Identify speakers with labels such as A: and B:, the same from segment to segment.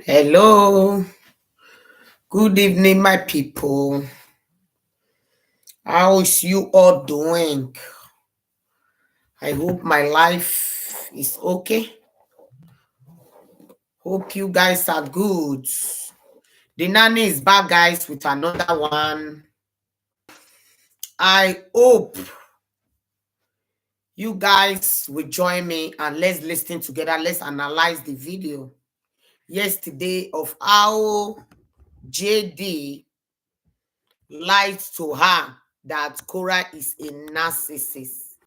A: Hello, good evening, my people. How is you all doing? I hope my life is okay. Hope you guys are good. The nanny is back, guys, with another one. I hope you guys will join me and let's listen together. Let's analyze the video yesterday of how JD lied to her that Korra is a narcissist.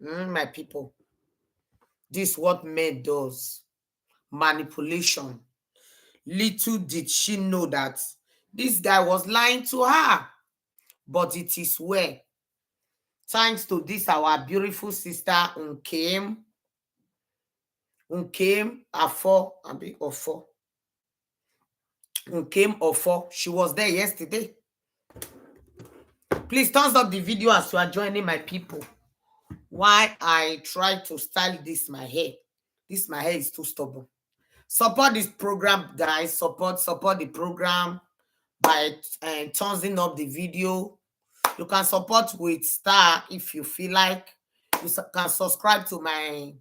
A: My people. This is what men does. Manipulation. Little did she know that this guy was lying to her. But it is well. Thanks to this, our beautiful sister Unkem Afo, Unkem Ofo. She was there yesterday. Please thumbs up the video as you are joining my people. Why I try to style this my hair. This my hair is too stubborn. Support this program, guys. Support the program by thumbsing up the video. You can support with star if you feel like. You can subscribe to my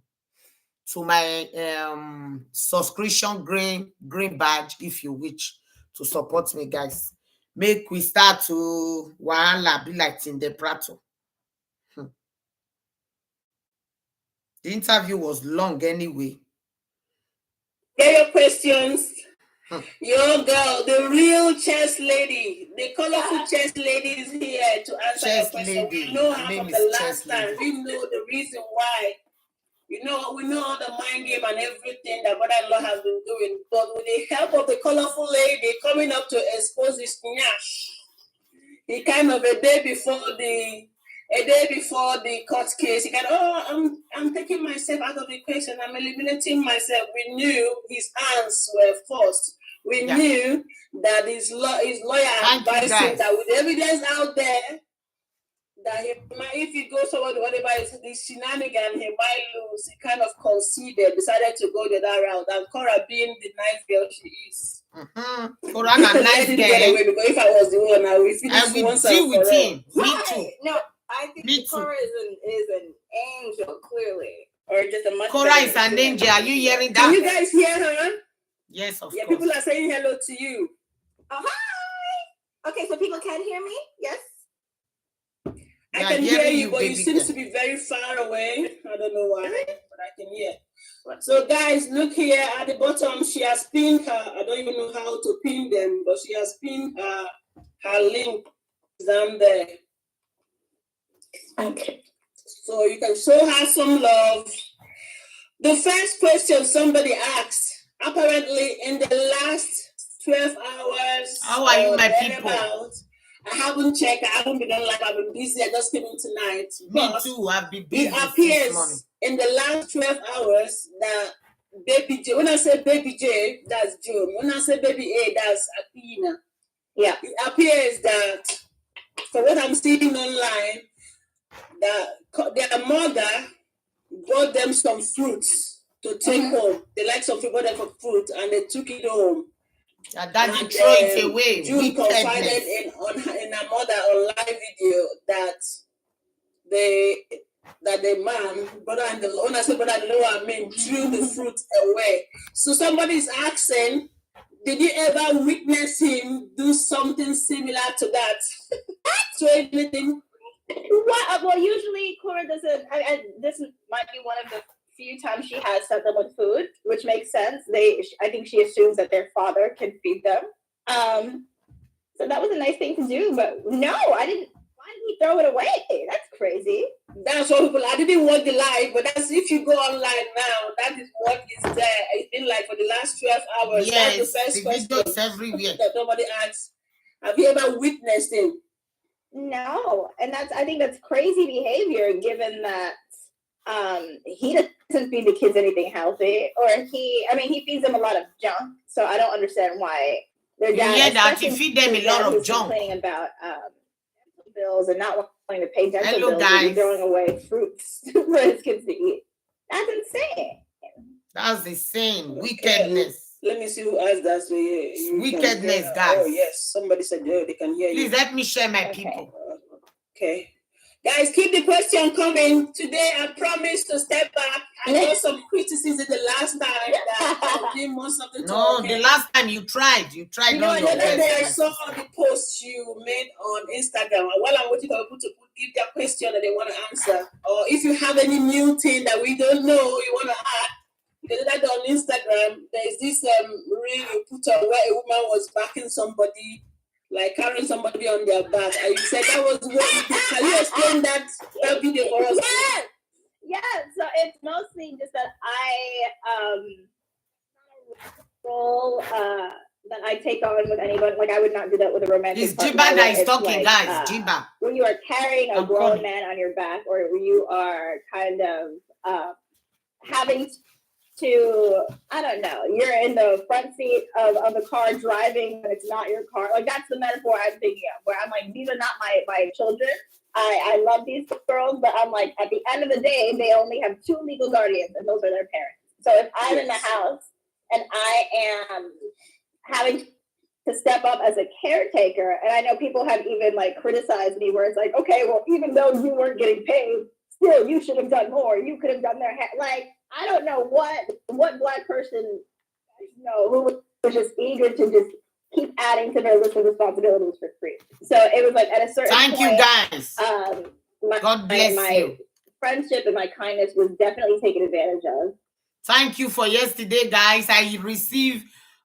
A: subscription green badge if you wish to support me, guys. Make we start to wahala be like Tinde Prato. The interview was long anyway.
B: Get your questions. Your girl, the real chess lady, the colorful chess lady is here to answer your question. We know her from the last time. We know the reason why. We know all the mind game and everything that brother-in-law has been doing. But with the help of the colorful lady coming up to expose his nyash, he kind of a day before the court case, he can, I'm taking myself out of the equation. I'm eliminating myself. We knew his hands were forced. We knew that his lawyer advised him that with evidence out there, that if he goes forward, whatever is the shenanigan, he might lose. He kind of conceded, decided to go the that route. And Korra, being the nice girl she is,
A: Korra, a nice girl.
B: Because if I was the one, I would finish once and
A: with him. Me too.
C: No, I think Korra is an angel, clearly, or just a much.
A: Korra is an angel. Are you hearing that?
B: Can you guys hear her?
A: Yes, of course.
B: People are saying hello to you.
C: Oh, hi. Okay, so people can hear me. Yes.
B: I can hear you, but you seem to be very far away. I don't know why, but I can hear. So, guys, look here at the bottom. She has pinned her. I don't even know how to pin them, but she has pinned her link down there. Okay. So you can show her some love. The first question somebody asked, apparently in the last 12 hours.
A: How are you, my people?
B: I haven't checked. I haven't been on live. I've been busy. I just came in tonight.
A: Me too. I've been busy.
B: It appears in the last 12 hours that Baby J, when I say Baby J, that's June. When I say Baby A, that's Athena. Yeah. It appears that, for what I'm seeing online, that their mother brought them some fruits to take home. They like some fruit, brought them for fruit, and they took it home.
A: And then you throw it away.
B: June confided in her mother on live video that the man, brother-in-law, when I say brother-in-law, I mean threw the fruit away. So somebody's asking, did you ever witness him do something similar to that? So anything?
C: Well, usually Korra doesn't. This might be one of the few times she has set them with food, which makes sense. I think she assumes that their father can feed them. So that was a nice thing to do. But no, I didn't. Why did he throw it away? That's crazy.
B: That's what people. I didn't watch the live, but that's if you go online now. That is what is there. It's been like for the last 12 hours.
A: Yes,
B: that's the first question
A: videos everywhere.
B: that nobody asks. Have you ever witnessed him?
C: No, and I think that's crazy behavior, given that he doesn't feed the kids anything healthy, or he feeds them a lot of junk. So I don't understand why their dad.
A: Yeah, that he feed them a lot of junk.
C: Complaining about bills and not wanting to pay dental bills,
A: guys.
C: and throwing away fruits for his kids to eat. That's insane.
A: That's insane. Wickedness.
B: Let me see who asked that. So
A: wickedness, guys.
B: Oh yes, somebody said they can hear
A: Please
B: you.
A: Please help me share my people.
B: Okay. Guys, keep the question coming. Today, I promise to step back. I got some criticism the last time that I did most of the talk.
A: No, the last time you tried. You tried.
B: You know, the other day I saw the post you made on Instagram. While I'm waiting for people to give their question that they want to answer, or if you have any new thing that we don't know you want to add, the other day on Instagram, there's this reel you put on where a woman was backing somebody, like carrying somebody on their back, and you said that was what you did. Can you explain that video for us?
C: Yeah, so it's mostly just that I role that I take on with anyone. Like, I would not do that with a romantic
A: It's Jeeba that is talking,
C: like,
A: guys. Jeeba.
C: When you are carrying a grown man on your back, or you are kind of having to, I don't know, you're in the front seat of the car driving, but it's not your car. Like, that's the metaphor I'm thinking of, where I'm like, these are not my children. I love these girls, but I'm like, at the end of the day, they only have two legal guardians, and those are their parents. So if I'm in the house and I am having to step up as a caretaker, and I know people have even like criticized me, where it's like, okay, well, even though you weren't getting paid, still you should have done more. You could have done their hair. Like, I don't know what Black person, who was just eager to just keep adding to their list of responsibilities for free. So it was like at a certain point.
A: Thank you, guys.
C: God bless you. Friendship and my kindness was definitely taken advantage of.
A: Thank you for yesterday, guys. I received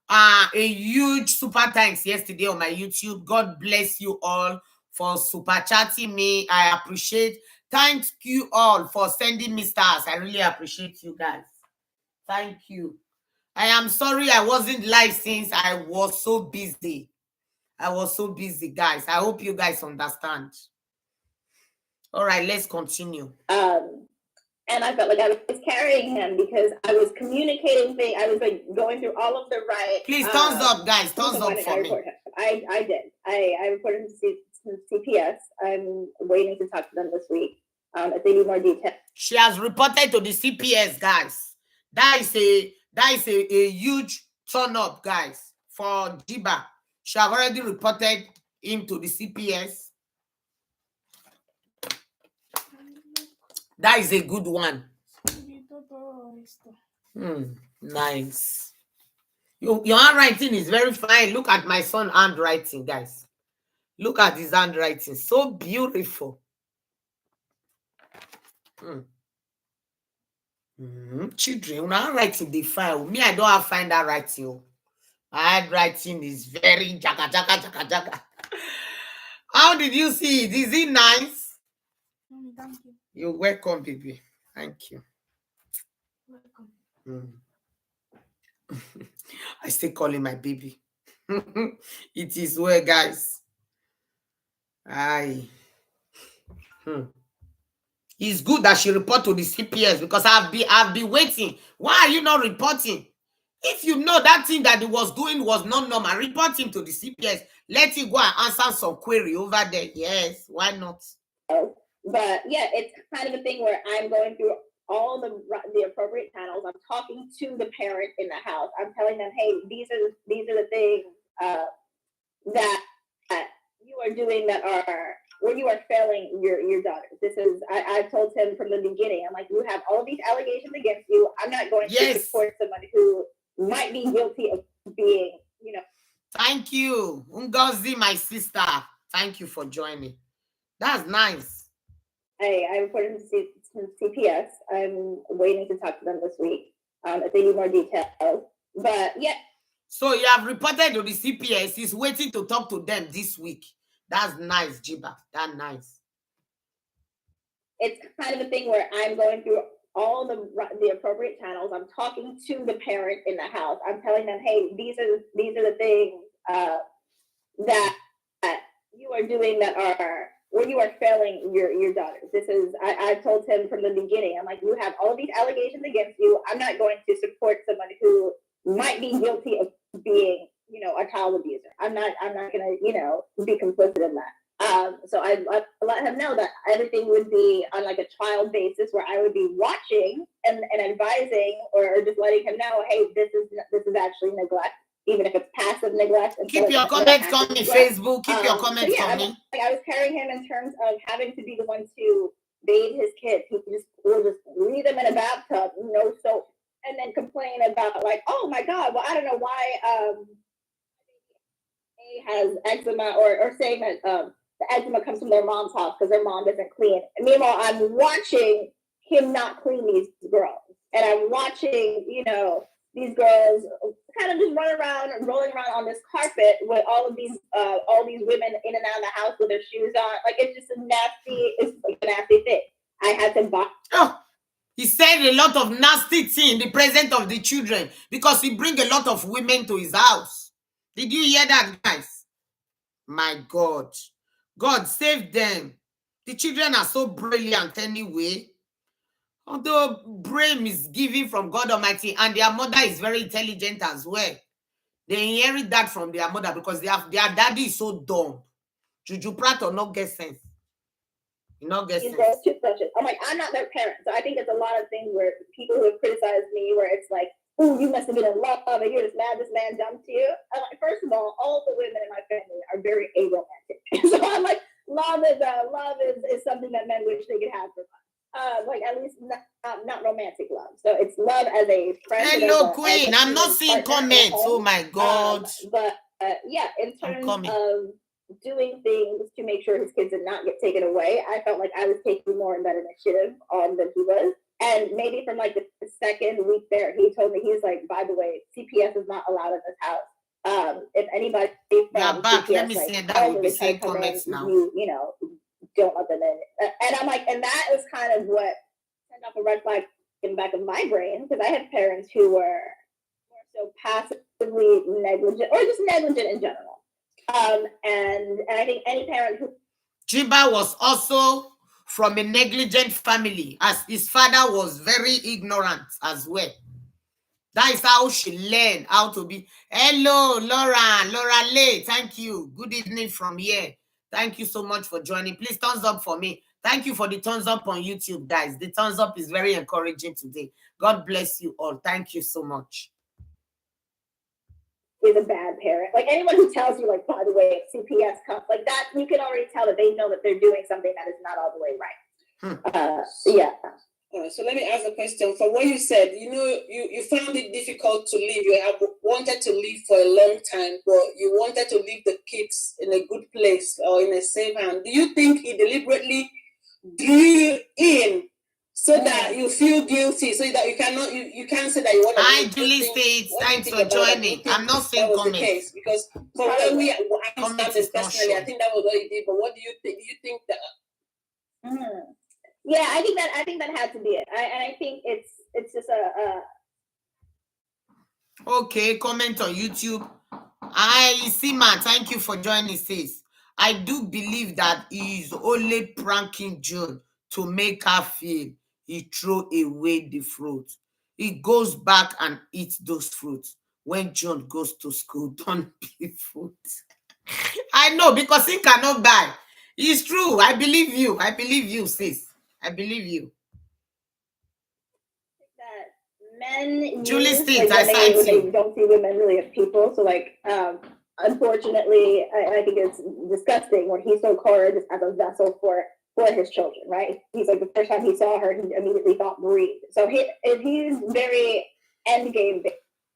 A: a huge super thanks yesterday on my YouTube. God bless you all for super chatting me. I appreciate. Thank you all for sending me stars. I really appreciate you guys. Thank you. I am sorry I wasn't live since I was so busy. Guys. I hope you guys understand. All right, let's continue.
C: And I felt like I was carrying him because I was communicating things. I was like going through all of the right.
A: Please, thumbs up, guys. Thumbs up for me.
C: I did. I reported to CPS. I'm waiting to talk to them this week. If they need more details.
A: She has reported to the CPS, guys. That is a huge turn up, guys, for Jeeba. She have already reported him to the CPS. That is a good one. Nice. Your handwriting is very fine. Look at my son's handwriting, guys. Look at his handwriting. So beautiful. Children, handwriting the file. Me, I don't have fine handwriting. My handwriting is very jaga. How did you see it? Is it nice?
D: Thank you.
A: You're welcome, baby. Thank you. Welcome. I still call him my baby. It is well, guys. It's good that she report to the CPS because I've been waiting. Why are you not reporting? If you know that thing that he was doing was not normal, report him to the CPS. Let him go and answer some query over there. Yes, why not?
C: But yeah, it's kind of a thing where I'm going through all the appropriate channels. I'm talking to the parent in the house. I'm telling them, hey, these are the things that you are doing that are when you are failing your daughter. This is I told him from the beginning. I'm like, you have all these allegations against you. I'm not going to support somebody who might be guilty of being,
A: Thank you, Ngozi, my sister. Thank you for joining. That's nice.
C: I reported to CPS. I'm waiting to talk to them this week if they need more details. But yeah.
A: So you have reported to the CPS. He's waiting to talk to them this week. That's nice, Jeeba. That's nice.
C: It's kind of a thing where I'm going through all the appropriate channels. I'm talking to the parent in the house. I'm telling them, hey, these are the things that you are doing that are when you are failing your daughter. This is I told him from the beginning. I'm like, you have all these allegations against you. I'm not going to support somebody who might be guilty of being, a child abuser. I'm not gonna, be complicit in that. So I let him know that everything would be on like a trial basis, where I would be watching and advising, or just letting him know, hey, this is actually neglect, even if it's passive neglect.
A: Keep your comments coming, Facebook. Keep your comments coming.
C: I was carrying him in terms of having to be the one to bathe his kids. He will just leave them in a bathtub, no soap, and then complain about like, oh my God, well, I don't know why A has eczema, or saying that the eczema comes from their mom's house because their mom doesn't clean. And meanwhile, I'm watching him not clean these girls, and I'm watching, these girls kind of just rolling around on this carpet with all these women in and out of the house with their shoes on. Like, it's like a nasty thing. I had to buy.
A: Oh, he said a lot of nasty things in the presence of the children, because he bring a lot of women to his house. Did you hear that, guys? My God. God save them. The children are so brilliant anyway. Although brain is given from God Almighty, and their mother is very intelligent as well. They inherit that from their mother, because their daddy is so dumb. Juju Pratt or not get sense. You not get sense.
C: I'm like, I'm not their parent. So I think it's a lot of things where people who have criticized me, where it's like, oh, you must have been in love and you're just mad this man dumped you. I'm like, first of all the women in my family are very aromantic. So I'm like, love is something that men wish they could have for fun. Like, at least not romantic love. So it's love as a friend.
A: Hello, Queen. I'm not seeing comments. Oh my God.
C: But yeah, in terms of doing things to make sure his kids did not get taken away, I felt like I was taking more of that initiative on than he was. And maybe from like the second week there, he told me, he's like, by the way, CPS is not allowed in this house. If anybody from
A: back,
C: CPS,
A: let me see that. Will be saying comments now.
C: You know, don't let them in. And I'm like, and that was kind of what sent off a red flag in the back of my brain, because I had parents who were more so passively negligent, or just negligent in general. And I think any parent who...
A: Jeeba was also from a negligent family, as his father was very ignorant as well. That is how she learned how to be. Hello, Laura Lay. Thank you. Good evening from here. Thank you so much for joining. Please thumbs up for me. Thank you for the thumbs up on YouTube, guys. The thumbs up is very encouraging today. God bless you all. Thank you so much.
C: Is a bad parent. Like, anyone who tells you, like, by the way, CPS comes, like that, you can already tell that they know that they're doing something that is not all the way right. Yeah.
B: So let me ask a question. From what you said, you found it difficult to leave. You have wanted to leave for a long time, but you wanted to leave the kids in a good place or in a safe hand. Do you think he deliberately drew you in so that you feel guilty, so that you can't say that you want to?
A: Hi, Julie States. Thanks for joining. I'm not saying comments.
B: Because from when we understand personally, I think that was what he did. But what do you think? Do you think that?
C: Yeah, I think that had to be it. I think it's just a.
A: Okay, comment on YouTube. I see, man. Thank you for joining, sis. I do believe that he is only pranking June to make her feel he threw away the fruit. He goes back and eats those fruits when June goes to school. Don't be fruit. I know, because he cannot buy. It's true. I believe you. I believe you, sis. I believe you.
C: That men
A: Julie
C: use,
A: States,
C: like,
A: when
C: they don't see women really as people. So, like, unfortunately, I think it's disgusting when he saw Korra just as a vessel for his children, right? He's like, the first time he saw her, he immediately thought breed. So he's very end game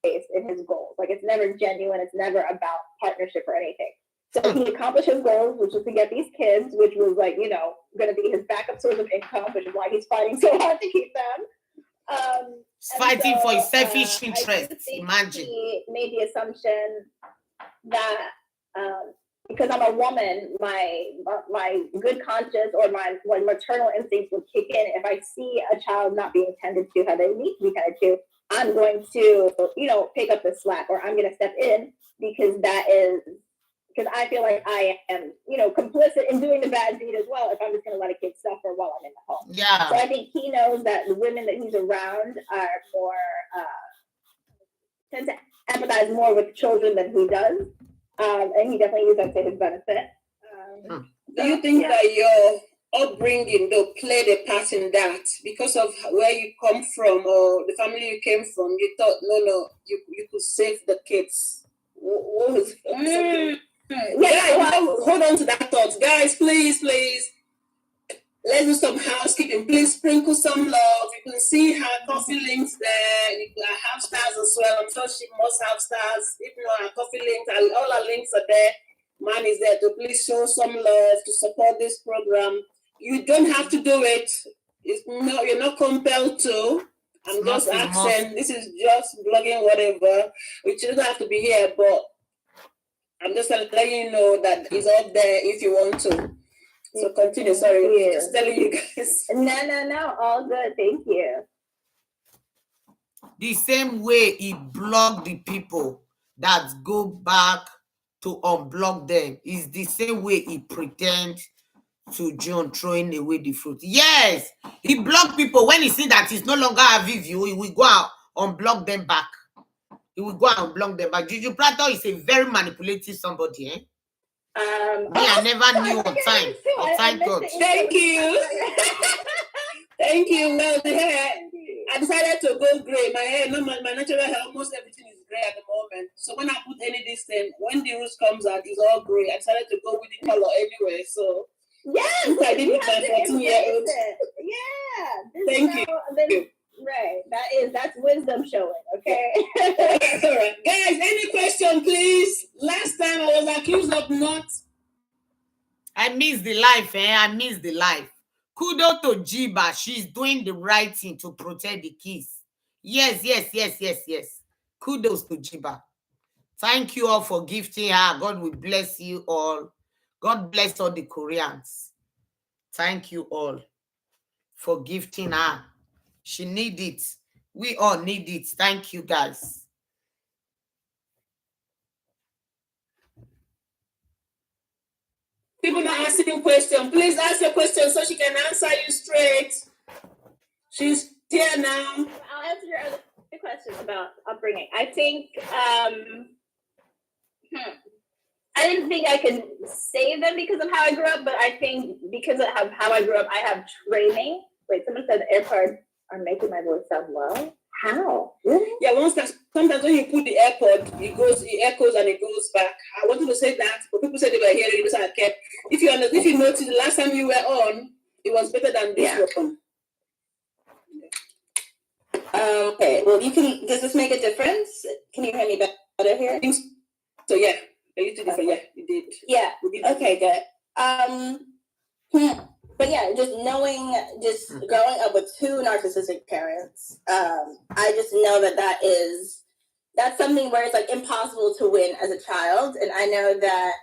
C: based in his goals. Like, it's never genuine. It's never about partnership or anything. So he accomplished his goals, which was to get these kids, which was like, going to be his backup source of income, which is why he's fighting so hard to keep them.
A: Fighting for his selfish interests. Imagine.
C: He made the assumption that because I'm a woman, my good conscience or my maternal instincts would kick in. If I see a child not being tended to how they need to be tended to, I'm going to, pick up the slack, or I'm going to step in, because I feel like I am, complicit in doing the bad deed as well, if I'm just going to let a kid suffer while I'm in the home.
A: Yeah.
C: So I think he knows that the women that he's around are more, tend to empathize more with children than he does. And he definitely uses that to his benefit. So,
B: do you think that your upbringing though played a part in that because of where you come from or the family you came from? You thought you could save the kids. What was hold on to that thought, guys. Please. Let's do some housekeeping. Please sprinkle some love. You can see her coffee links there. You can have stars as well. I'm sure she must have stars. If not, her coffee links, all her links are there. Mine is there. So please show some love to support this program. You don't have to do it. You're not compelled to. I'm just asking. This is just blogging, whatever. Which doesn't have to be here, but I'm just letting you know that it's up there if you want to. So continue. Sorry, just telling you guys.
C: No, all good. Thank you.
A: The same way he blocked the people that go back to unblock them is the same way he pretends to John throwing away the fruit. Yes, he blocked people when he see that he's no longer having view. He will go out unblock them back. He will go out and block them back. Juju Plato is a very manipulative somebody, eh? I never knew on time. Thank God.
B: Thank you. Thank you. Well, the hair, I decided to go gray. My hair, my natural hair, almost everything is gray at the moment. So when I put any distance, when the roots comes out, it's all gray. I decided to go with the color anyway. So
C: yes,
B: I did with my 14-year-old.
C: Yeah.
B: Thank you.
C: Right. That's wisdom showing, okay?
B: All right. Guys, any question, please? Last time I was accused of not.
A: I miss the life, I miss the life. Kudos to Jeeba. She's doing the right thing to protect the kids. Yes. Kudos to Jeeba. Thank you all for gifting her. God will bless you all. God bless all the Koreans. Thank you all for gifting her. She needs it. We all need it. Thank you, guys.
B: People not asking questions. Please ask your question so she can answer you straight. She's here now.
C: I'll answer your other question about upbringing. I think I didn't think I could save them because of how I grew up, but I think because of how I grew up, I have training. Wait, someone said the AirPods are making my voice sound low. How? Really?
B: Yeah, sometimes when you put the AirPod, it echoes and it goes back. I wanted to say that, but people said they were hearing it, so I kept. If you notice, the last time you were on, it was better than this one.
C: Okay. Well, does this make a difference? Can you hear me better here?
B: I think so. Yeah. A little different. Yeah, you did.
C: Yeah. Okay. Good. But yeah, just growing up with two narcissistic parents, I just know that's something where it's like impossible to win as a child, and I know that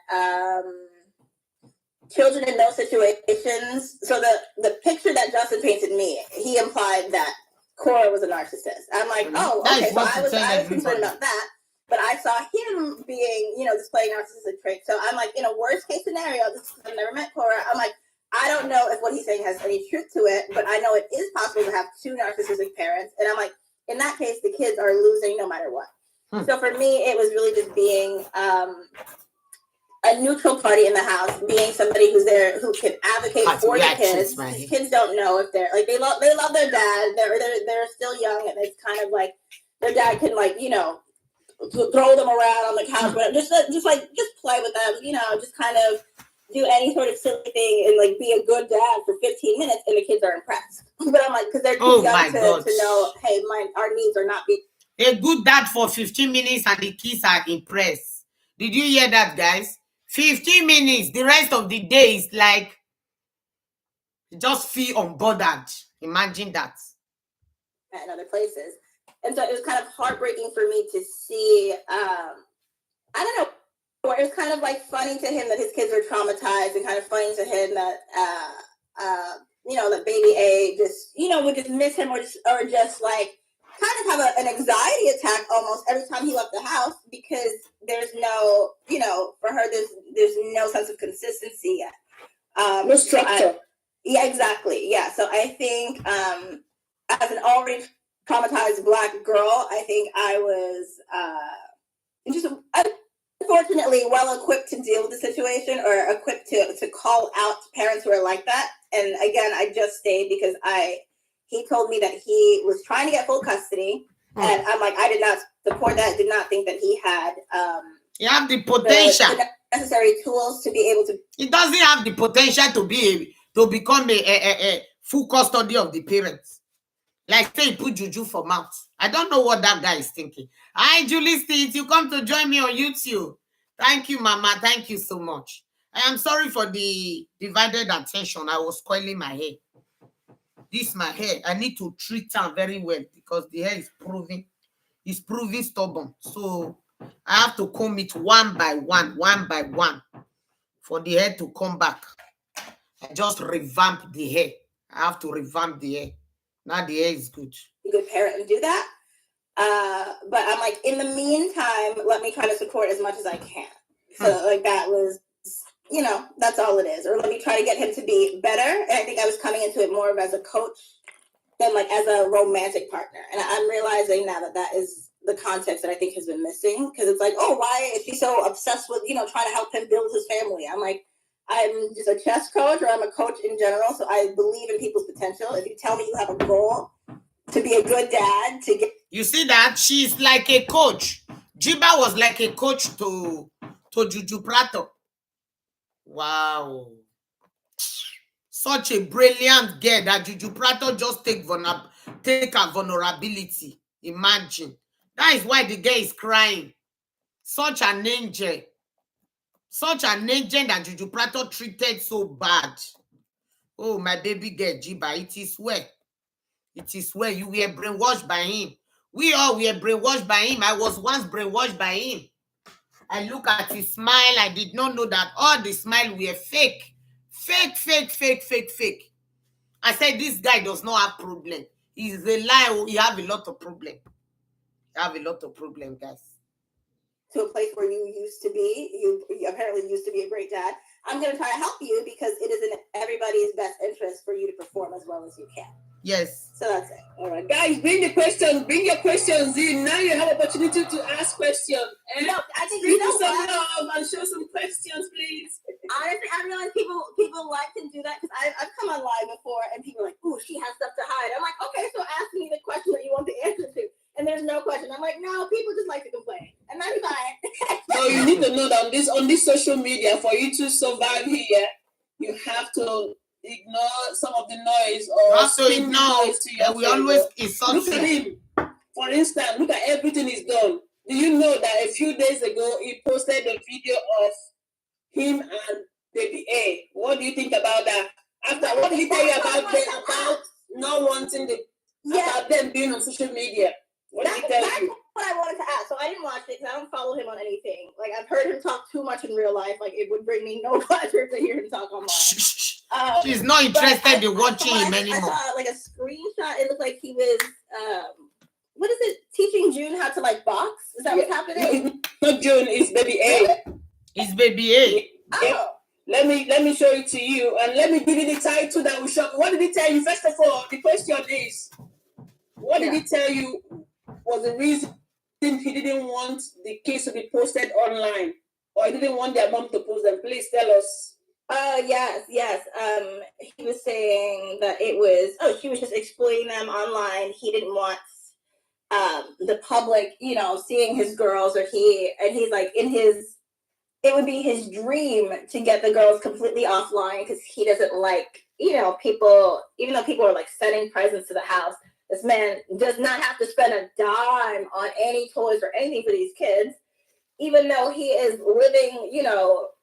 C: children in those situations. So the picture that Justin painted me, he implied that Korra was a narcissist. I'm like, oh, okay, so I was concerned about that. But I saw him being, displaying narcissistic traits. So I'm like, in a worst case scenario, I've never met Korra. I'm like, I don't know if what he's saying has any truth to it, but I know it is possible to have two narcissistic parents. And I'm like, in that case, the kids are losing no matter what. So for me, it was really just being a neutral party in the house, being somebody who's there who can advocate for the kids. Kids don't know if they're like they love their dad. They're still young, and it's kind of like their dad can throw them around on the couch, just play with them, just kind of do any sort of silly thing and be a good dad for 15 minutes, and the kids are impressed. But I'm like, because they're too young to know, hey, our needs are not being
A: a good dad for 15 minutes and the kids are impressed. Did you hear that, guys? 15 minutes. The rest of the day is like just feel unbothered. Imagine that.
C: At other places. And so it was kind of heartbreaking for me to see, I don't know, where it was kind of funny to him that his kids were traumatized, and kind of funny to him that, that baby A just, would just miss him or just kind of have an anxiety attack almost every time he left the house, because there's no, for her, there's no sense of consistency yet.
B: No structure.
C: Yeah, exactly. Yeah. So I think as an already traumatized Black girl, I think I was I unfortunately well equipped to deal with the situation or equipped to call out parents who are like that. And again, I just stayed because he told me that he was trying to get full custody. And I'm like, I did not support that. Did not think that he had
A: you have the potential,
C: the necessary tools to be able to.
A: He doesn't have the potential to become a full custody of the parents. Like say he put juju for mouth. I don't know what that guy is thinking. Hi, Julie Steve, you come to join me on YouTube. Thank you, Mama. Thank you so much. I am sorry for the divided attention. I was coiling my hair. This my hair. I need to treat her very well because the hair is proving stubborn. So I have to comb it one by one for the hair to come back. I just revamped the hair. I have to revamp the hair. Now the hair is good.
C: A good parent and do that. But I'm like, in the meantime, let me try to support as much as I can. So like that was, that's all it is. Or let me try to get him to be better. And I think I was coming into it more of as a coach than like as a romantic partner. And I'm realizing now that is the context that I think has been missing. Because it's like, oh, why is he so obsessed with, trying to help him build his family? I'm like, I'm just a chess coach, or I'm a coach in general. So I believe in people's potential. If you tell me you have a goal to be a good dad, to get.
A: You see that? She's like a coach. Jeeba was like a coach to Juju Prato. Wow. Such a brilliant girl that Juju Prato just take her vulnerability. Imagine. That is why the girl is crying. Such an angel. Such an angel that Juju Prato treated so bad. Oh, my baby girl, Jeeba, it is well. It is well. You were brainwashed by him. We all were brainwashed by him. I was once brainwashed by him. I look at his smile. I did not know that all the smile were fake. Fake. I said, this guy does not have problem. He's a lie. He have a lot of problem. Guys.
C: To a place where you used to be. You apparently used to be a great dad. I'm going to try to help you because it is in everybody's best interest for you to perform as well as you can.
A: Yes.
C: So that's it.
B: All right, guys, bring your questions in. Now you have opportunity to ask questions. And
C: no, I think
B: bring some love and show some questions, please.
C: Honestly, I realize people like to do that because I've come on live before and people are like, "Ooh, she has stuff to hide." I'm like, okay, so ask me the question that you want the answer to. And there's no question. I'm like, no, people just like to complain, and that's fine.
B: So you need to know that on this social media, for you to survive here, you have to ignore some of the noise or spin the noise to your
A: we always
B: look at him. For instance, look at everything he's done. Do you know that a few days ago he posted a video of him and baby A? What do you think about that? After what did he tell you about not wanting about them being on social media? What did he tell you?
C: What I wanted to ask. So I didn't watch it because I don't follow him on anything. Like I've heard him talk too much in real life. Like it would bring me no pleasure to hear him talk online.
A: She's not interested in watching him anymore.
C: I saw like a screenshot. It looked like he was what is it? Teaching June how to like box? Is that what's happening?
B: Not June, it's baby A.
A: It's baby A.
C: Oh.
B: Let me show it to you and let me give you the title that will show. What did he tell you? First of all, the question is, what did he tell you was the reason he didn't want the case to be posted online, or he didn't want their mom to post them? Please tell us.
C: Yes. He was saying that it was, she was just exploiting them online. He didn't want the public, seeing his girls, or he's like it would be his dream to get the girls completely offline because he doesn't like, people, even though people are like sending presents to the house, this man does not have to spend a dime on any toys or anything for these kids, even though he is living,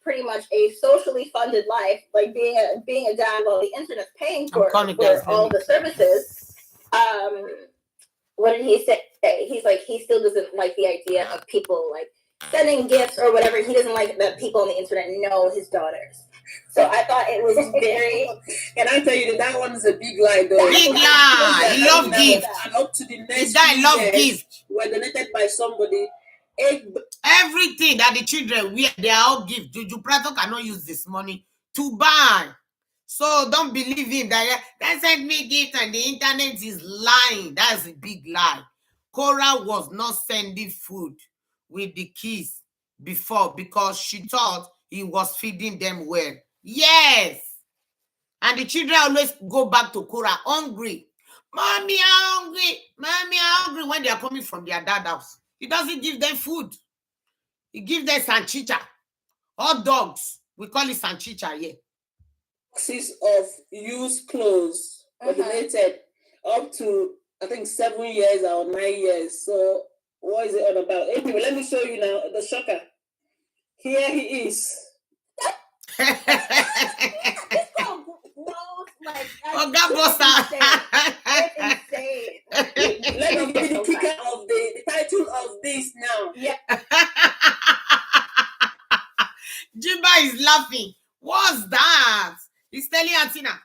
C: pretty much a socially funded life, like being a dad while the internet's paying for all the services. What did he say? He's like, he still doesn't like the idea of people like sending gifts or whatever. He doesn't like that people on the internet know his daughters. So I thought it was very.
B: Can I tell you that one is a big lie, though?
A: Big lie. He loved gift.
B: And up to the next.
A: The guy loved gift.
B: Were donated by somebody.
A: Everything that the children wear, they are all gift. Juju Prato cannot use this money to buy. So don't believe him that sent me gift and the internet is lying. That's a big lie. Korra was not sending food with the kids. before because she thought he was feeding them well. Yes. And the children always go back to Korra hungry. Mommy, I'm hungry. Mommy, I'm hungry when they are coming from their dad house. He doesn't give them food. He gives them sanchicha. Hot dogs. We call it sanchicha here.
B: Boxes of used clothes donated up to, I think, 7 years or 9 years. So what is it all about? Anyway, let me show you now the shocker. Here he is.
C: It's so gross. Like,
A: Oga Bossa.
C: It's insane.
B: Let me give you the kicker of the title of this now.
C: Yeah.
A: Jeeba is laughing. What's that? He's telling Auntina,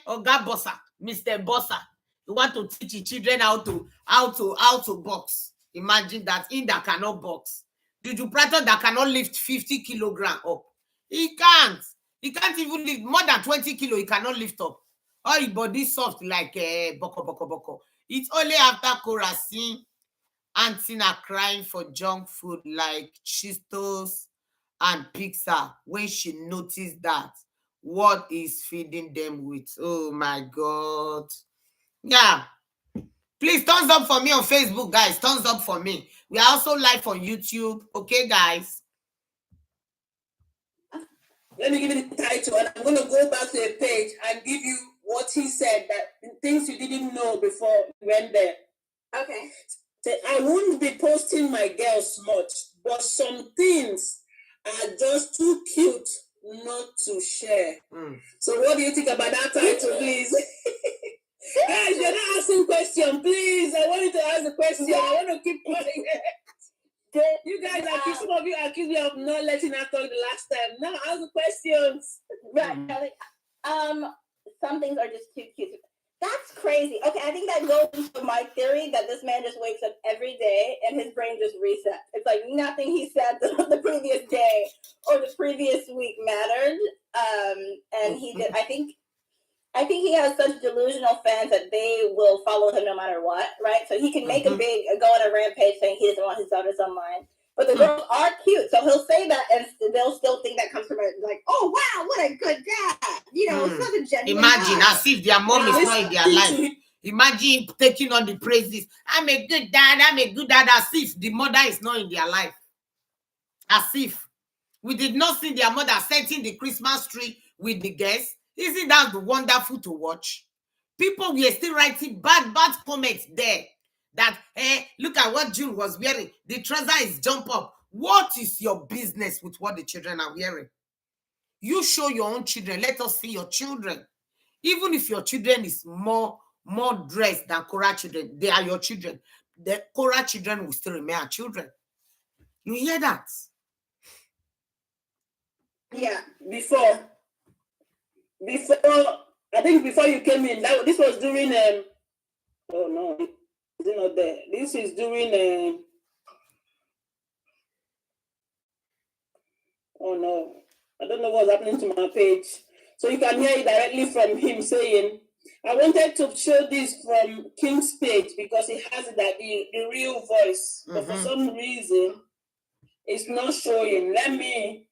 A: Oga Bossa, Mr. Bossa. You want to teach the children how to box. Imagine that in that cannot box. Juju Prato that cannot lift 50 kilograms up. He can't. He can't even lift more than 20 kilo. He cannot lift up. All his body soft like boko. It's only after Korra seeing Antina crying for junk food like Cheetos and pizza when she noticed that what is feeding them with. Oh my God. Yeah. Please thumbs up for me on Facebook, guys. Thumbs up for me. We are also live on YouTube. Okay, guys.
B: Let me give you the title, and I'm going to go back to the page and give you what he said, that things you didn't know before we went there.
C: Okay.
B: So I won't be posting my girls much, but some things are just too cute not to share. So what do you think about that title, please? Guys, you're not asking questions, please. I want you to ask a question. I want to keep quiet. You guys, some of you accuse me of not letting her talk the last time. Now ask the questions.
C: Right, Kelly. Some things are just too cute. That's crazy. Okay, I think that goes into my theory that this man just wakes up every day and his brain just resets. It's like nothing he said the previous day or the previous week mattered. And he did. I think he has such delusional fans that they will follow him no matter what, right? So he can make go on a rampage saying he doesn't want his daughters online. But the girls are cute, so he'll say that, and they'll still think that comes from it. Like, oh wow, what a good dad! You know, such a genuine.
A: Imagine
C: dad.
A: As if their mom is not in their life. Imagine taking on the praises. I'm a good dad. I'm a good dad. As if the mother is not in their life. As if we did not see their mother setting the Christmas tree with the guests. Isn't that wonderful to watch? People were still writing bad comments there. That, look at what June was wearing. The trouser is jump up. What is your business with what the children are wearing? You show your own children. Let us see your children. Even if your children is more dressed than Korra children, they are your children. The Korra children will still remain our children. You hear that?
B: Yeah. Before, I think before you came in, this was during oh no, is it not there? This is during oh no, I don't know what's happening to my page. So you can hear it directly from him saying, I wanted to show this from King's page because he has the real voice. But for some reason, it's not showing. Let me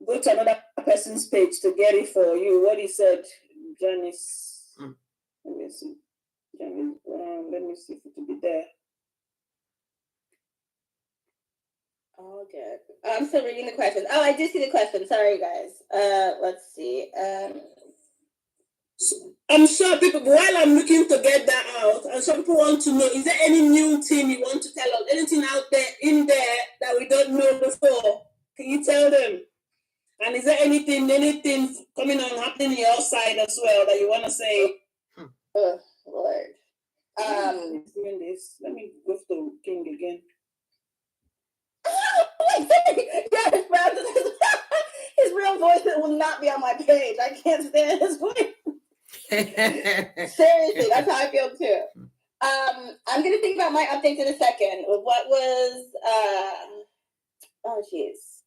B: go to another person's page to get it for you. What he said, Janice. Let me see. Janice, let me see if it will be there.
C: Oh, good. I'm still reading the questions. Oh, I did see the question. Sorry, guys. Let's see.
B: I'm sure people, while I'm looking to get that out, and some people want to know, is there any new thing you want to tell us? Anything out there, in there, that we don't know before? Can you tell them? And is there anything coming on, happening on your side as well that you want to say?
C: Oh, Lord.
B: Doing this. Let me go to King again.
C: His real voice will not be on my page. I can't stand his voice. Seriously, that's how I feel too. I'm gonna think about my updates in a second. What was oh jeez,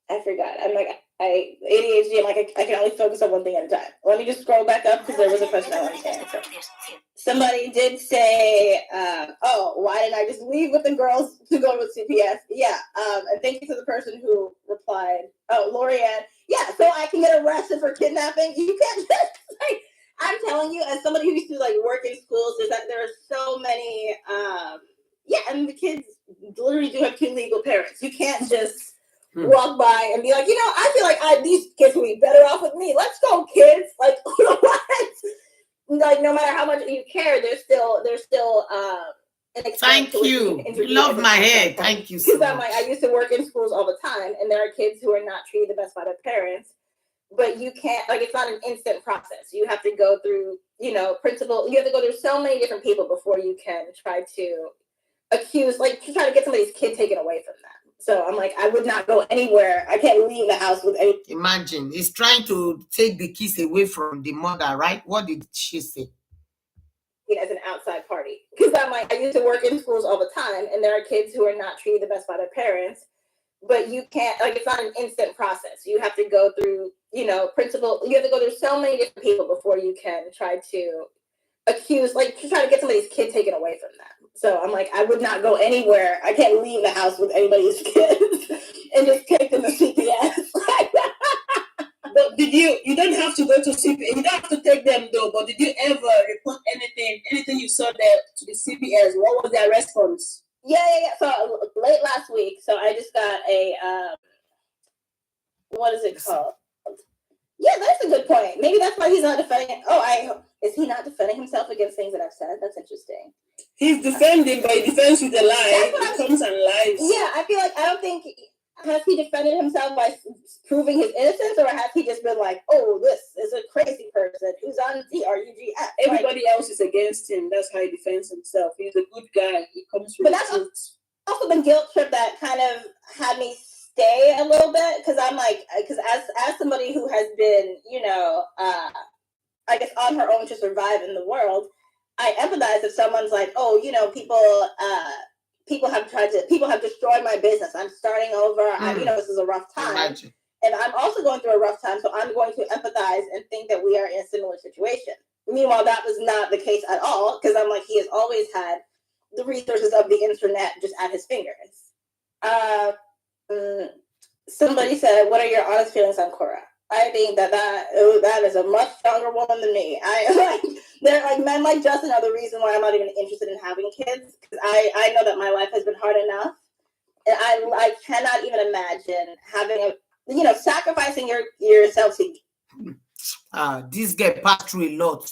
C: I forgot. I'm like ADHD. I'm like I can only focus on one thing at a time. Let me just scroll back up because there was a question I wanted to answer. Somebody did say, oh, why didn't I just leave with the girls to go with CPS? Yeah. And thank you to the person who replied, oh, Lorianne. Yeah, so I can get arrested for kidnapping. You can't just, like, I'm telling you, as somebody who used to, like, work in schools, is that there are so many, and the kids literally do have two legal parents. You can't just walk by and be like, I feel like these kids would be better off with me. Let's go, kids. Like, what? Like, no matter how much you care, there's still an extent
A: Thank
C: to which
A: you.
C: you
A: You love my hair. Thank you so much.
C: Because I'm like, I used to work in schools all the time, and there are kids who are not treated the best by their parents, but you can't, like, it's not an instant process. You have to go through, principal. You have to go through so many different people before you can try to accuse, like, to try to get somebody's kid taken away from them. So I'm like, I would not go anywhere. I can't leave the house with any.
A: Imagine, he's trying to take the kids away from the mother, right? What did she say?
C: As an outside party. Because I'm like, I used to work in schools all the time, and there are kids who are not treated the best by their parents, but you can't, like, it's not an instant process. You have to go through, principal. You have to go through so many different people before you can try to accuse, like, to try to get somebody's kid taken away from them. So I'm like, I would not go anywhere. I can't leave the house with anybody's kids and just take them to CPS.
B: But you don't have to go to CPS. You don't have to take them though, but did you ever report anything you saw there to the CPS? What was their response?
C: Yeah. So late last week, so I just got a, what is it called? Yeah, that's a good point. Maybe that's why he's not defending. Is he not defending himself against things that I've said? That's interesting.
B: He's defending, but he defends with a lie. He comes and lies.
C: Yeah, I feel like, I don't think, has he defended himself by proving his innocence, or has he just been like, oh, this is a crazy person who's on DRUGF?
B: Everybody else is against him. That's how he defends himself. He's a good guy. He comes from
C: But that's also the guilt trip that kind of had me stay a little bit, because I'm like, because as somebody who has been, I guess on her own to survive in the world, I empathize if someone's like, oh, people have destroyed my business. I'm starting over. This is a rough time.
A: Imagine.
C: And I'm also going through a rough time, so I'm going to empathize and think that we are in a similar situation. Meanwhile, that was not the case at all, because I'm like, he has always had the resources of the internet just at his fingers. Somebody said, what are your honest feelings on Korra? I think that is a much stronger woman than me. They're like, men like Justin are the reason why I'm not even interested in having kids, because I know that my life has been hard enough, and I cannot even imagine having sacrificing yourself to.
A: This guy passed through a lot.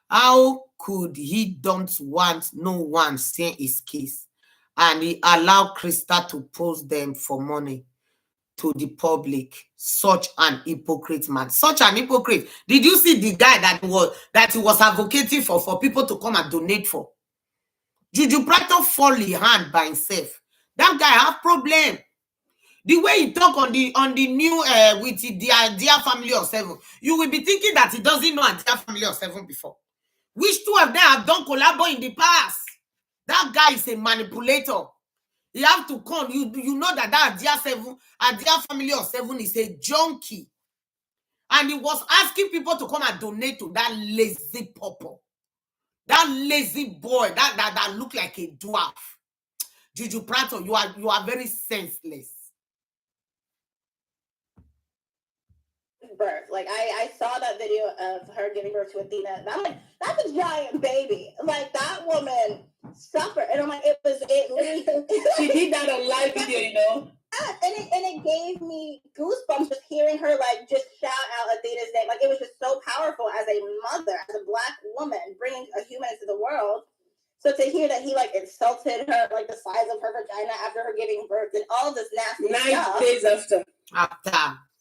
A: How could he don't want no one saying his case, and he allowed Krista to post them for money to the public? Such an hypocrite, man. Such an hypocrite. Did you see the guy that he was advocating for people to come and donate for? Juju Prato fall in hand by himself. That guy have problem. The way he talk on the new with the dear family of 7, you will be thinking that he doesn't know a dear family of 7 before. Which 2 of them have done collabo in the past? That guy is a manipulator. You have to come. You know that dear 7, a dear family of 7 is a junkie. And he was asking people to come and donate to that lazy papa. That lazy boy, that look like a dwarf. Juju Prato, you are very senseless.
C: Birth. Like, I saw that video of her giving birth to Athena, and I'm like, that's a giant baby. Like, that woman suffered, and I'm like,
B: she did that on live video,
C: and it gave me goosebumps just hearing her, like, just shout out Athena's name. Like, it was just so powerful as a mother, as a Black woman bringing a human into the world. So to hear that he, like, insulted her, like, the size of her vagina after her giving birth, and all this nasty
B: 9 days after.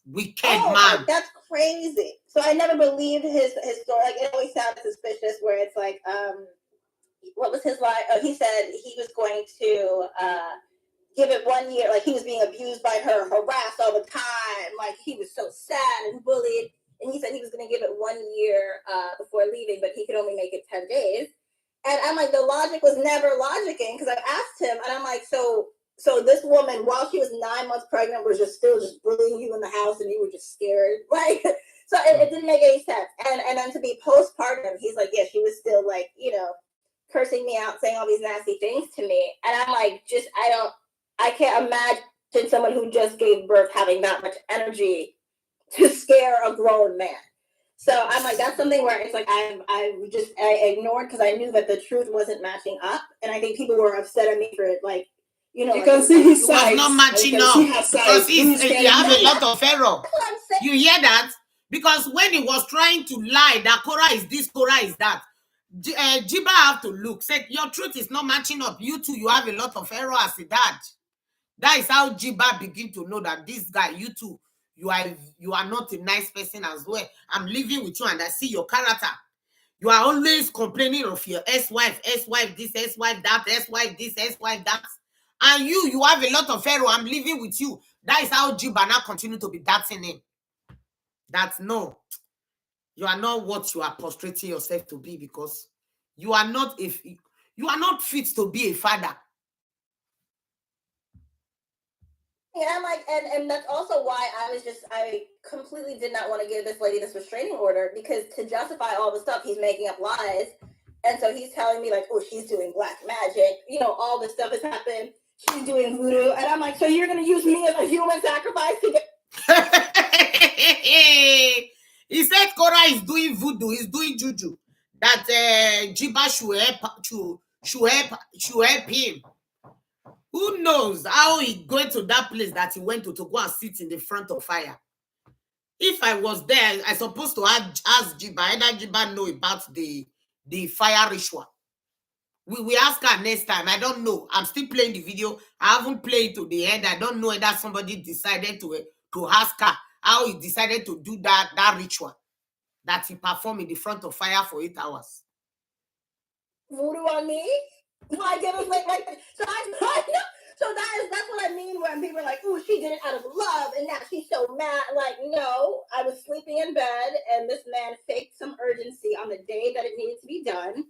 A: Wicked man.
C: That's crazy. So I never believed his story. Like, it always sounded suspicious, where it's like, what was his lie? Oh, he said he was going to give it 1 year. Like, he was being abused by her, harassed all the time. Like, he was so sad and bullied. And he said he was going to give it 1 year before leaving, but he could only make it 10 days. And I'm like, the logic was never logicking, because I asked him, and I'm like, so this woman, while she was 9 months pregnant, was just still bullying you in the house, and you were just scared. Like, So it didn't make any sense. And then to be postpartum, he's like, yeah, she was still like, cursing me out, saying all these nasty things to me. And I'm like, I can't imagine someone who just gave birth having that much energy to scare a grown man. So I'm like, that's something where it's like I ignored because I knew that the truth wasn't matching up, and I think people were upset at me for it. Like,
B: you can see his side.
A: It was not matching up because you have a lot of error. You hear that? Because when he was trying to lie that Korra is this, Korra is that, Jeeba have to look. Said your truth is not matching up. You two, you have a lot of error as a dad. That is how Jeeba begin to know that this guy, you two, you are not a nice person as well. I'm living with you and I see your character. You are always complaining of your ex-wife this, ex-wife that, ex-wife this, ex-wife that. And you have a lot of error. I'm living with you. That is how Jeeba now continue to be dating him. That no, you are not what you are prostrating yourself to be, because you are not fit to be a father.
C: Yeah, I'm like, and that's also why I completely did not want to give this lady this restraining order, because to justify all the stuff, he's making up lies. And so he's telling me like, oh, she's doing black magic, all this stuff has happened. She's doing voodoo. And I'm like, so you're going to use me as a human sacrifice to get...
A: He said Korra is doing voodoo, he's doing juju. That Jeeba should help him. Who knows how he going to that place that he went to go and sit in the front of fire? If I was there, I supposed to ask Jeeba, either Jeeba know about the fire ritual. We ask her next time. I don't know. I'm still playing the video. I haven't played to the end. I don't know whether somebody decided to ask her how he decided to do that ritual that he performed in the front of fire for 8 hours.
C: Voodoo on me? I get it like so so that's what I mean when people are like, "Ooh, she did it out of love, and now she's so mad." Like, no, I was sleeping in bed, and this man faked some urgency on the day that it needed to be done,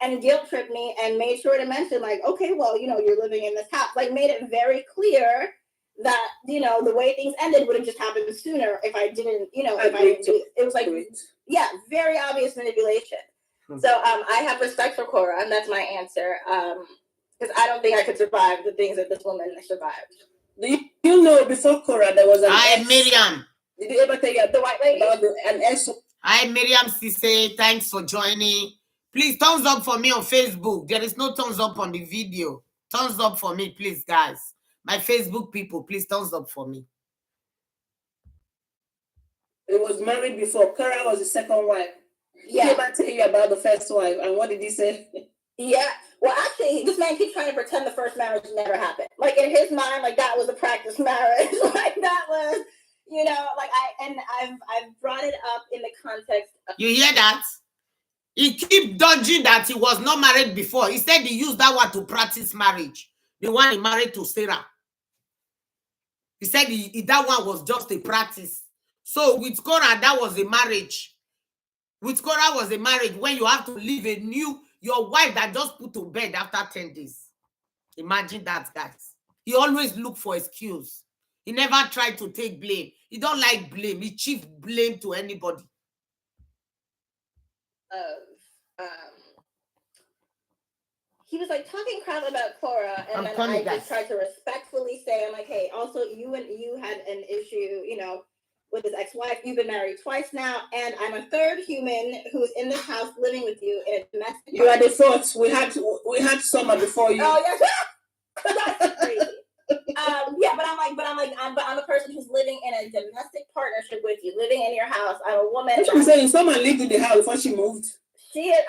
C: and guilt tripped me, and made sure to mention, like, okay, well, you're living in this house. Like, made it very clear that the way things ended would have just happened sooner if I didn't, if I didn't do it. It was like, yeah, very obvious manipulation. So I have respect for Korra, and that's my answer. Because I don't think I could survive the things that this woman survived.
B: Do you know before Korra there was an
A: Hi, Miriam.
B: Did you ever tell
C: the white lady
B: about an ex?
A: Hi, Miriam Sise. Thanks for joining. Please, thumbs up for me on Facebook. There is no thumbs up on the video. Thumbs up for me, please, guys. My Facebook people, please, thumbs up for me.
B: He was married before. Korra was the second wife.
C: Yeah.
B: He ever tell you about the first wife, and what did he say?
C: Yeah. Well, actually, this man keeps trying to pretend the first marriage never happened. Like, in his mind, like, that was a practice marriage. Like, that was, like, I've brought it up in the context of...
A: You hear that? He keep dodging that he was not married before. He said he used that one to practice marriage. The one he married to Sarah. He said that one was just a practice. So with Korra, that was a marriage. With Korra was a marriage when you have to leave your wife that just put to bed after 10 days. Imagine that, guys. He always look for excuse. He never tried to take blame. He don't like blame. He chief blame to anybody.
C: He was like talking crap about Korra, and then I just tried to respectfully say, I'm like, hey, also you had an issue, with his ex-wife. You've been married twice now, and I'm a third human who's in this house living with you in a domestic.
B: You are the fourth. We had summer before you.
C: Oh yes, that's crazy. Yeah, but I'm a person who's living in a domestic partnership with you, living in your house. I'm a woman.
B: I'm saying someone lived in the house before she moved.
C: She is.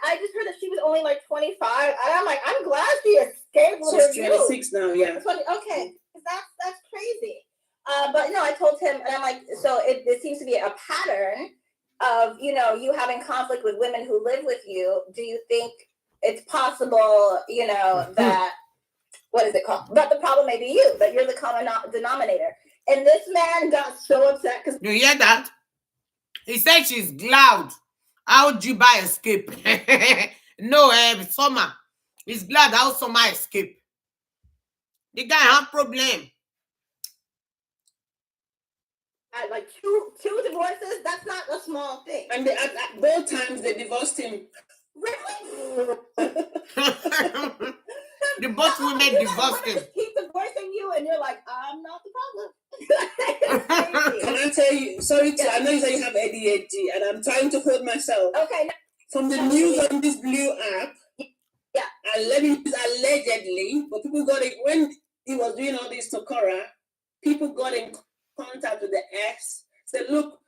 C: I just heard that she was only like 25, and I'm like, I'm glad she escaped with her.
B: She's 26 now. Yeah.
C: Okay, that's crazy. But no, I told him, and I'm like, so it seems to be a pattern of, you having conflict with women who live with you. Do you think it's possible, that, what is it called? That the problem may be you, that you're the common denominator. And this man got so upset because...
A: You hear that? He said she's glad how Jeeba escape. No, Summer. He's glad how Summer escape. The guy have problem.
C: At like two divorces, that's not a small thing.
B: And at both times they divorced him.
C: Really?
A: The both women divorced him.
C: Keep divorcing you, and you're like, I'm not the problem.
B: Can I tell you? Sorry, I know you say you have ADHD, and I'm trying to hold myself.
C: Okay.
B: From the news on this blue app,
C: yeah,
B: allegedly, but people got it when he was doing all this to Korra. People got in contact with the ex. Said, "Look,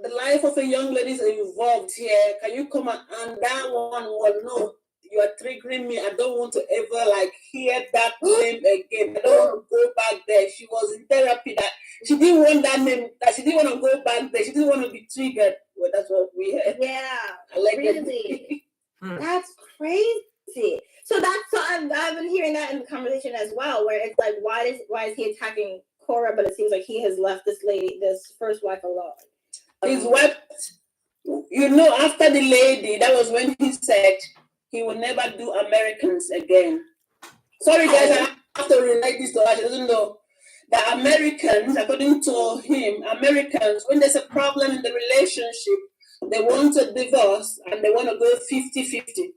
B: the life of a young lady is involved here. Can you come and that one? Well, no, you are triggering me. I don't want to ever hear that name again. I don't want to go back there." She was in therapy. That she didn't want that name. That she didn't want to go back there. She didn't want to be triggered. Well, that's what we heard.
C: Yeah,
B: really.
C: That's crazy. So I've been hearing that in the conversation as well, where it's like, why is he attacking Korra? But it seems like he has left this first wife alone.
B: His wife, after the lady, that was when he said he will never do Americans again. Sorry, guys, I have to relate this to her. She doesn't know that Americans, according to him, Americans, when there's a problem in the relationship, they want a divorce and they want to go 50-50.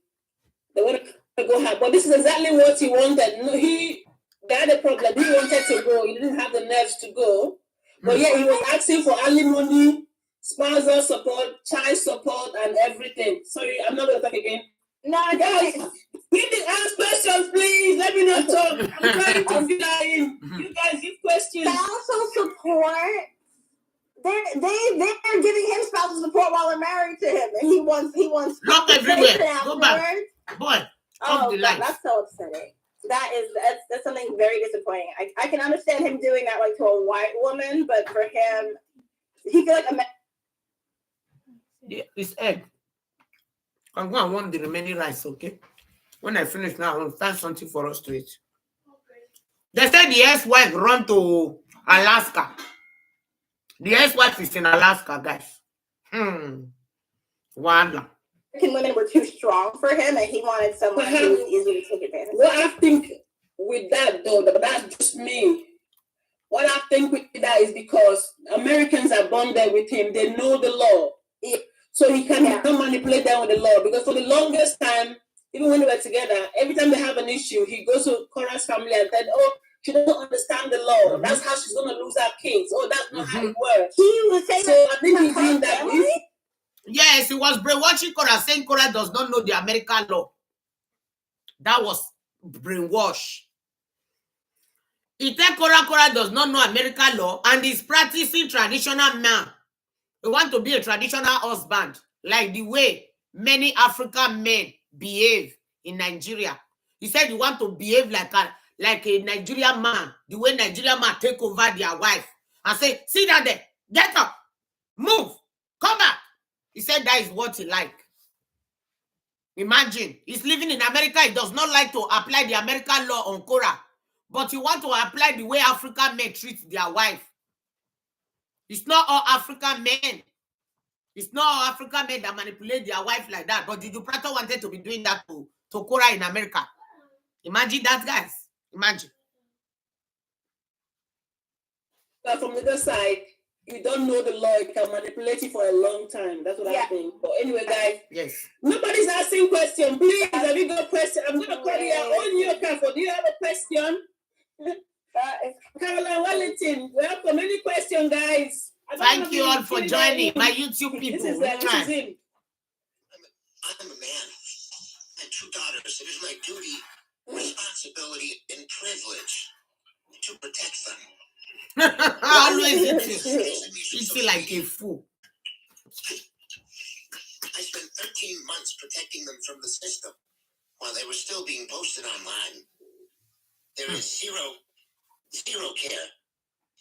B: They want to go hard. But this is exactly what he wanted. No, he had a problem. He wanted to go. He didn't have the nerves to go. But yeah, he was asking for alimony, spousal support, child support, and everything. Sorry, I'm not going to talk again.
C: No,
B: guys, give me ask questions, please. Let me not talk. I'm trying to fill in. You guys give questions.
C: Spousal support. They're giving him spousal support while they're married to him, and he wants
A: not everywhere. Go back, boy.
C: Oh, that's so upsetting. That's something very disappointing. I can understand him doing that to a white woman, but for him, he feel like
A: it's egg. I'm going to want the remaining rice, okay? When I finish now, I'll find something for us to eat. They said the ex-wife run to Alaska. The ex-wife is in Alaska, guys. Wanda.
C: American women were too strong for him, and he wanted someone who was easy to take advantage of.
B: What I think with that, though, but that's just me. What I think with that is because Americans are bonded with him. They know the law. So he cannot manipulate them with the law. Because for the longest time, even when they were together, every time they have an issue, he goes to Korra's family and said, "Oh, she doesn't understand the law. That's how she's going to lose her kids. Oh, that's not how it works."
C: He was saying
B: so I think he's doing that.
A: Yes, he was brainwashing Korra, saying Korra does not know the American law. That was brainwash. He tell Korra does not know American law and is practicing traditional man. He want to be a traditional husband, like the way many African men behave in Nigeria. He said he want to behave like a Nigerian man, the way Nigerian man take over their wife and say, "Sit down there, get up, move, come back." He said that is what he like. Imagine, he's living in America. He does not like to apply the American law on Korra, but he want to apply the way African men treat their wife. It's not all African men. It's not all African men that manipulate their wife like that. But Juju Prato wanted to be doing that to Korra in America. Imagine that, guys. Imagine.
B: But from the other side, you don't know the law. You can manipulate it for a long time. That's what I think. But anyway, guys.
A: Yes.
B: Nobody's asking questions. Please, have you got a question? I'm going to call you on your camera. Do you have a question? Caroline Wellington, welcome. Any question, guys?
A: Thank you all for joining my YouTube people.
B: This is him.
D: I'm a man. I have 2 daughters. It is my duty, responsibility, and privilege to protect them.
A: Always eating like a fool.
D: I spent 13 months protecting them from the system while they were still being posted online. There is zero care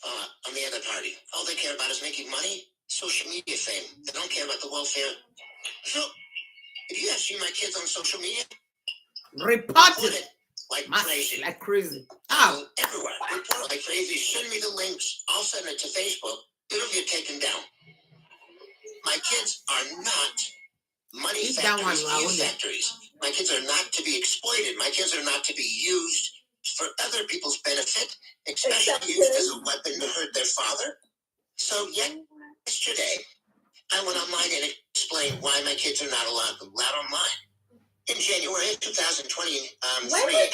D: on the other party. All they care about is making money, social media fame. They don't care about the welfare. So, if you have seen my kids on social media,
A: report it
D: like crazy. Everywhere. Report like crazy. Send me the links. I'll send it to Facebook. It'll get taken down. My kids are not money factories. My kids are not to be exploited. My kids are not to be used for other people's benefit, especially used as a weapon to hurt their father. So yesterday, I went online and explained why my kids are not allowed online. In January of 2023, I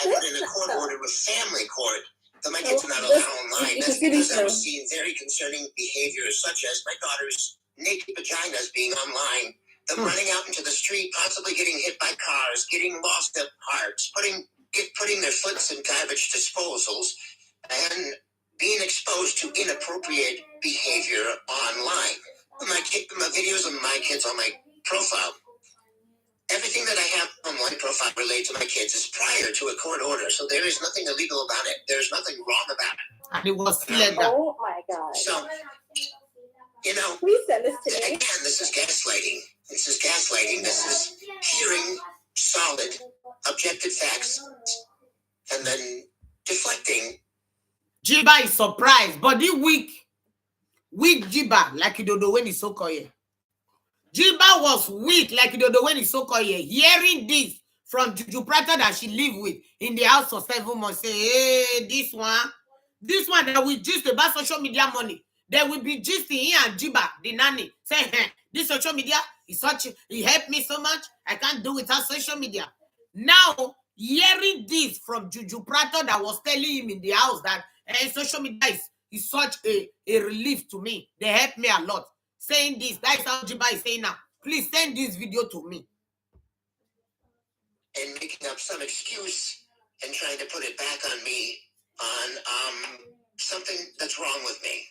D: put in a court order with family court that my kids are not allowed online. That's because I was seeing very concerning behaviors, such as my daughter's naked vaginas being online, them running out into the street, possibly getting hit by cars, getting lost at parks, putting their foots in garbage disposals, and being exposed to inappropriate behavior online. My videos of my kids on my profile. Everything that I have on my profile related to my kids is prior to a court order, so there is nothing illegal about it. There's nothing wrong about it.
A: And it was
C: oh my God.
D: So,
C: please send this to me.
D: Again, this is gaslighting. This is hearing solid, objective facts, and then deflecting.
A: Jeeba is surprised, but the weak Jeeba, like you don't know when it's so quiet. Jeeba was weak, like you don't know when it's so quiet. Hearing this from Juju Prata that she lived with in the house for 7 months, say, hey, this one that we gist about social media money. There will be gisting here and Jeeba, the nanny, say, hey, this social media is it helped me so much. I can't do without social media. Now, hearing this from Juju Prato that was telling him in the house that social media is such a relief to me. They help me a lot. Saying this, that is how Jeeba is saying now. Please send this video to me.
D: And making up some excuse and trying to put it back on me on something that's wrong with me.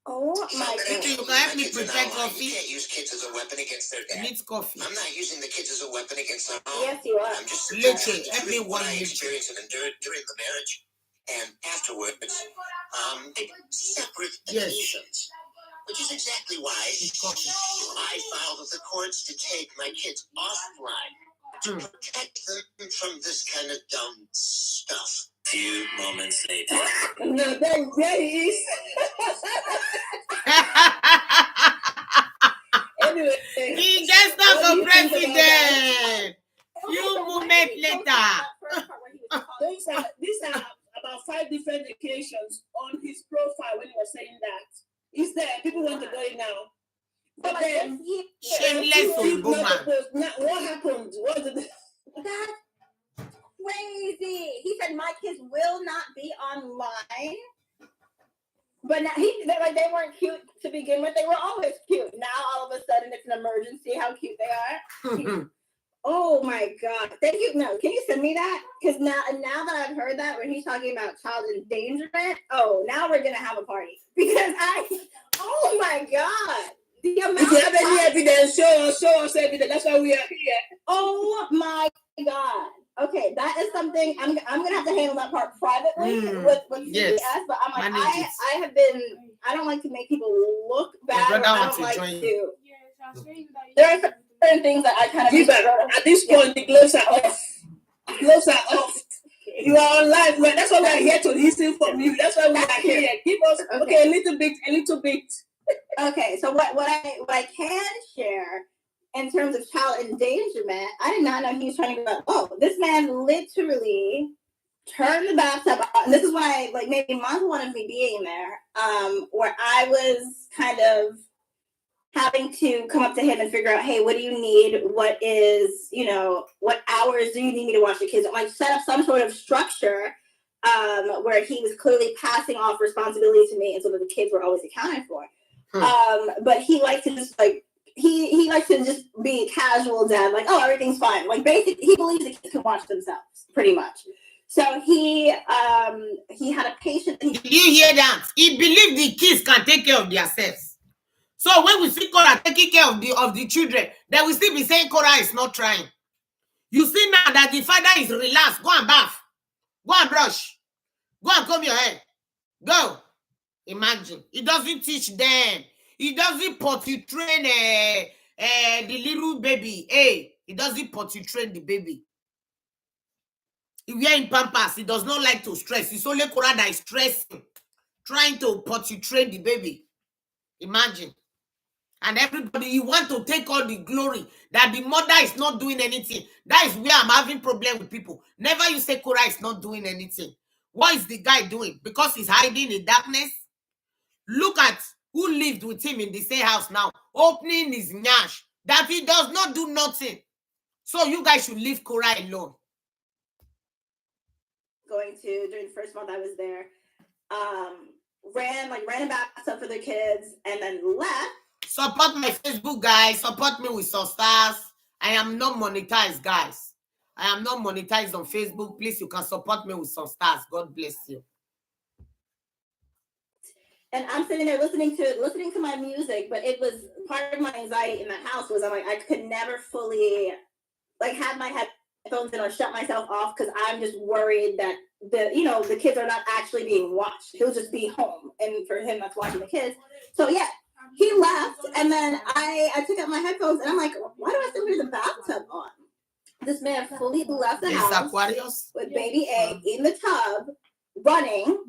C: Oh my God.
A: You can help me prepare coffee.
D: You can't use kids as a weapon against their dad.
A: Needs coffee.
D: I'm not using the kids as a weapon against their own.
C: Yes, you are.
D: I'm just
A: Literally,
D: what I experienced and endured during the marriage and afterwards. Separate occasions. Which is exactly why I filed with the courts to take my kids offline to protect them from this kind of dumb stuff. Few moments later. No, there he is.
A: Anyway, he just not for president. Few moments later.
B: These are about 5 different occasions on his profile when he was saying that. It's there. People want to go in now. But then,
A: shameless woman.
B: What happened? What did
C: That's crazy. He said my kids will not be online. But now they weren't cute to begin with. They were always cute. Now all of a sudden it's an emergency. How cute they are. Oh my God. Thank you. No, can you send me that? Because now that I've heard that when he's talking about child endangerment, now we're gonna have a party. Because oh my God. The amount
B: if you have any evidence, show us evidence. That's why we are here.
C: Oh my God. Okay, that is something I'm gonna have to handle that part privately with CBS, but I'm like I don't like to make people look bad. Or I don't like to. There are certain things that I kind of
B: at this point the gloves are off. Gloves are off. You are online. That's why we are here to listen from you. That's why we are here. Give us a little bit.
C: Okay, so what I can share in terms of child endangerment, I did not know he was trying to go. This man literally turned the bathtub on. And this is why, maybe Mom wanted me being there, where I was kind of having to come up to him and figure out, hey, what do you need? What is, what hours do you need me to watch the kids? Set up some sort of structure where he was clearly passing off responsibility to me, and so that the kids were always accounted for. But he likes to just he likes to just be a casual dad, everything's fine. Basically, he believes the kids can watch themselves, pretty much. So he had a patient.
A: Did you hear that? He believed the kids can take care of themselves. So when we see Korra taking care of the children, they will still be saying Korra is not trying. You see now that the father is relaxed. Go and bath. Go and brush. Go and comb your hair. Go. Imagine. He doesn't teach them. He doesn't potty train the little baby. He doesn't potty train the baby. If we are in Pampas, he does not like to stress. It's only Korra that is stressing, trying to potty train the baby. Imagine. And everybody, you want to take all the glory that the mother is not doing anything. That is where I'm having problem with people. Never you say Korra is not doing anything. What is the guy doing? Because he's hiding in darkness? Look at who lived with him in the same house now, opening his nyash, that he does not do nothing. So you guys should leave Korra alone.
C: Going to, during the first month I was there, ran a bathtub for the kids and then left.
A: Support my Facebook, guys. Support me with some stars. I am not monetized, guys. I am not monetized on Facebook. Please, you can support me with some stars. God bless you.
C: And I'm sitting there listening to my music, but it was part of my anxiety in the house was I could never fully have my headphones in or shut myself off because I'm just worried that the kids are not actually being watched. He'll just be home, and for him, that's watching the kids. So yeah, he left, and then I took out my headphones, and I'm like, why do I still hear the bathtub on? This man fully left the house with baby A in the tub, running,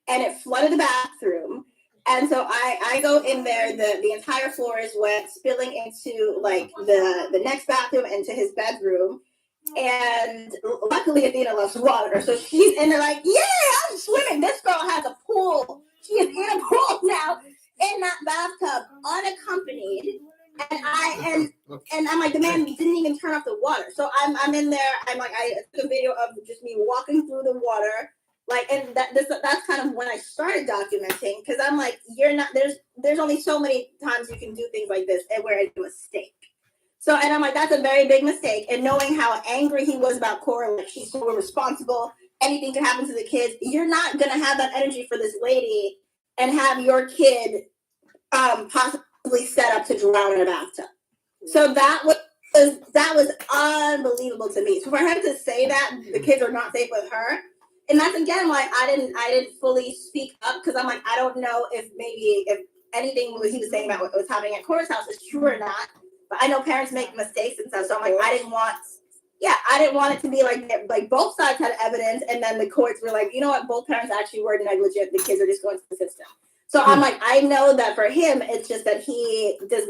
C: and it flooded the bathroom. And so I go in there, the entire floor is wet, spilling into the next bathroom, into his bedroom. And luckily Athena loves water, so she's in there yeah, I'm swimming. This girl has a pool. She is in a pool now in that bathtub, unaccompanied. And I'm like, the man didn't even turn off the water. So I'm in there. I took a video of just me walking through the water. And that's kind of when I started documenting, because I'm like, there's only so many times you can do things like this and where it's a mistake. So, and I'm like, that's a very big mistake. And knowing how angry he was about Korra, she's so irresponsible, anything can happen to the kids. You're not going to have that energy for this lady and have your kid possibly set up to drown in a bathtub. So that was unbelievable to me. So for her to say that the kids are not safe with her, and that's again why I didn't fully speak up, because I'm like, I don't know if anything he was saying about what was happening at Korra's house is true or not. But I know parents make mistakes and stuff, so I'm like, I didn't want it to be like both sides had evidence, and then the courts were like, you know what, both parents actually were negligent. The kids are just going to the system. So I'm like, I know that for him, it's just that he does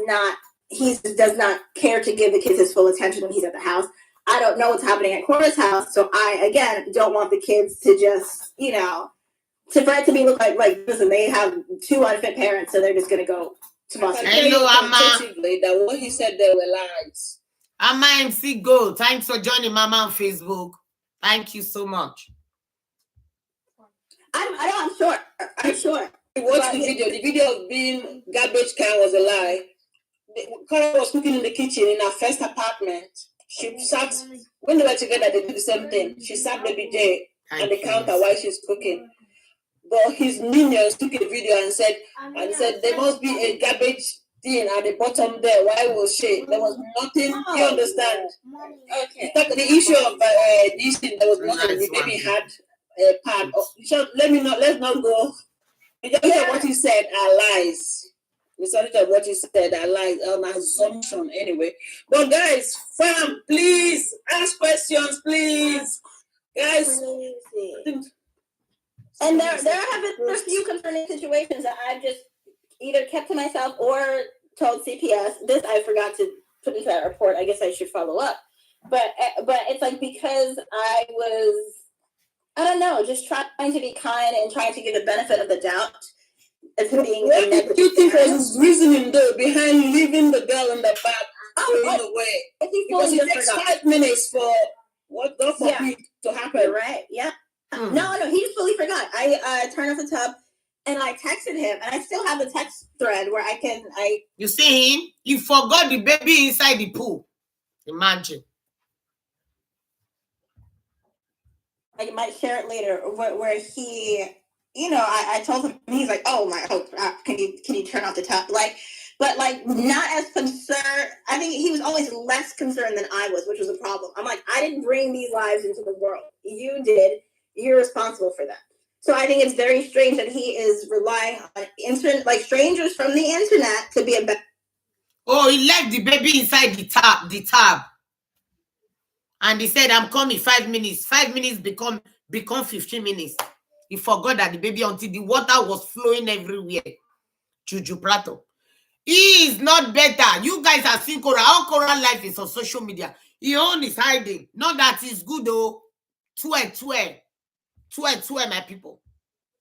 C: not care to give the kids his full attention when he's at the house. I don't know what's happening at Korra's house, so I again don't want the kids to just for it to be look like listen, they have two unfit parents, so they're just gonna go.
A: Hello, Amma.
B: That what he said there were lies.
A: Amma MC Go. Thanks for joining Mama on Facebook. Thank you so much.
C: I'm sure.
B: Watch the video. The video of being garbage can was a lie. Korra was cooking in the kitchen in her first apartment. She sat, when they were together, they did the same thing. She sat baby J on the counter while she's cooking. But his minions took a video and said there must be a garbage thing at the bottom there. Why was she? There was nothing. You understand? Okay. The issue of this thing, there was nothing. The baby had a pad. Let's not go. Because what he said are lies. The subject of what he said are lies, an assumption anyway. But guys, fam, please ask questions, please. Guys.
C: And there have been a few concerning situations that I've just either kept to myself or told CPS. This I forgot to put into that report. I guess I should follow up. But it's because I was, I don't know, just trying to be kind and trying to give the benefit of the doubt.
B: What do you think was his reasoning though behind leaving the girl in the bath going away? Because it takes 5 minutes for what God forbid to happen.
C: Right? Yeah. No, he just fully forgot. I turned off the tub and I texted him, and I still have the text thread where
A: You see him? He forgot the baby inside the pool. Imagine.
C: I might share it later where he, I told him, he's like, oh crap, can you turn off the tub? But not as concerned. I think he was always less concerned than I was, which was a problem. I'm like, I didn't bring these lives into the world. You did. You're responsible for that. So I think it's very strange that he is relying on strangers from the internet to be a better.
A: Oh, he left the baby inside the tub. And he said, I'm coming 5 minutes. 5 minutes become 15 minutes. He forgot that the baby, until the water was flowing everywhere. Juju Prato. He is not better. You guys have seen Korra. All Korra life is on social media. He own is hiding. Not that he's good though. Tue, my people.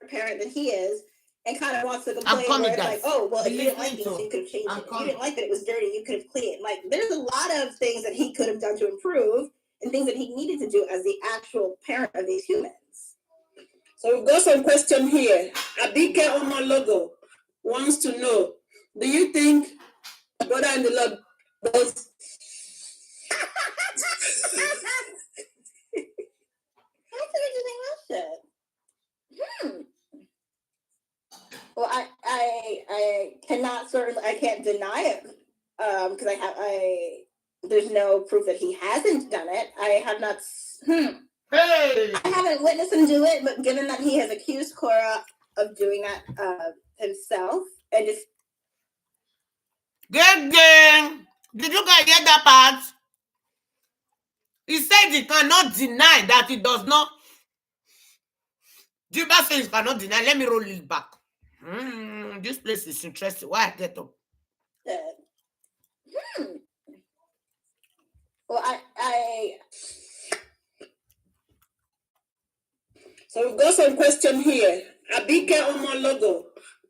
C: Parent that he is, and kind of wants to complain where it's like, oh, well, if you didn't like this, you could have changed it. If you didn't like that it was dirty, you could have cleaned. Like, there's a lot of things that he could have done to improve and things that he needed to do as the actual parent of these humans.
B: So we've got some question here. Abike Omologo wants to know, do you think brother in the Lord does...
C: That's an interesting question. Well, I cannot certainly, I can't deny it because there's no proof that he hasn't done it. I have not.
A: Hey!
C: I haven't witnessed him do it, but given that he has accused Korra of doing that himself, and just
A: Gang! Did you guys hear that part? He said he cannot deny that he does not. Jeeba says he cannot deny. Let me roll it back. This place is interesting. Why I get up?
C: Well,
B: So we've got some question here. Abike Omologo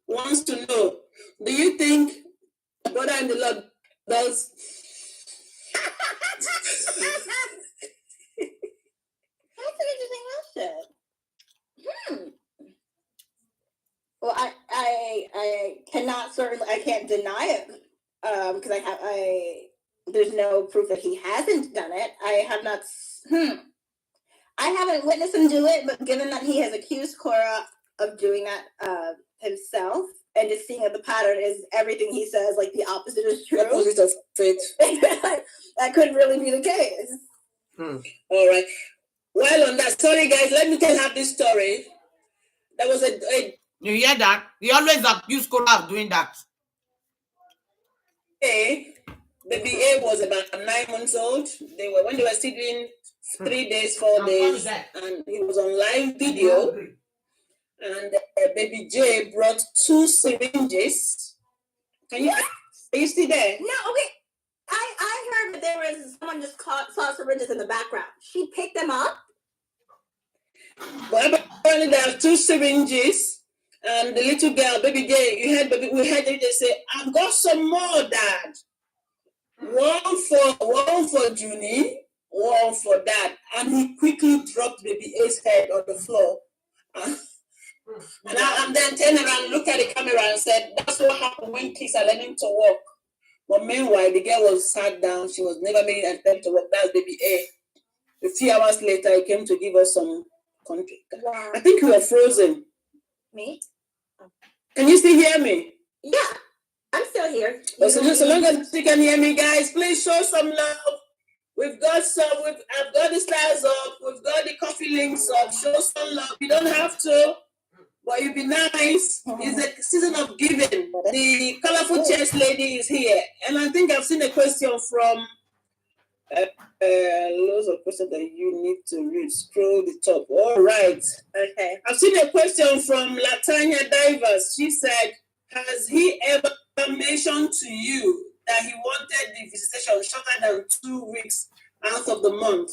B: wants to know, do you think brother in the Lord does...
C: That's an interesting question. Well, I cannot certainly, I can't deny it because there's no proof that he hasn't done it. I have not. I haven't witnessed him do it, but given that he has accused Korra of doing that himself, and just seeing that the pattern is everything he says, like the opposite is true. That couldn't really be the case.
B: All right. Well, on that, sorry guys, let me tell you this story. There was a
A: you hear that? He always accused Korra of doing that.
B: Baby A was about 9 months old. When they were still doing 3 days, 4 days, and he was on live video. And baby J brought 2 syringes. Are you still there?
C: No, okay. I heard that there was someone just saw syringes in the background. She picked them up.
B: Well, apparently there are 2 syringes. And the little girl, baby J, we heard they say, I've got some more, Dad. One for Junie, one for Dad. And he quickly dropped baby A's head on the floor. And then turned around, looked at the camera and said, that's what happened when kids are learning to walk. But meanwhile, the girl was sat down. She was never making an attempt to walk. That's baby A. A few hours later, he came to give us some country. Wow. I think you were frozen.
C: Me?
B: Can you still hear me?
C: Yeah, I'm still here.
B: So long as you can hear me, guys, please show some love. I've got the stars up. We've got the coffee links up. Show some love. You don't have to, but it'd be nice. It's a season of giving. The colorful chest lady is here. And I think I've seen a question from loads of questions that you need to read. Scroll the top. All right. Okay. I've seen a question from Latanya Divers. She said, has he ever mentioned to you that he wanted the visitation shorter than 2 weeks out of the month?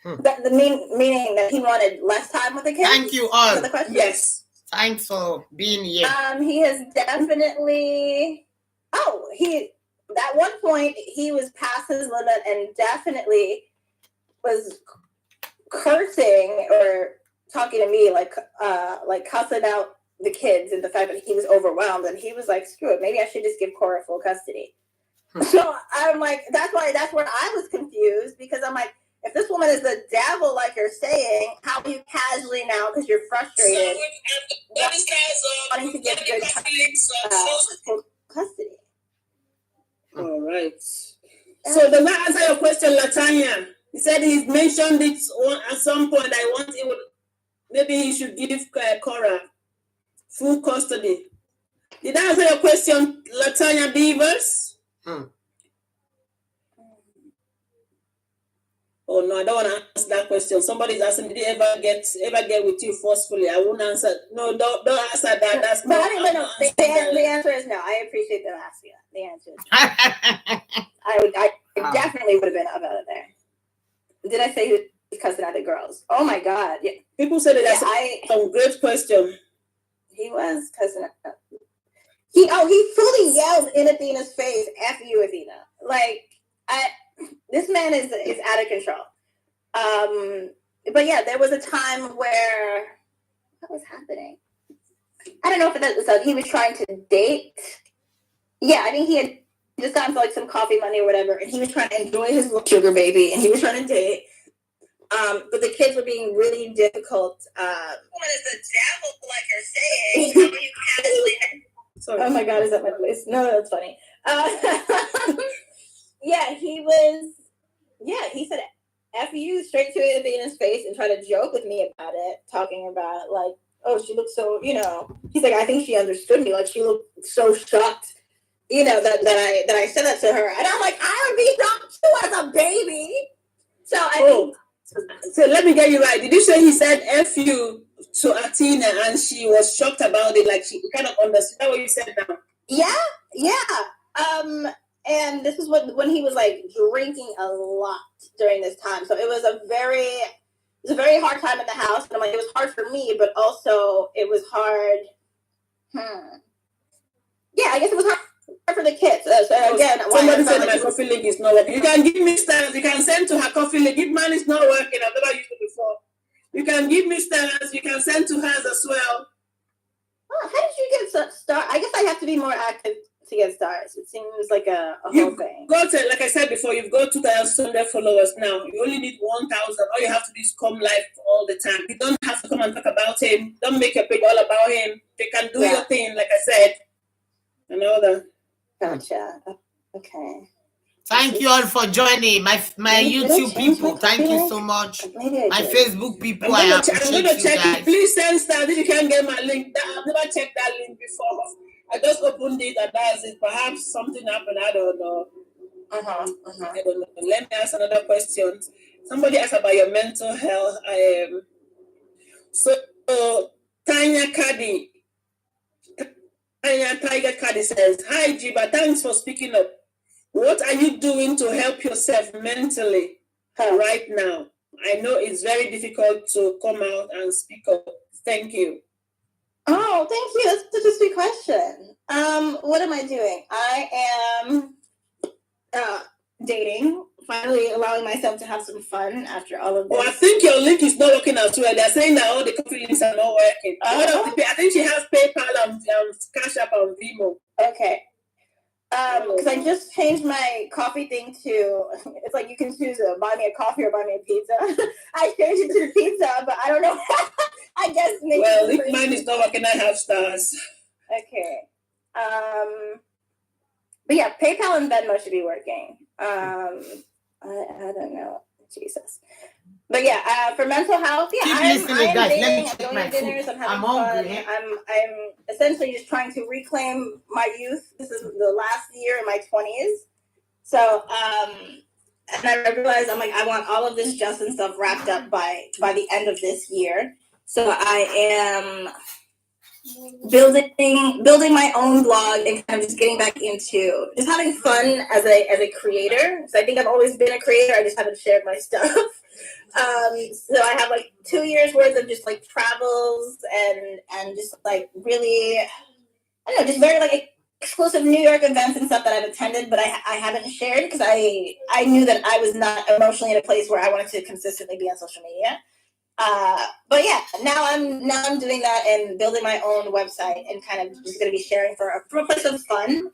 C: Meaning that he wanted less time with the kids?
A: Thank you all.
C: The question?
B: Yes.
A: Thanks for being here.
C: He has definitely. At one point he was past his limit and definitely was cursing or talking to me like cussing out the kids and the fact that he was overwhelmed, and he was like, screw it, maybe I should just give Korra full custody. So I'm like, that's where I was confused, because I'm like, if this woman is the devil like you're saying, how are you casually now because you're frustrated wanting to give good full custody?
B: All right. So the man answer your question, Latanya. He said he's mentioned it at some point. Maybe he should give Korra full custody. Did I answer your question, Latanya Beavers? Oh no, I don't want to answer that question. Somebody's asking, did he ever get with you forcefully? I won't answer. No, don't answer that. That's
C: but the answer is no. I appreciate them asking that. The answer is no. I definitely would have been about it there. Did I say he was cussing out the girls? Oh my God. Yeah.
B: People said that's a great question.
C: was? Cousin. He fully yelled in Athena's face, "F you, Athena!" Like, this man is out of control. But yeah, there was a time where what was happening? I don't know if that was he was trying to date. Yeah, I think he had just gotten for like some coffee money or whatever, and he was trying to enjoy his little sugar baby, and he was trying to date. But the kids were being really difficult.
B: What is the devil, like you're saying?
C: Sorry. Oh my God, is that my voice? No, that's funny. Yeah, he said F you straight to Athena's face and tried to joke with me about it, talking about like, oh, she looks so, he's like, I think she understood me. Like, she looked so shocked, that I said that to her. And I'm like, I would be shocked too as a baby. So
B: So let me get you right. Did you say he said F you to Athena and she was shocked about it? Like, she kind of understood what you said now?
C: Yeah. And this is when he was like drinking a lot during this time. So it was a very hard time in the house. And I'm like, it was hard for me, but also it was hard. Yeah, I guess it was hard for the kids. So again,
B: somebody said my coffee link is not working. You can give me stars. You can send to her coffee link. If mine is not working, I've never used it before. You can give me stars. You can send to hers as well.
C: Oh, how did you get stars? I guess I have to be more active to get stars. It seems like a whole thing.
B: Like I said before, you've got 2,200 followers now. You only need 1,000. All you have to do is come live all the time. You don't have to come and talk about him. Don't make your page all about him. You can do your thing, like I said. And all that.
C: Gotcha. Okay.
A: Thank you all for joining my YouTube people. Thank you so much. My Facebook people, I appreciate you guys.
B: Please send stars if you can't get my link. I've never checked that link before. I just opened it and that's it. Perhaps something happened. I don't know. I don't know. Let me ask another question. Somebody asked about your mental health. So Tanya Tiger Caddy says, "Hi Jeeba, thanks for speaking up. What are you doing to help yourself mentally right now? I know it's very difficult to come out and speak up. Thank you."
C: Oh, thank you. That's such a sweet question. What am I doing? I am dating. Finally allowing myself to have some fun after all of this.
B: Oh, I think your link is not working as well. They're saying that all the coffee links are not working. I think she has PayPal and Cash App and Venmo.
C: Okay. Because I just changed my coffee thing to, it's like you can choose buy me a coffee or buy me a pizza. I changed it to pizza, but I don't know. I guess maybe.
B: Well, if mine is not working, I have stars.
C: Okay. But yeah, PayPal and Venmo should be working. I don't know. Jesus. But yeah, for mental health, yeah, I'm dating, I'm going to dinners, I'm having fun. I'm essentially just trying to reclaim my youth. This is the last year in my 20s. So, and I realized I'm like, I want all of this Justin stuff wrapped up by the end of this year. So I am building my own blog and kind of just getting back into just having fun as a creator. So I think I've always been a creator. I just haven't shared my stuff. So I have like 2 years worth of just like travels and just like really, I don't know, just very like exclusive New York events and stuff that I've attended, but I haven't shared because I knew that I was not emotionally in a place where I wanted to consistently be on social media. But yeah, now I'm doing that and building my own website and kind of just going to be sharing from a place of fun.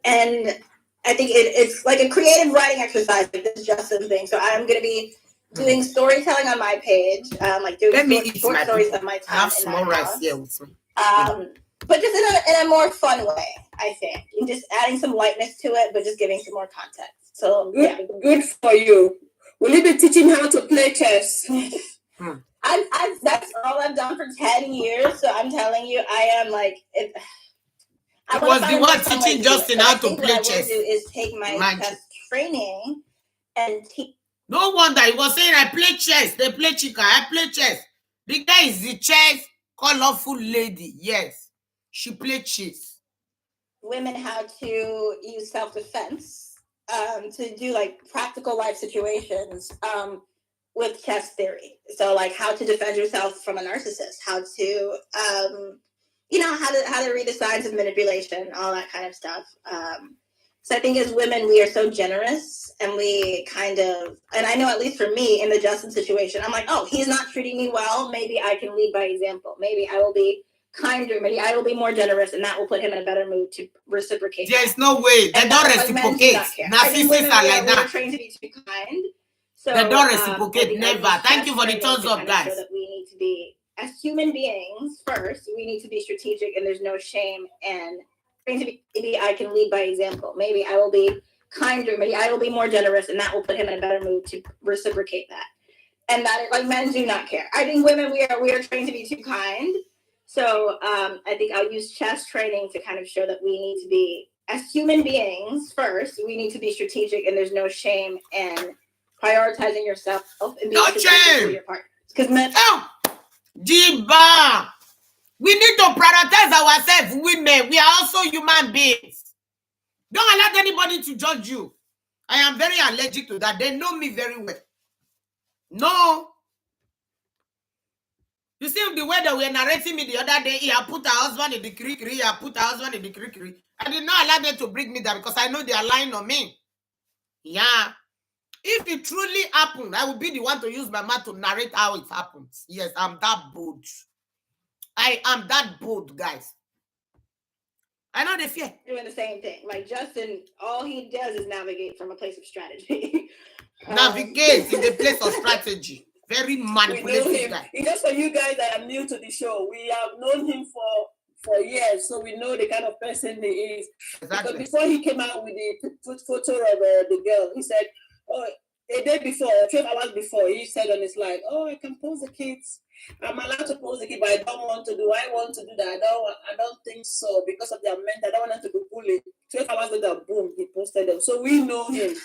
C: And I think it's like a creative writing exercise, like this Justin thing. So I'm going to be doing storytelling on my page, like doing short stories of my time in my house. But just in a more fun way, I think, and just adding some lightness to it, but just giving some more context. So
B: good for you. Will you be teaching how to play chess?
C: That's all I've done for 10 years. So I'm telling you, I am like it.
A: I was the one teaching Justin how to play chess.
C: What I will do is take my chess training and teach.
A: No wonder he was saying I play chess. They play chica. I play chess. The guy is the chess colorful lady. Yes, she played chess.
C: Women how to use self-defense to do like practical life situations. with chess theory. So like how to defend yourself from a narcissist, how to how to read the signs of manipulation, all that kind of stuff. So I think as women, we are so generous, and we kind of, and I know at least for me in the Justin situation, I'm like, oh, he's not treating me well. Maybe I can lead by example. Maybe I will be kinder. Maybe I will be more generous, and that will put him in a better mood to reciprocate.
A: There's no way. They don't reciprocate. Narcissists are like that.
C: We're trained to be too kind. So
A: they don't reciprocate. Never. Thank you for the thumbs up, guys.
C: That we need to be, as human beings, first, we need to be strategic, and there's no shame. And maybe I can lead by example. Maybe I will be kinder. Maybe I will be more generous, and that will put him in a better mood to reciprocate that. And that, like, men do not care. I think women, we are trained to be too kind. So I think I'll use chess training to kind of show that we need to be, as human beings, first, we need to be strategic, and there's no shame in prioritizing yourself and being strategic with your partner. Because men...
A: Jeeba! We need to prioritize ourselves, women. We are also human beings. Don't allow anybody to judge you. I am very allergic to that. They know me very well. No. You see the way that were narrating me the other day, he put her husband in the creek, he put her husband in the creek. I did not allow them to bring me there because I know they are lying on me. Yeah. If it truly happened, I would be the one to use my mouth to narrate how it happens. Yes, I'm that bold. I am that bold, guys. I know they fear.
C: Doing the same thing. Like Justin, all he does is navigate from a place of strategy.
A: Navigate in the place of strategy. Very manipulative guy.
B: Just for you guys that are new to the show, we have known him for years, so we know the kind of person he is. Exactly. Because before he came out with the photo of the girl, he said, oh, a day before, 12 hours before, he said on his live, oh, I can pose the kids. I'm allowed to pose the kid, but I don't want to do. I want to do that. I don't think so because of their mental. I don't want them to be bullied. 12 hours later, boom, he posted them. So we know him.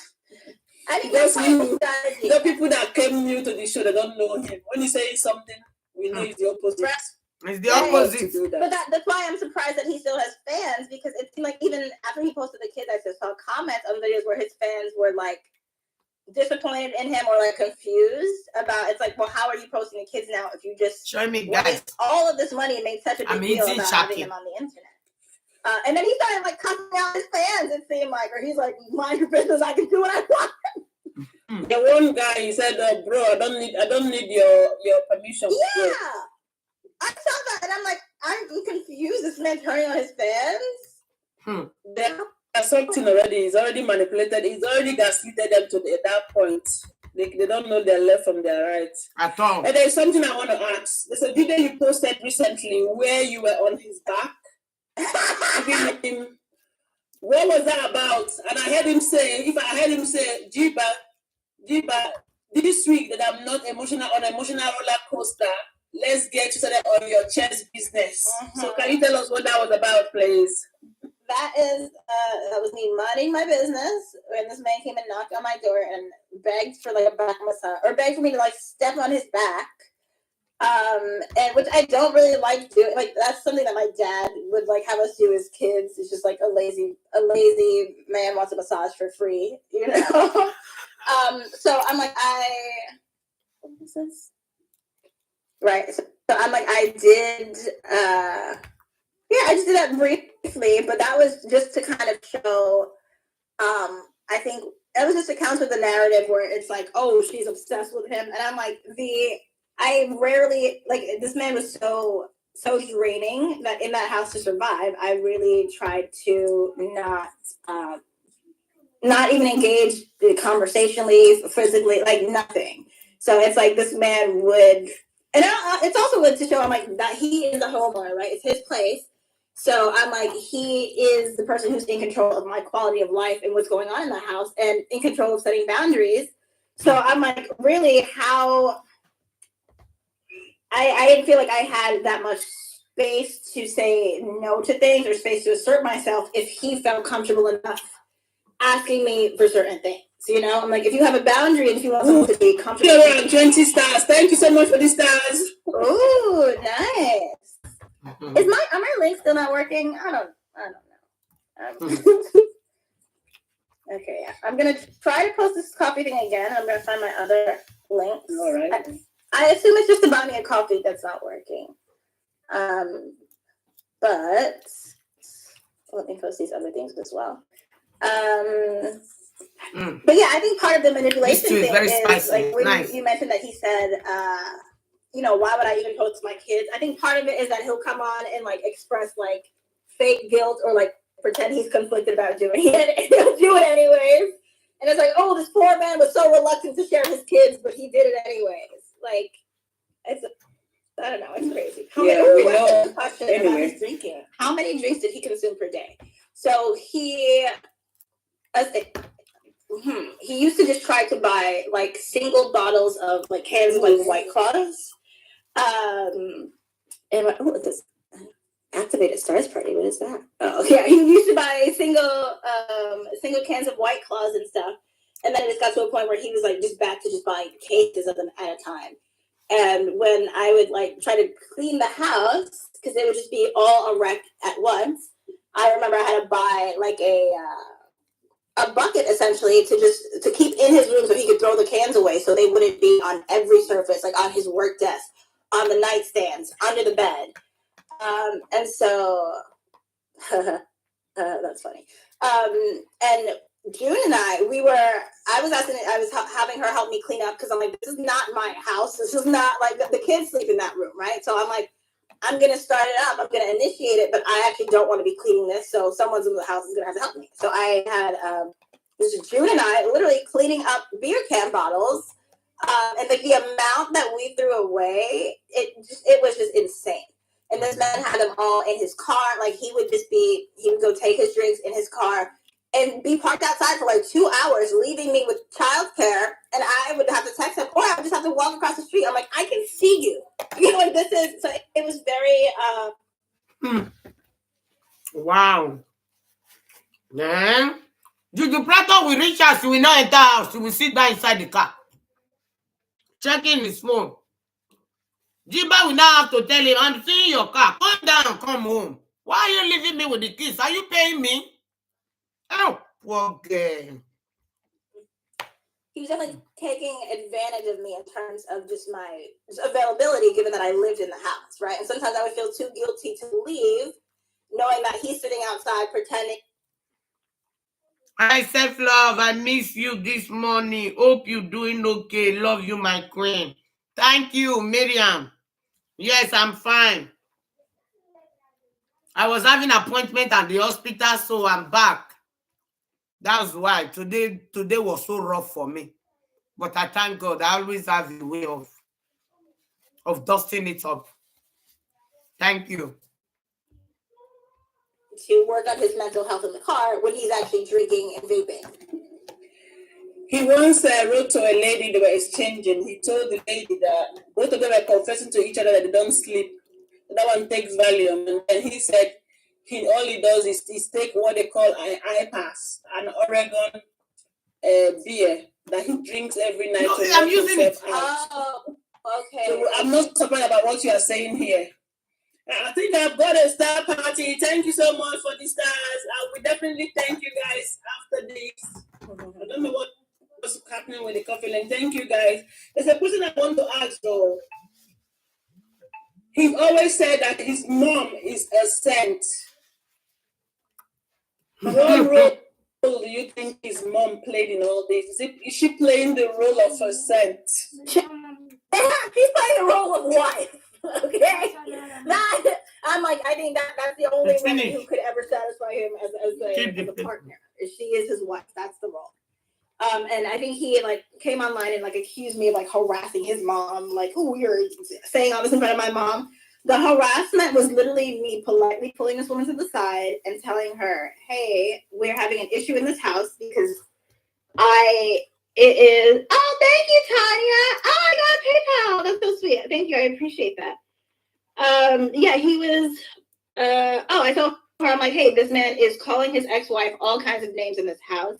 C: I think that's
B: the people that came new to the show, they don't know him. When he says something, we know it's the opposite.
A: It's the opposite.
C: But that's why I'm surprised that he still has fans, because it seemed like even after he posted the kids, I just saw comments on videos where his fans were like disappointed in him or like confused about. It's like, well, how are you posting the kids now if you just
A: show me guys
C: all of this money and made such a big deal about having them on the internet? And then he started like cussing out his fans, it seemed like, or he's like, mind your business, I can do what I want.
B: The one guy, he said, bro, I don't need your permission.
C: Yeah. I saw that and I'm like, I'm confused. This man turning on his fans.
B: There's something already. He's already manipulated. He's already gaslighted them to that point. They don't know their left from their right
A: at all.
B: And there's something I want to ask. There's a video you posted recently where you were on his back. What was that about? And I heard him say, Jeeba, this week that I'm not on emotional roller coaster, let's get you started on your chess business. So can you tell us what that was about, please?
C: That was me minding my business when this man came and knocked on my door and begged for like a back massage, or begged for me to like step on his back. And which I don't really like doing. Like that's something that my dad would like have us do as kids. It's just like a lazy man wants a massage for free, you know. So I'm like, what is this? Right. So I'm like, I just did that briefly, but that was just to kind of show. I think that was just to counter the narrative where it's like, oh, she's obsessed with him, and I'm like, I rarely, like, this man was so draining that in that house to survive, I really tried to not even engage conversationally, physically, like nothing. So it's like this man would, and it's also good to show I'm like that he is a homeowner, right? It's his place. So I'm like, he is the person who's in control of my quality of life and what's going on in the house and in control of setting boundaries. So I'm like, really, how... I didn't feel like I had that much space to say no to things or space to assert myself if he felt comfortable enough asking me for certain things. You know, I'm like, if you have a boundary and if you want someone to be comfortable.
B: You're around 20 stars. Thank you so much for the stars.
C: Ooh, nice. Are my links still not working? I don't know. Okay, yeah. I'm gonna try to post this coffee thing again. I'm gonna find my other links.
B: All right.
C: I assume it's just to buy me a coffee that's not working. But let me post these other things as well. But yeah, I think part of the manipulation thing is like when you mentioned that he said, you know, why would I even post my kids? I think part of it is that he'll come on and like express like fake guilt or like pretend he's conflicted about doing it, and he'll do it anyways. And it's like, oh, this poor man was so reluctant to share his kids, but he did it anyways. Like, it's, I don't know, it's crazy.
B: We know.
C: Anyway, his drinking. How many drinks did he consume per day? So he used to just try to buy like single bottles of like cans of like White Claws. And what is this? Activated Stars Party. What is that? Oh, yeah. He used to buy single cans of White Claws and stuff, and then it just got to a point where he was like just back to just buying cases of them at a time. And when I would like try to clean the house because it would just be all a wreck at once, I remember I had to buy like a bucket essentially to keep in his room so he could throw the cans away so they wouldn't be on every surface, like on his work desk, on the nightstands, under the bed. And so that's funny. And June and I was having her help me clean up because I'm like, this is not my house. This is not like the kids sleep in that room, right? So I'm like, I'm gonna start it up. I'm gonna initiate it, but I actually don't want to be cleaning this. So someone's in the house is gonna have to help me. So I had this is June and I literally cleaning up beer can bottles. And like the amount that we threw away, it was just insane. And this man had them all in his car. Like he would go take his drinks in his car and be parked outside for like 2 hours, leaving me with childcare. And I would have to text him, or I would just have to walk across the street. I'm like, I can see you. You know, like this is, so it was very,
A: Wow. Then, the Plato will reach us, we will not enter house, we will sit down inside the car. Checking his phone. Jeeba will now have to tell him, I'm seeing your car. Come down and come home. Why are you leaving me with the kids? Are you paying me? Oh, poor girl.
C: He was definitely taking advantage of me in terms of just my availability, given that I lived in the house, right? And sometimes I would feel too guilty to leave, knowing that he's sitting outside pretending.
A: Hi, self-love. I miss you this morning. Hope you're doing okay. Love you, my queen. Thank you, Miriam. Yes, I'm fine. I was having an appointment at the hospital, so I'm back. That's why today was so rough for me. But I thank God. I always have a way of dusting it up. Thank you.
C: To work on his mental health in the car when he's actually drinking and vaping.
B: He once wrote to a lady they were exchanging. He told the lady that both of them were confessing to each other that they don't sleep. That one takes Valium. And he said all he does is take what they call an iPass, an Oregon beer that he drinks every night.
A: No, I'm using it.
C: Oh, okay.
B: So I'm not surprised about what you are saying here. I think I've got a star party. Thank you so much for the stars. I will definitely thank you guys after this. I don't know what's happening with the coffee line. Thank you guys. There's a question I want to ask though. He always said that his mom is a saint. What role do you think his mom played in all this? Is she playing the role of a saint?
C: She's playing the role of wife. Okay, I'm like, I think that's the only woman who could ever satisfy him as a partner. She is his wife. That's the role. And I think he like came online and like accused me of like harassing his mom. Like, oh, you're saying all this in front of my mom. The harassment was literally me politely pulling this woman to the side and telling her, "Hey, we're having an issue in this house because it is." Oh, thank you, Tanya. Oh, I got PayPal. That's so sweet. Thank you. I appreciate that. Yeah, he was. I told her, I'm like, hey, this man is calling his ex-wife all kinds of names in this house,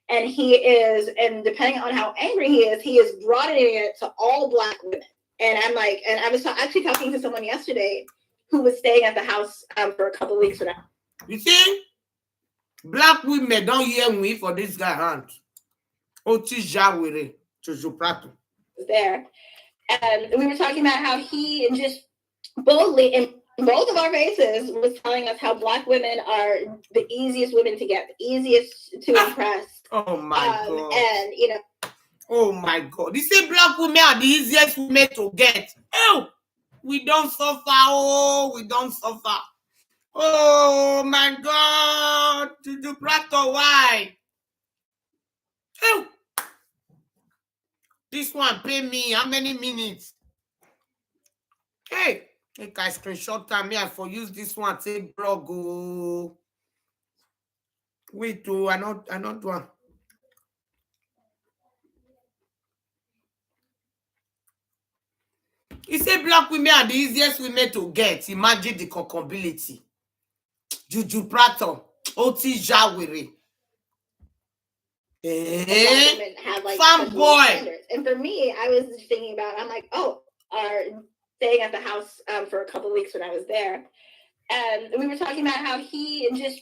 C: and and depending on how angry he is broadening it to all Black women. And I'm like, and I was actually talking to someone yesterday who was staying at the house for a couple of weeks.
A: You see, Black women don't hear me for this guy hand. Oti jawere Prato.
C: there, and we were talking about how he just boldly in both of our faces was telling us how Black women are the easiest women to get, the easiest to impress.
A: Oh my God.
C: And
A: oh my God. They say Black women are the easiest women to get. Oh, we don't suffer. Oh, we don't suffer. Oh my God. Juju Prato, why? Oh. This one pay me how many minutes? Hey, make I screenshot time here for use this one. Say blog. Oh. Wait, oh, I not one. He said Black women are the easiest women to get. Imagine the concability. Juju Prato, Oti Jawere.
C: Have like
A: fanboy.
C: And for me, I was thinking about, I'm like, oh, staying at the house for a couple of weeks when I was there. And we were talking about how he just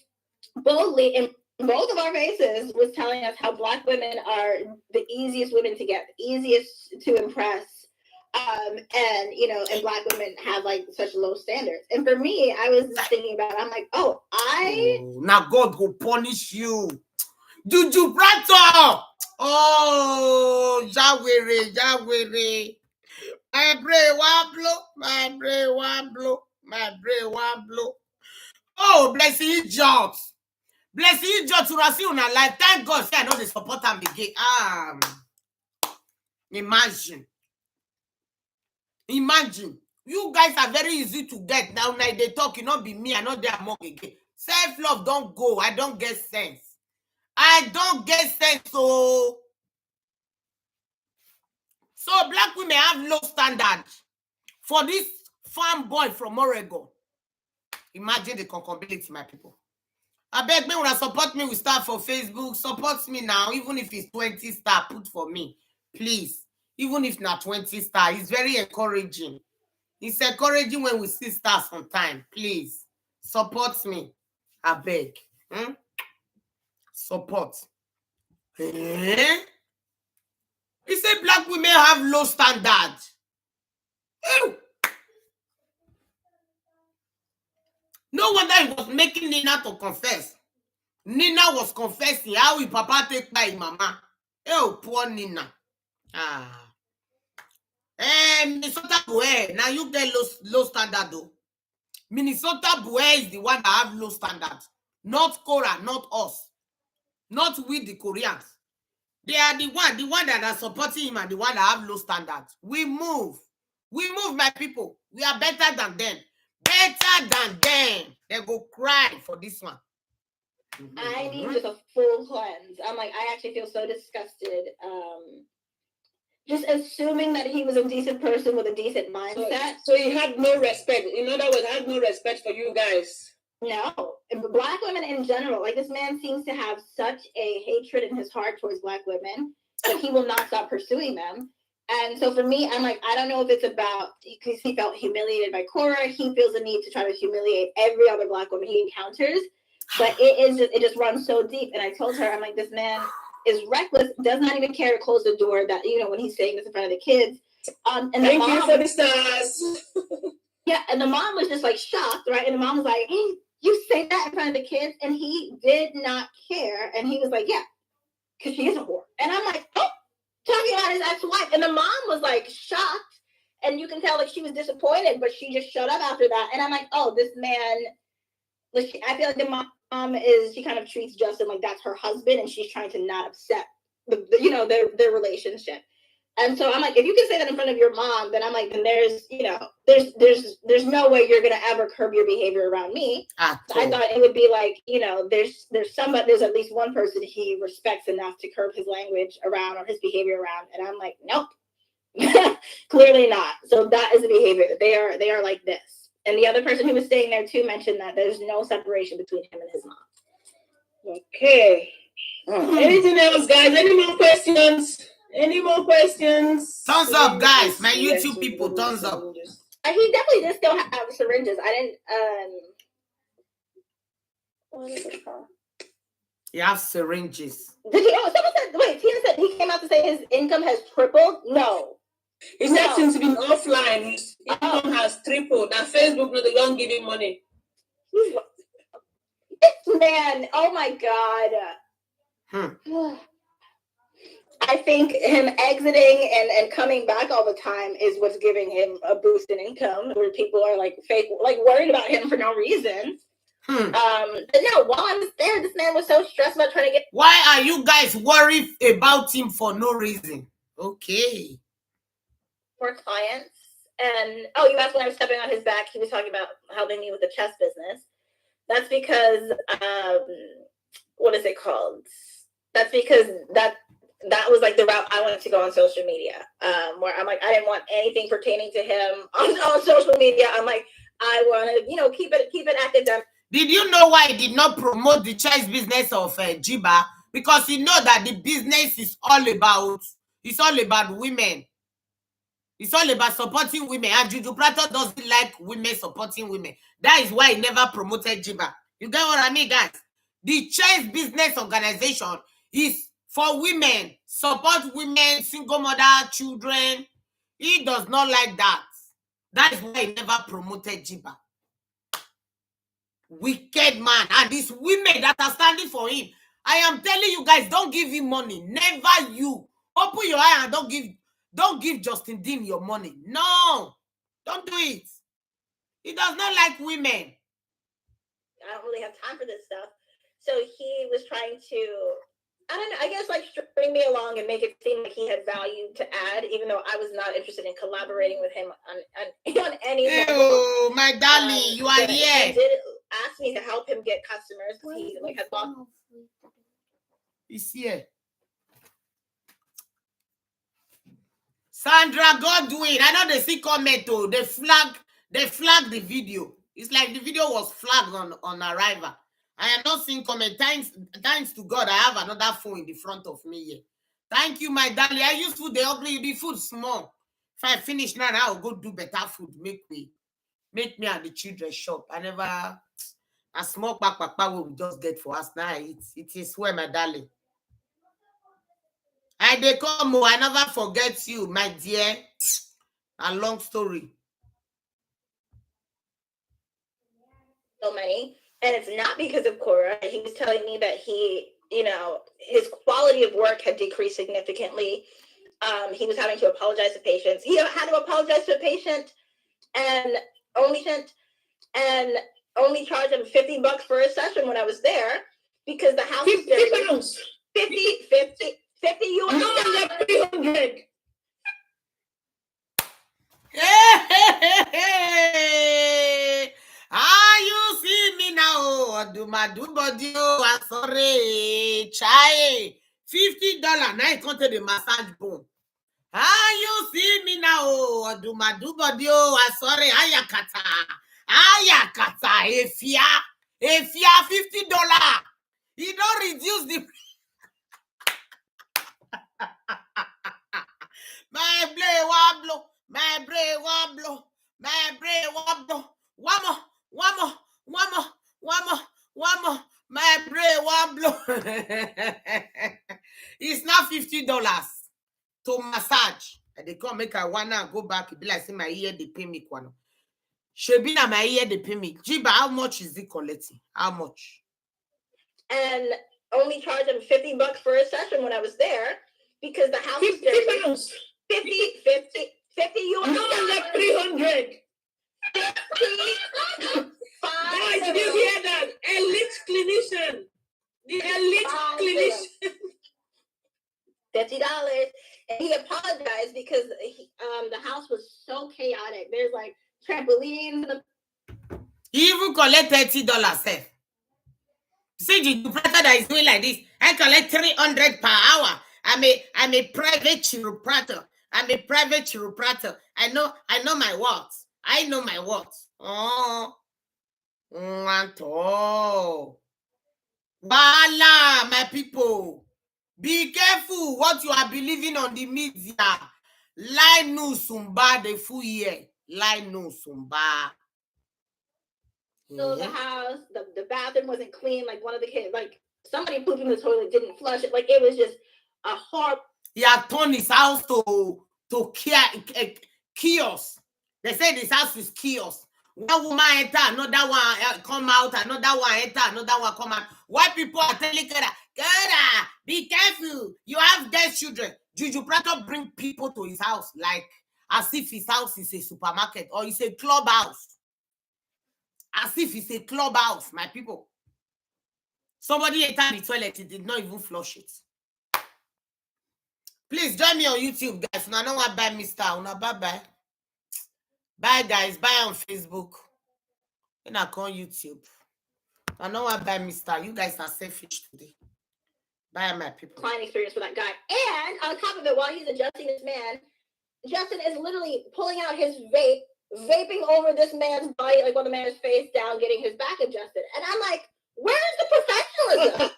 C: boldly in both of our faces was telling us how Black women are the easiest women to get, the easiest to impress. And Black women have like such low standards. And for me, I was just thinking about, I'm like, oh,
A: now God will punish you. Juju Prato. Oh, Jawere. My brain one blow. Oh, blessing idiot. Blessing idiot to see on a life. Thank God, say I know the support and begin. Imagine. You guys are very easy to get. Now they talk, you not be me, I not there among again. Self-love don't go. I don't get sense. So Black women have low standards. For this farm boy from Oregon. Imagine the concability, my people. I beg me when I support me with star for Facebook. Support me now. Even if it's 20 star, put for me. Please. Even if not 20 star. It's very encouraging. It's encouraging when we see stars on time. Please. Support me. I beg. Support. He said Black women have low standards. No wonder he was making Nina to confess. Nina was confessing how his papa take by his mama. Oh, poor Nina. Minnesota boy. Now you get low standard though. Minnesota boy is the one that have low standards. Not Korra, not us. Not with the Koreans. They are the one that are supporting him and the one that have low standards. We move, my people. We are better than them. They go cry for this one.
C: I need just a full cleanse. I'm like, I actually feel so disgusted. Just assuming that he was a decent person with a decent mindset.
B: So he had no respect. In other words, had no respect for you guys.
C: No. Black women in general, like this man seems to have such a hatred in his heart towards Black women that he will not stop pursuing them. And so for me, I'm like, I don't know if it's about, because he felt humiliated by Korra, he feels the need to try to humiliate every other Black woman he encounters. But it just runs so deep. And I told her, I'm like, this man is reckless, does not even care to close the door that, when he's saying this in front of the kids. And
B: Thank you for the stars.
C: Yeah, and the mom was just like shocked, right? And the mom was like, hey, you say that in front of the kids? And he did not care. And he was like, yeah, because she is a whore. And I'm like, oh, talking about his ex-wife. And the mom was like shocked. And you can tell like she was disappointed, but she just shut up after that. And I'm like, oh, this man, I feel like the mom she kind of treats Justin like that's her husband, and she's trying to not upset their relationship. And so I'm like, if you can say that in front of your mom, then I'm like, then there's no way you're gonna ever curb your behavior around me. I thought it would be like, there's at least one person he respects enough to curb his language around or his behavior around. And I'm like, nope, clearly not. So that is the behavior. They are like this. And the other person who was staying there too mentioned that there's no separation between him and his mom.
B: Okay. Anything else, guys? Any more questions? Thumbs
A: up, guys. My YouTube people, thumbs up.
C: He definitely did still have syringes. I didn't. What is it called?
A: He has syringes.
C: Did he? Oh, someone said. Wait, Tina said he came out to say his income has tripled. No,
B: He said since he's been offline, his income has tripled. And Facebook no don't give him money.
C: Man, oh my God. I think him exiting and coming back all the time is what's giving him a boost in income, where people are like fake, like worried about him for no reason. But no, while I was there, this man was so stressed about trying to get.
A: Why are you guys worried about him for no reason? Okay.
C: More clients. And you asked when I was stepping on his back, he was talking about helping me with the chess business. That's because what is it called? That's because that was like the route I wanted to go on social media. Where I'm like, I didn't want anything pertaining to him on social media. I'm like, I want to, keep it academic.
A: Did you know why he did not promote the chess business of Jeeba? Because he know that the business is all about women. It's all about supporting women. And Juju Prato doesn't like women supporting women. That is why he never promoted Jeeba. You get what I mean, guys? The chess business organization is for women. Support women, single mother, children. He does not like that. That is why he never promoted Jeeba. Wicked man. And these women that are standing for him. I am telling you guys, don't give him money. Never you. Open your eye and don't give Justin Dean your money. No. Don't do it. He does not like women.
C: I don't really have time for this stuff. So he was trying to, I don't know, I guess like string me along and make it seem like he had value to add, even though I was not interested in collaborating with him on any level.
A: Oh, my darling, you are here.
C: He did ask me to help him get customers. He like had bought.
A: He's here. Sandra Godwin. I know they see comment though. They flagged the video. It's like the video was flagged on arrival. I am not seeing comment. Thanks to God, I have another phone in the front of me here. Thank you, my darling. I use food, they ugly, the food small. If I finish now, I'll go do better food. Make me and the children shop. I never a small papa will just get for us now. It is where, my darling. I they come, I never forget you, my dear. A long story.
C: So many, and it's not because of Korra. He was telling me that he, his quality of work had decreased significantly. He was having to apologize to patients. He had to apologize to a patient and only charge him $50 for a session when I was there because the house was dirty. 50 US.
B: No, 300.
A: Hey. Ah, you see me now. Do my body. I'm sorry. Chai. $50. Now I come to the massage boom. Ah, you see me now. Do my body. I'm sorry. Ayakata. If you $50. You don't reduce the my brain wobble. My brain wobble. My brain wobble. One more. My brain wobble. It's not $50 to massage. And they come make I wanna go back. It be like say my ear they pay me kwano. Shebina my ear they pay me. Jeeba, how much is it collecting? How much?
C: And only charge him $50 for a session when I was there because the house was dirty. 50 US.
B: No, like 300. Guys, did you hear that? Elite clinician. The elite clinician.
C: $50. And he apologized because the house was so chaotic. There's like trampolines.
A: He even collect $30, eh? See the chiropractor that is doing like this. I collect $300 per hour. I'm a private chiropractor. I know my words. Oh, Bala, my people. Be careful what you are believing on the media. Lie no sumba the full year. Lie no sumba.
C: So the house, the bathroom wasn't clean. Like one of the kids, like somebody pooped in the toilet, didn't flush it. Like it was just a horrible.
A: He had turned his house to to kiosk. They say this house is kiosk. One woman enter, another one come out, another one enter, another one come out. Why people are telling Korra, be careful, you have dead children. Juju Prato bring people to his house like as if his house is a supermarket or it's a clubhouse. As if it's a clubhouse, my people. Somebody entered the toilet, he did not even flush it. Please join me on YouTube, guys. Now, I don't want to buy Mr. Una, bye-bye. Bye, guys. Bye on Facebook. When I call YouTube. I don't want to buy Mr. You guys are selfish today. Bye, my people.
C: Client experience for that guy. And on top of it, while he's adjusting this man, Justin is literally pulling out his vape, vaping over this man's body, like on the man's face down, getting his back adjusted. And I'm like, where's the professionalism?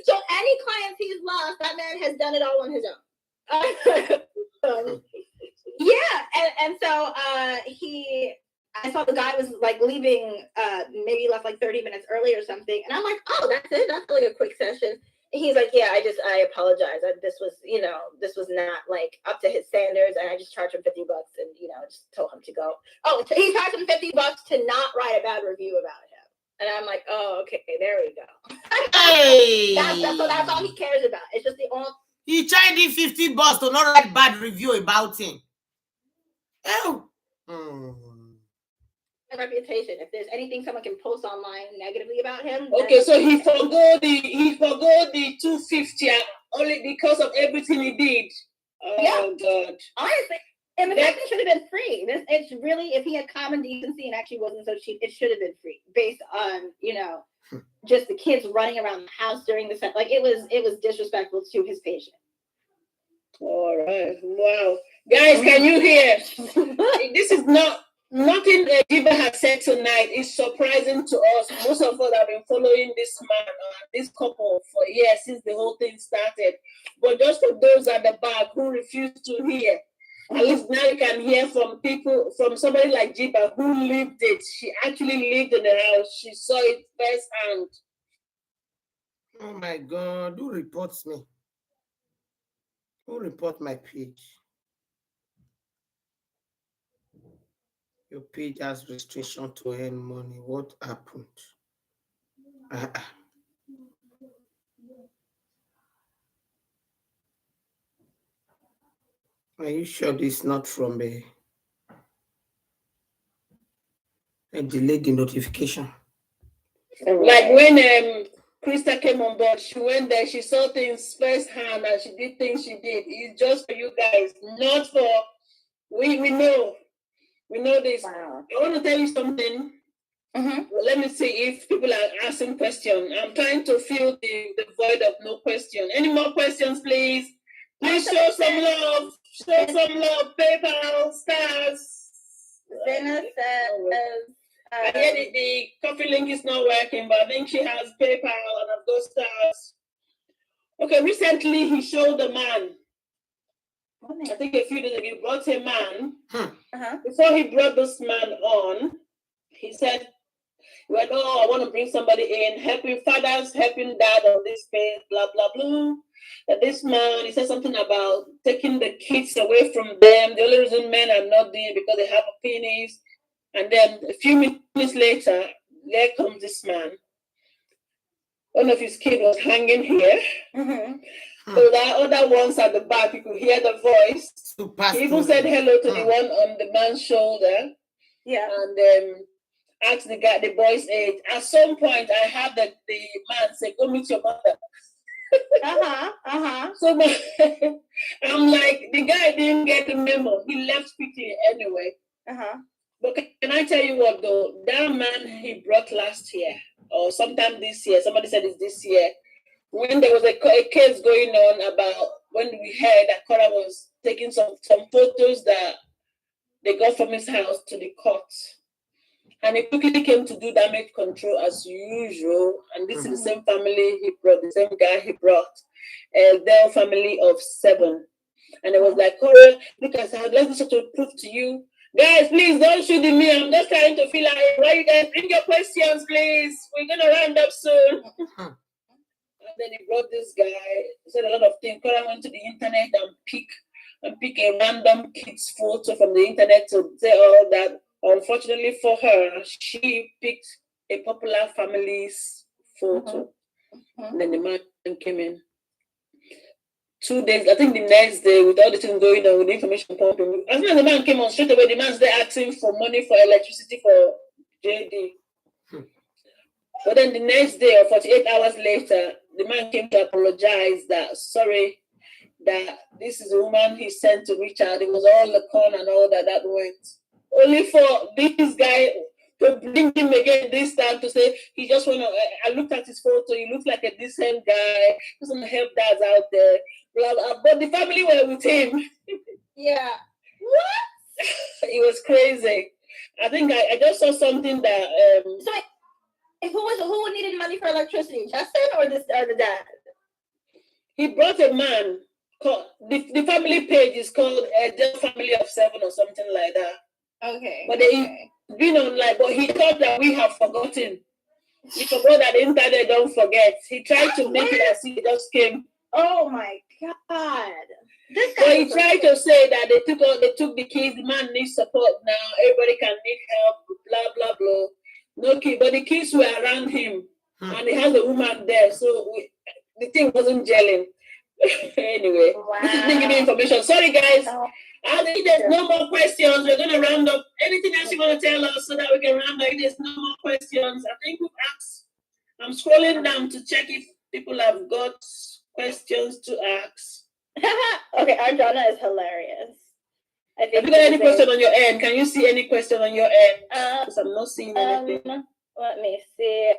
C: So any clients he's lost, that man has done it all on his own. Yeah, and so I saw the guy was like leaving, maybe left like 30 minutes early or something, and I'm like, oh, that's it, that's like a quick session. And he's like, yeah, I apologize. This was not like up to his standards, and I just charged him $50 and just told him to go. Oh, so he charged him $50 to not write a bad review about him. And I'm like, oh, okay, there we go.
A: Hey!
C: That's all he cares about. It's just the only.
A: He tried the $50 to not write bad review about him. Oh.
C: Reputation. If there's anything someone can post online negatively about him.
B: Okay, so he forgot the 250 only because of everything he did. Oh yeah. God.
C: Honestly. Imitation should have been free. It's really, if he had common decency and actually wasn't so cheap, it should have been free based on, just the kids running around the house during the set. Like it was disrespectful to his patient.
B: All right. Wow. Guys, can you hear? This is nothing Jeeba has said tonight is surprising to us. Most of us have been following this man, this couple for years since the whole thing started. But just for those at the back who refuse to hear, at least now you can hear from somebody like Jeeba who lived it. She actually lived in the house. She saw it firsthand.
A: Oh my God, who reports me? Who report my page? Your page has restriction to earn money. What happened? Are you sure this is not from a delayed the notification?
B: Like when Krista came on board, she went there, she saw things firsthand and she did things she did. It's just for you guys, not for we know. We know this. Wow. I want to tell you something. Well, let me see if people are asking questions. I'm trying to fill the void of no question. Any more questions, please? Please show some love. Show some love. PayPal, stars.
C: Zena says,
B: I hear the coffee link is not working, but I think she has PayPal and I've got stars. Okay, recently he showed a man. I think a few days ago he brought a man. Before he brought this man on, he said, well, oh, I want to bring somebody in, helping fathers, helping dad on this space, blah, blah, blah. That this man, he said something about taking the kids away from them. The only reason men are not doing it because they have a penis. And then a few minutes later, there comes this man. One of his kids was hanging here. So there are other ones at the back. You could hear the voice. He even said hello to the one on the man's shoulder.
C: Yeah.
B: And asked the boy's age. At some point, I had the man say, "Go meet your mother." So I'm like, the guy didn't get the memo. He left quickly anyway. But can I tell you what though? That man he brought last year or sometime this year. Somebody said it's this year. When there was a case going on about when we heard that Korra was taking some photos that they got from his house to the court. And he quickly came to do damage control as usual. And this is the same family he brought, the same guy he brought. Their family of 7. And it was like, Korra, look at that. Let me sort of prove to you. Guys, please don't shoot me. I'm just trying to feel like, why you guys bring your questions, please. We're going to round up soon. And then he brought this guy. He said a lot of things. Korra went to the internet and picked and pick a random kid's photo from the internet to say all that. Unfortunately for her, she picked a popular family's photo. And then the man came in. 2 days, I think the next day, with all the things going on, with the information pumping, as soon as the man came on, straight away, the man's there asking for money for electricity for JD. But then the next day, or 48 hours later, the man came to apologize that, sorry, that this is the woman he sent to reach out. It was all the con and all that went. Only for this guy to bring him again this time to say, he just want to, I looked at his photo, he looks like a decent guy, just want to help dads out there. Blah, blah. But the family were with him.
C: Yeah. What?
B: It was crazy. I think I just saw something that...
C: So who needed money for electricity? Justin or the dad?
B: He brought a man. The family page is called the Family of 7 or something like that.
C: Okay.
B: But they've been online, but he thought that we have forgotten. He forgot that the internet don't forget. He tried to make it as he just came.
C: Oh my God.
B: But he tried to say that they took the kids, the man needs support now, everybody can need help, blah, blah, blah. No kid, but the kids were around him, and he has a woman there, so the thing wasn't gelling. Anyway, this is me giving information. Sorry, guys. I think there's no more questions. We're going to round up. Anything else you want to tell us so that we can round up? If there's no more questions, I think we've asked. I'm scrolling down to check if people have got questions to ask.
C: Okay, Arjana is hilarious.
B: Have you got any question on your end? Can you see any question on your end? Because I'm not seeing anything.
C: Let me see.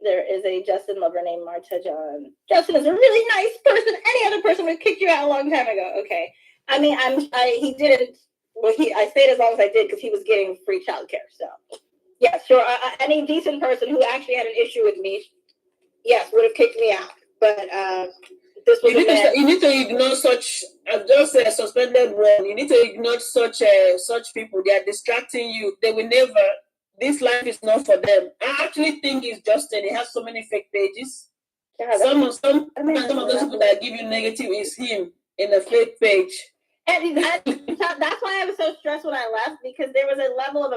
C: There is a Justin lover named Marta John. Justin is a really nice person. Any other person would kick you out a long time ago. Okay. I mean, he didn't. Well, I stayed as long as I did because he was getting free childcare. So, yeah, sure. Any decent person who actually had an issue with me, yes, would have kicked me out. But this was
B: you need to ignore such. I've just suspended one. You need to ignore such people. They are distracting you. They will never. This life is not for them. I actually think it's Justin. He has so many fake pages. Yeah, some of those people that give you negative is him in a fake page.
C: And that's why I was so stressed when I left, because there was a level of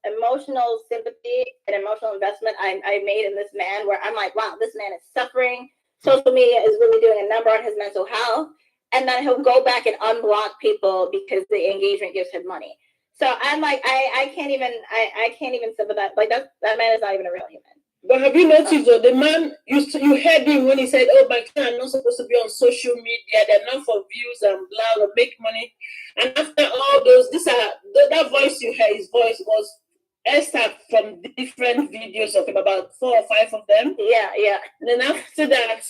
C: emotional sympathy and emotional investment I made in this man where I'm like, wow, this man is suffering. Social media is really doing a number on his mental health. And then he'll go back and unblock people because the engagement gives him money. So I'm like, I can't even sympathize. Like that man is not even a real human.
B: But have you noticed though, the man, you heard him when he said, oh, my son, I'm not supposed to be on social media. They're not for views and blah, or make money. And after all those, that voice you heard, his voice was extract from different videos of him, about 4 or 5 of them.
C: Yeah.
B: And then after that,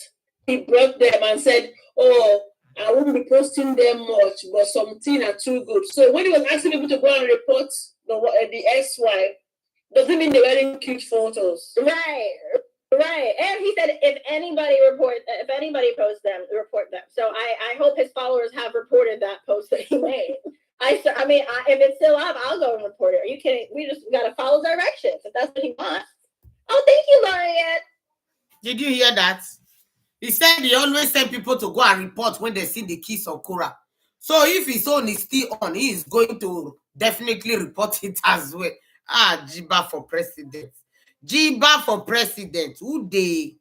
B: he brought them and said, oh, I won't be posting them much, but some things are too good. So when he was asking people to go and report the ex-wife, doesn't mean they're wearing cute photos.
C: Right. And he said if anybody posts them, report them. So I hope his followers have reported that post that he made. I mean, if it's still up, I'll go and report it. Are you kidding? We just got to follow directions if that's what he wants. Oh, thank you, Laureate.
A: Did you hear that? He said he always send people to go and report when they see the kiss of Korra. So if his own is still on, he is going to definitely report it as well. Jeeba for president. Jeeba for president. Who they?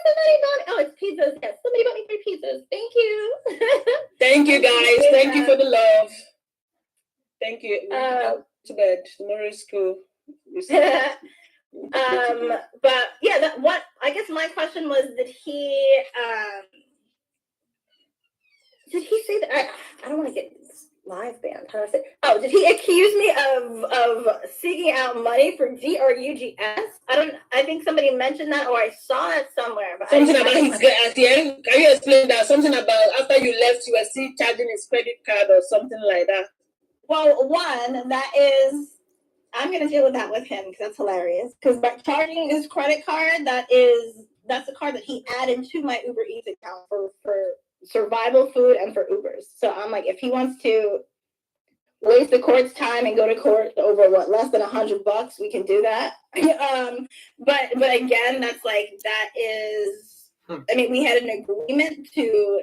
C: Somebody bought it's pizzas. Yes, somebody bought me 3 pizzas. Thank you.
B: Thank you, guys. Thank you for the love. Thank you. To bed. Tomorrow is school.
C: But yeah, I guess my question was, did he say that? I don't want to get live banned. How do I say? Oh, did he accuse me of seeking out money for GRUGS? I think somebody mentioned that, or I saw it somewhere. But
B: something about his at the end. Can you explain that? Something about after you left, you were still charging his credit card or something like that.
C: Well, one, that is, I'm going to deal with that with him because that's hilarious. Because by charging his credit card, that's the card that he added to my Uber Eats account for survival food and for Ubers. So I'm like, if he wants to waste the court's time and go to court over less than $100, we can do that. But again, that's like, that is, I mean, we had an agreement to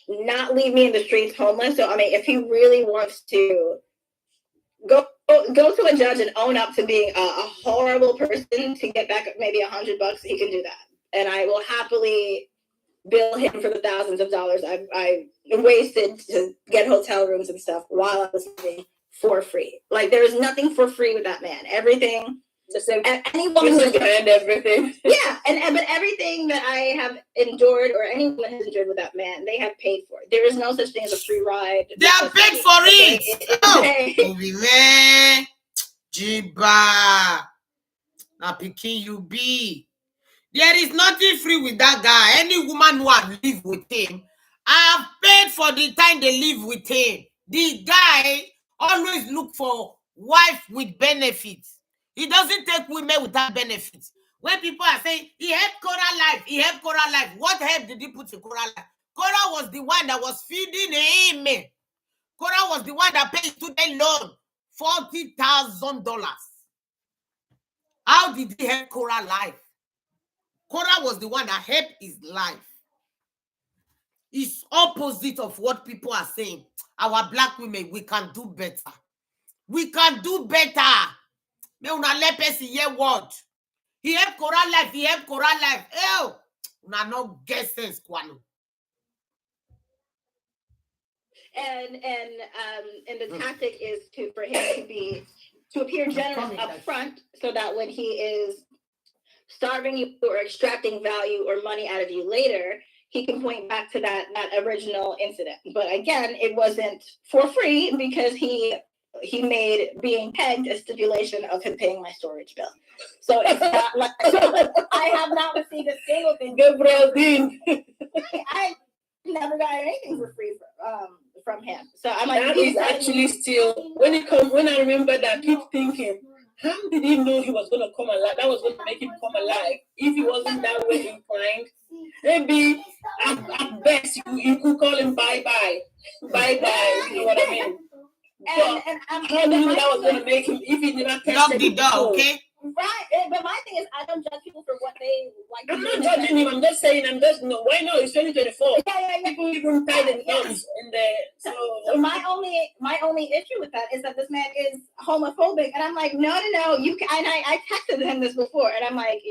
C: not leave me in the streets homeless. So I mean, if he really wants to go to a judge and own up to being a horrible person to get back maybe $100, he can do that, and I will happily bill him for the thousands of dollars I wasted to get hotel rooms and stuff while I was living for free. Like, there's nothing for free with that man. Everything. Just any woman who's behind everything. Yeah, but everything that I have endured, or any woman has endured with that man, they have paid for it. There is no such thing as a free ride.
A: They have paid for it. Oh, man, Jeeba, now picking you be. There is nothing free with that guy. Any woman who have lived with him, I have paid for the time they live with him. The guy always look for wife with benefits. He doesn't take women without benefits. When people are saying, he helped Korra life, he helped Korra life, what help did he put in Korra life? Korra was the one that was feeding him. Korra was the one that paid student loan, $40,000. How did he help Korra life? Korra was the one that helped his life. It's opposite of what people are saying. Our black women, we can do better. We can do better. Me una let person hear word. He helped Korra life. He helped Korra life. Ew. Una no get sense, Kwano.
C: And the tactic is for him to appear generous up front, so that when he is starving you or extracting value or money out of you later, he can point back to that original incident. But again, it wasn't for free, because he made being pegged a stipulation of him paying my storage bill. So it's not like I have not received a single thing. I never got anything for free from him. So I'm like,
B: that is actually still when I remember that, I keep thinking, how did he know he was going to come alive? That was going to make him come alive. If he wasn't that way inclined, maybe at best you could call him bye-bye. Bye-bye, you know what I mean? And how did he know that was going to make him, if he never tested
A: the door, okay?
C: Right, but my thing is, I don't judge people for what they like.
B: I'm not judging him. I'm just saying. Why not? It's 2024. Yeah. People even tie them guns in there. So
C: my only issue with that is that this man is homophobic, and I'm like, no, you can. And I texted him this before, and I'm like,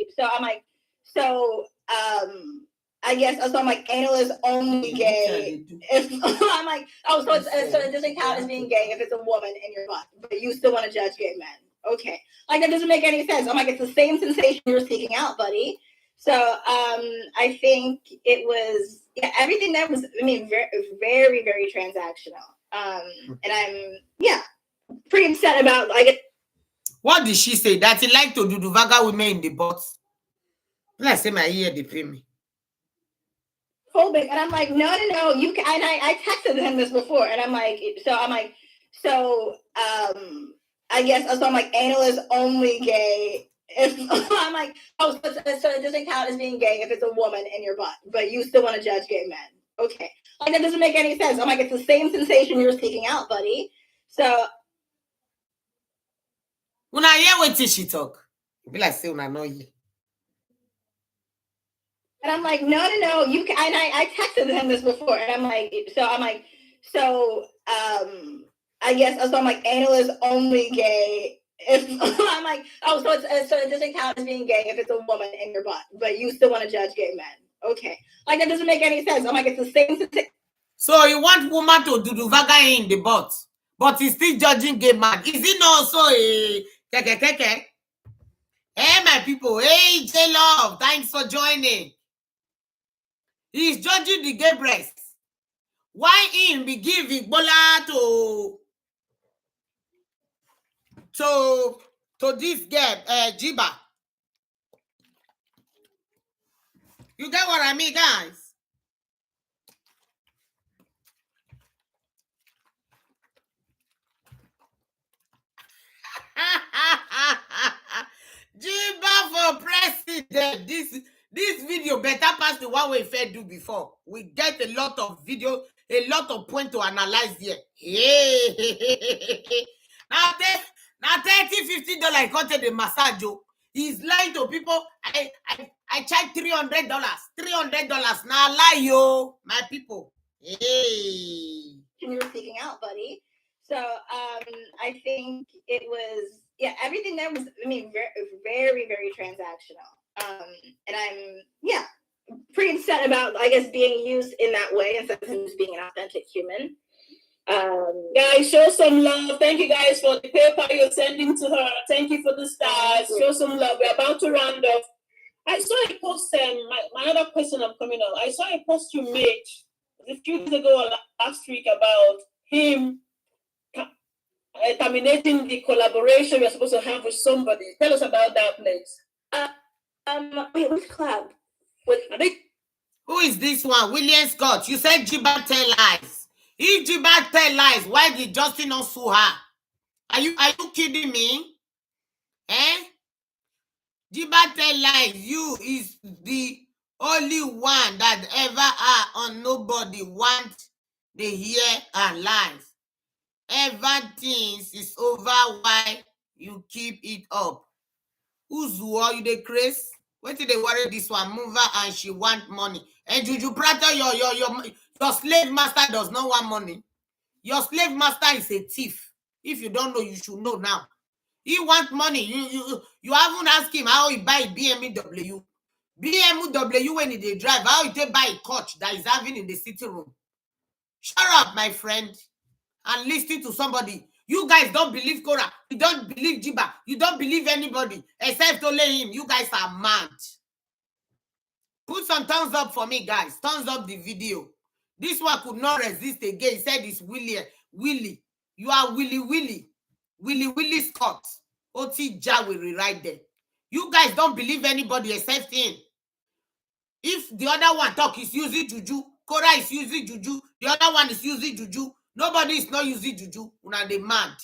C: I guess so. I'm like, anal is only gay if I'm like, so it doesn't count as being gay if it's a woman in your butt, but you still want to judge gay men. Okay, like, that doesn't make any sense. I'm like, it's the same sensation you're seeking out, buddy. So I think it was everything that was, I mean, very, very, very transactional. And I'm pretty upset about
A: What did she say? That he like to do the vaga women in the box? Let's say my ear they pay me.
C: Phobic, and I'm like, no, you can. And I texted him this before, and I'm like, I guess so. I'm like, anal is only gay if I'm like, so it doesn't count as being gay if it's a woman in your butt, but you still want to judge gay men. Okay, like, that doesn't make any sense. I'm like, it's the same sensation you're seeking out, buddy. So
A: when I hear what she talk, be like, say, when I know you.
C: And I'm like, no, you can. And I texted him this before, and I'm like, I guess so. I'm like, anal is only gay if I'm like, so it doesn't count as being gay if it's a woman in your butt, but you still want to judge gay men. Okay, like, that doesn't make any sense. I'm like, it's the same.
A: So you want woman to do the vaga in the butt, but he's still judging gay man. Is it not also a keke? Hey, my people. Hey, J-Love. Thanks for joining. He's judging the gay breast. Why him be giving Bola to this girl, Jeeba? You get what I mean, guys? Jeeba for president. This video better pass the one we fair do before. We get a lot of video, a lot of point to analyze here. Now $30, $50 content the massage. He's lying to people. I charge $300. $300 now lie, yo, my people. Hey.
C: You were speaking out, buddy. So I think it was, yeah, everything there was, I mean, very, very, very transactional. And I'm, yeah, pretty upset about, I guess, being used in that way instead of him just being an authentic human.
B: Guys, show some love. Thank you guys for the paper you're sending to her. Thank you for the stars. Show some love. We're about to round off. I saw a post, my other question I'm coming on. I saw a post you made a few days ago last week about him terminating the collaboration we're supposed to have with somebody. Tell us about that, please.
C: Wait, which collab?
A: Who is this one? William Scott. You said Jeeba tell lies. If Jeeba tell lies, why did Justin not sue her? Are you kidding me? Eh? Jeeba tell lies. You is the only one that ever are on nobody want they hear her lies. Everything is over. Why you keep it up? Who's who are you the Chris? What did they worry this one? Move her and she want money. And Juju Prater, your slave master does not want money. Your slave master is a thief. If you don't know, you should know now. He want money. You haven't asked him how he buy BMW. BMW when he drive, how he take buy a coach that he's having in the sitting room. Shut up, my friend, and listen to somebody. You guys don't believe Korra. You don't believe Jeeba. You don't believe anybody except only him. You guys are mad. Put some thumbs up for me, guys. Thumbs up the video. This one could not resist again. He said it's Willie. You are Willie Scott. Oti Jawiri right there. You guys don't believe anybody except him. If the other one talk is using juju, Korra is using juju, the other one is using juju, nobody is not using juju. Una dey mad.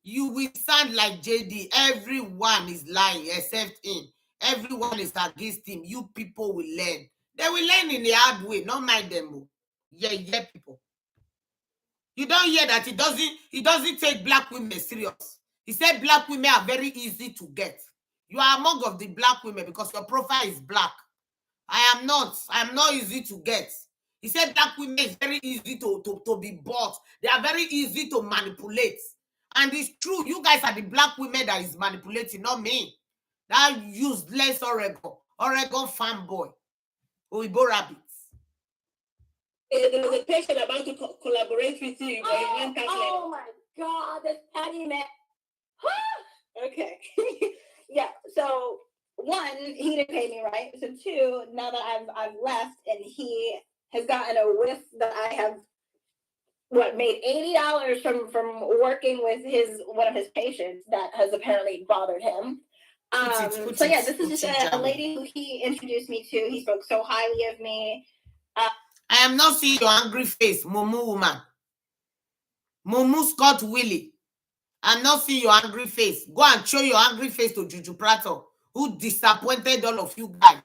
A: You will sound like JD. Everyone is lying except him. Everyone is against him. You people will learn. They will learn in the hard way. Not mind them. Yeah, people. You don't hear that he doesn't take black women serious. He said black women are very easy to get. You are among of the black women because your profile is black. I am not easy to get. He said black women is very easy to be bought. They are very easy to manipulate. And it's true, you guys are the black women that is manipulating, not me. That useless Oregon fanboy. Oibo rabbits.
B: There was a patient about to collaborate with you, but he went out.
C: Oh my God, that's Patty man. Okay. Yeah, so one, he didn't pay me, right? So two, now that I've left and he has gotten a whiff that I have made $80 from working with one of his patients that has apparently bothered him. So yeah, this is just a lady who he introduced me to. He spoke so highly of me.
A: I am not seeing your angry face, Mumu woman. Mumu Scott Willie. I'm not seeing your angry face. Go and show your angry face to Juju Prato, who disappointed all of you guys.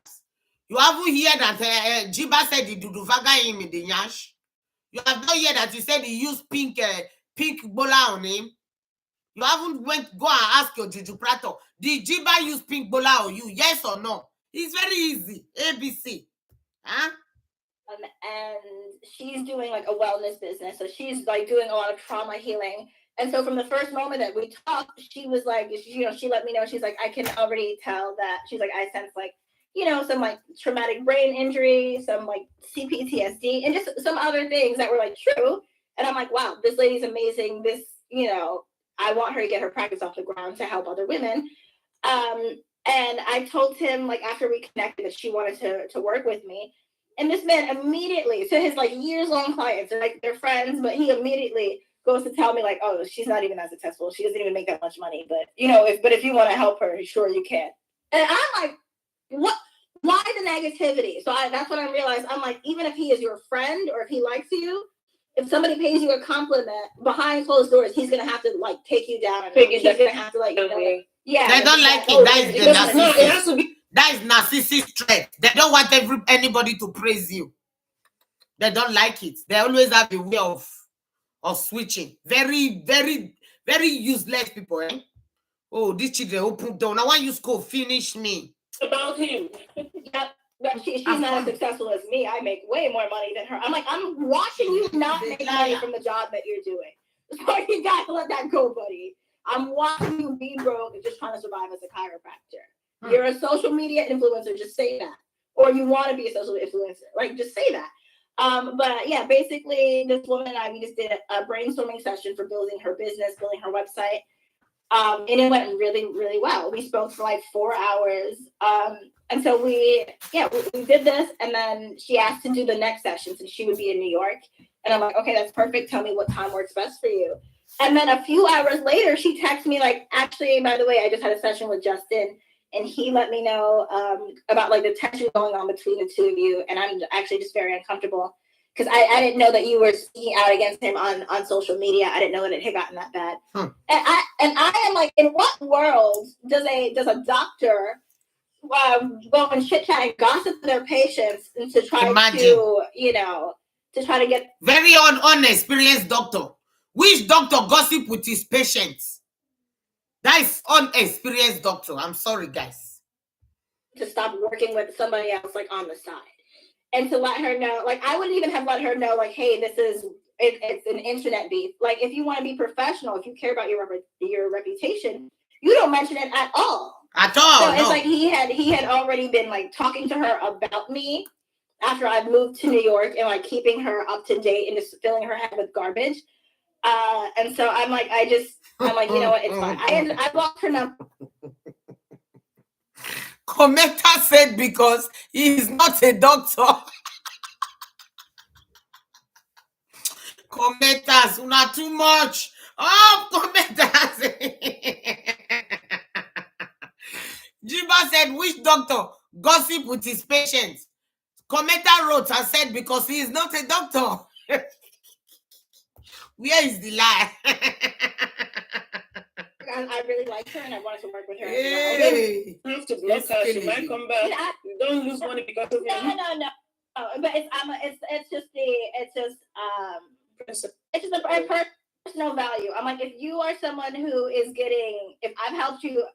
A: You haven't heard that Jeeba said he duduvaga him in the nyash. You have not heard that he said he used pink bola on him. You haven't go and ask your Juju Prato, did Jeeba use pink bola on you? Yes or no? It's very easy. ABC. Huh?
C: And she's doing like a wellness business. So she's like doing a lot of trauma healing. And so from the first moment that we talked, she was like, she let me know, she's like, I can already tell that, she's like, I sense like, some like traumatic brain injury, some like CPTSD, and just some other things that were like true. And I'm like, wow, this lady's amazing. This, I want her to get her practice off the ground to help other women. And I told him like after we connected that she wanted to work with me. And this man immediately, to his like years-long clients, like they're friends, but he immediately goes to tell me like, oh, she's not even that successful. She doesn't even make that much money. But if you want to help her, sure you can. And I'm like, what? Why the negativity? So that's when I realized, I'm like, even if he is your friend or if he likes you, if somebody pays you a compliment behind closed doors, he's gonna have to like take you down. And he's gonna have to like, yeah.
A: They don't like it. That is the narcissist. It has to be. That is narcissist trait. They don't want anybody to praise you. They don't like it. They always have a way of switching. Very, very, very useless people. Eh? Oh, this children open door. Now why you go finish me?
B: About him.
C: Yep. But she's not as successful as me. I make way more money than her. I'm like, I'm watching you not make money from the job that you're doing. So you gotta let that go, buddy. I'm watching you be broke and just trying to survive as a chiropractor. You're a social media influencer, just say that. Or you want to be a social influencer, like just say that. But yeah, basically this woman and I, we just did a brainstorming session for building her business, building her website. And it went really, really well. We spoke for like 4 hours. And so we did this, and then she asked to do the next session since she would be in New York. And I'm like, okay, that's perfect. Tell me what time works best for you. And then a few hours later, she texted me like, actually, by the way, I just had a session with Justin, and he let me know about like the tension going on between the two of you. And I'm actually just very uncomfortable because I didn't know that you were speaking out against him on social media. I didn't know that it had gotten that bad. And I am like, in what world does a doctor go and chit chat and gossip to their patients and to try to try to get
A: very unexperienced doctor? Which doctor gossip with his patients? That is unexperienced doctor. I'm sorry, guys.
C: To stop working with somebody else like on the side. And to let her know, like I wouldn't even have let her know, like, hey, it's an internet beef. Like, if you want to be professional, if you care about your reputation, you don't mention it at all.
A: At all.
C: So it's like he had already been like talking to her about me after I've moved to New York and like keeping her up to date and just filling her head with garbage. And so I'm like, you know what, it's fine. I blocked her number.
A: Commenter said because he is not a doctor. Commenters, not too much. Oh, commenters. Jeeba said, which doctor gossip with his patients? Commenter wrote and said because he is not a doctor. Where is the lie?
C: I really like her and I wanted to work with her.
B: You have to block her. She might come back. You don't lose money because of him.
C: No. But it's just a personal value. I'm like, if you are someone who is if I've helped you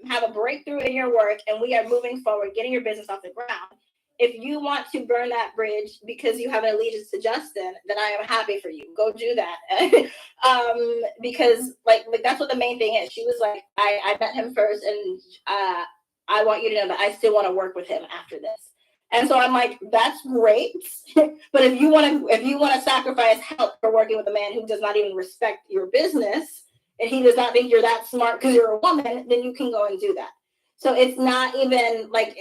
C: have a breakthrough in your work and we are moving forward, getting your business off the ground, if you want to burn that bridge because you have an allegiance to Justin, then I am happy for you. Go do that. Because like that's what the main thing is. She was like, I met him first, and I want you to know that I still want to work with him after this. And so I'm like, that's great. But if you want to sacrifice help for working with a man who does not even respect your business, and he does not think you're that smart because you're a woman, then you can go and do that. So it's not even like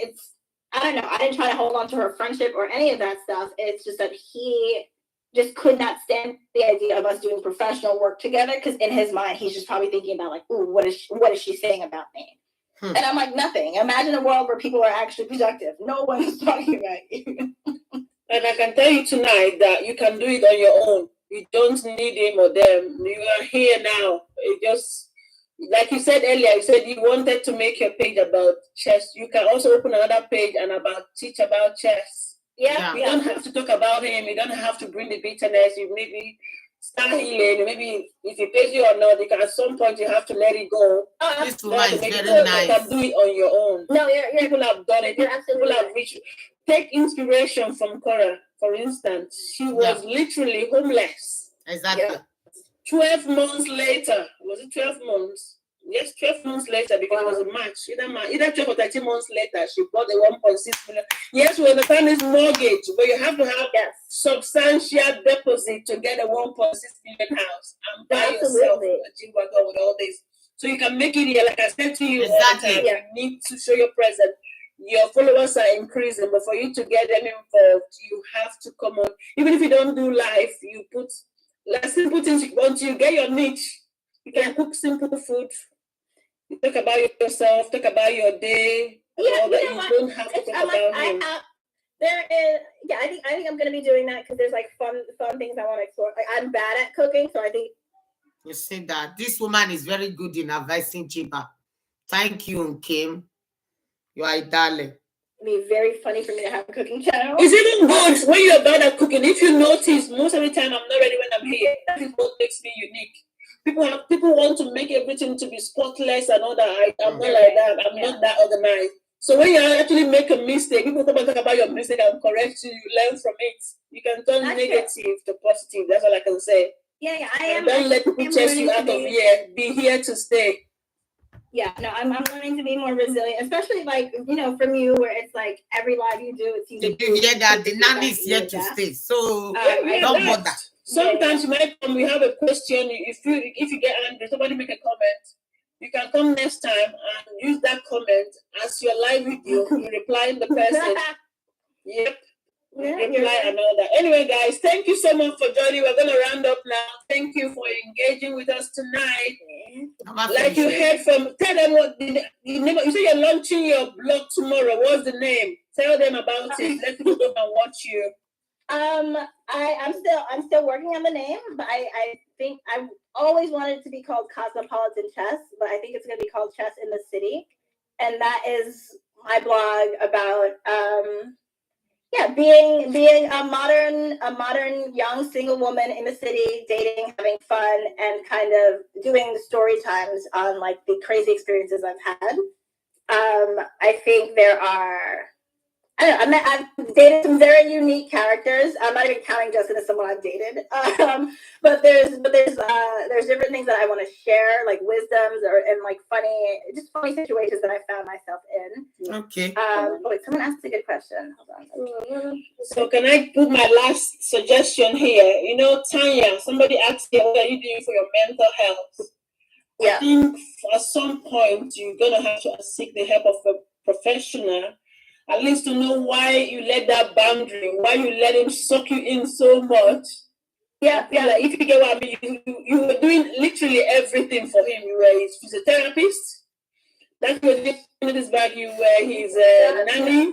C: I don't know. I didn't try to hold on to her friendship or any of that stuff. It's just that he just could not stand the idea of us doing professional work together because in his mind, he's just probably thinking about like, ooh, what is she saying about me? And I'm like, nothing. Imagine a world where people are actually productive. No one is talking about you.
B: And I can tell you tonight that you can do it on your own. You don't need him or them. You are here now. It just, like you said earlier, you said you wanted to make your page about chess. You can also open another page and teach about chess.
C: Yeah.
B: You don't have to talk about him. You don't have to bring the bitterness. You maybe start healing. Maybe if it pays you or not, at some point you have to let it go.
A: This woman is very nice.
B: You can do it on your own.
C: No,
B: people have done it.
C: You're absolutely
B: people have reached. Take inspiration from Korra, for instance. She was literally homeless.
A: Exactly.
B: Yeah. 12 months later, was it 12 months? Yes, 12 months later, because it was a match. Either 12 or 13 months later, she bought a 1.6 million. Yes, we understand it's mortgage, but you have to have substantial deposit to get a 1.6 million house and buy yourself a Jeeba with all this. So you can make it here. Like I said to you,
A: exactly.
B: You need to show your presence. Your followers are increasing, but for you to get them involved, you have to come on. Even if you don't do live, you put simple things until you get your niche. You can cook simple food. You talk about yourself, talk about your day. You don't have to talk about him.
C: I think I'm gonna be doing that because there's like fun things I want to explore. Like I'm bad at cooking, so I think
A: you see that this woman is very good in advising Jeeba. Thank you, Kim. You are a darling.
C: It'd be very funny for me to have a cooking channel.
B: It's even good when you're bad at cooking. If you notice, most of the time I'm not ready when I'm here. That is what makes me unique. People want to make everything to be spotless and all that. I'm not like that. I'm not that organized. So when you actually make a mistake, people come and talk about your mistake and correct you, you learn from it. You can turn negative to positive. That's all I can say.
C: Yeah, I
B: am.
C: am.
B: Don't let people chase you out of here. Be here to stay.
C: Yeah, no, I'm learning to be more resilient, especially like, from you, where it's like every live you do, it seems like
A: you hear that the nanny is here to stay. So don't bother.
B: Sometimes you might come, we have a question. If you get angry, somebody make a comment. You can come next time and use that comment as your live video. You reply in the person. Yep. Reply and all that. Anyway, guys, thank you so much for joining. We're going to round up now. Thank you for engaging with us tonight. Like you heard from, tell them what the name. You say you're launching your blog tomorrow. What's the name? Tell them about it. Let people come and watch you.
C: I'm still working on the name, but I think I always wanted it to be called Cosmopolitan Chess, but I think it's going to be called Chess in the City, and that is my blog about being a modern young single woman in the city, dating, having fun, and kind of doing story times on like the crazy experiences I've had. I think there are. I don't know. I've dated some very unique characters. I'm not even counting Justin as someone I've dated. But there's different things that I want to share, like wisdoms and like funny situations that I found myself in.
A: Okay.
C: Wait, someone asked a good question. Hold on.
B: So can I put my last suggestion here? Tanya, somebody asked you, what are you doing for your mental health? Yeah. I think at some point you're gonna have to seek the help of a professional. At least to know why you let that boundary, why you let him suck you in so much. Yeah. Like, if you get what I mean, you were doing literally everything for him. You were his physiotherapist. That's what you did this back. You were his nanny.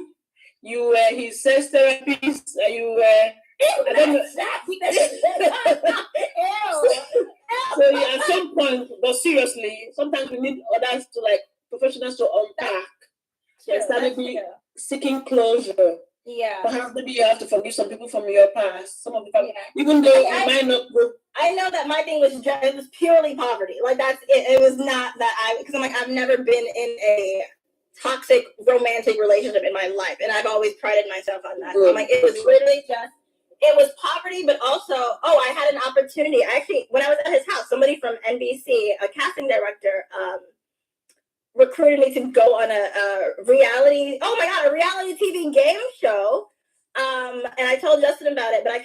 B: You were his sex therapist. You were. I don't know. So yeah, at some point, but seriously, sometimes we need others to like professionals to unpack. Seeking closure. Yeah. Perhaps maybe you have to forgive some people from your past. Some of the even though you might not go.
C: I know that my thing was it was purely poverty. Like that's it. It was not that because I'm like I've never been in a toxic romantic relationship in my life, and I've always prided myself on that. So I'm like it was literally it was poverty, but also I had an opportunity. Actually, when I was at his house, somebody from NBC, a casting director, recruited me to go on a reality TV game show. And I told Justin about it, but I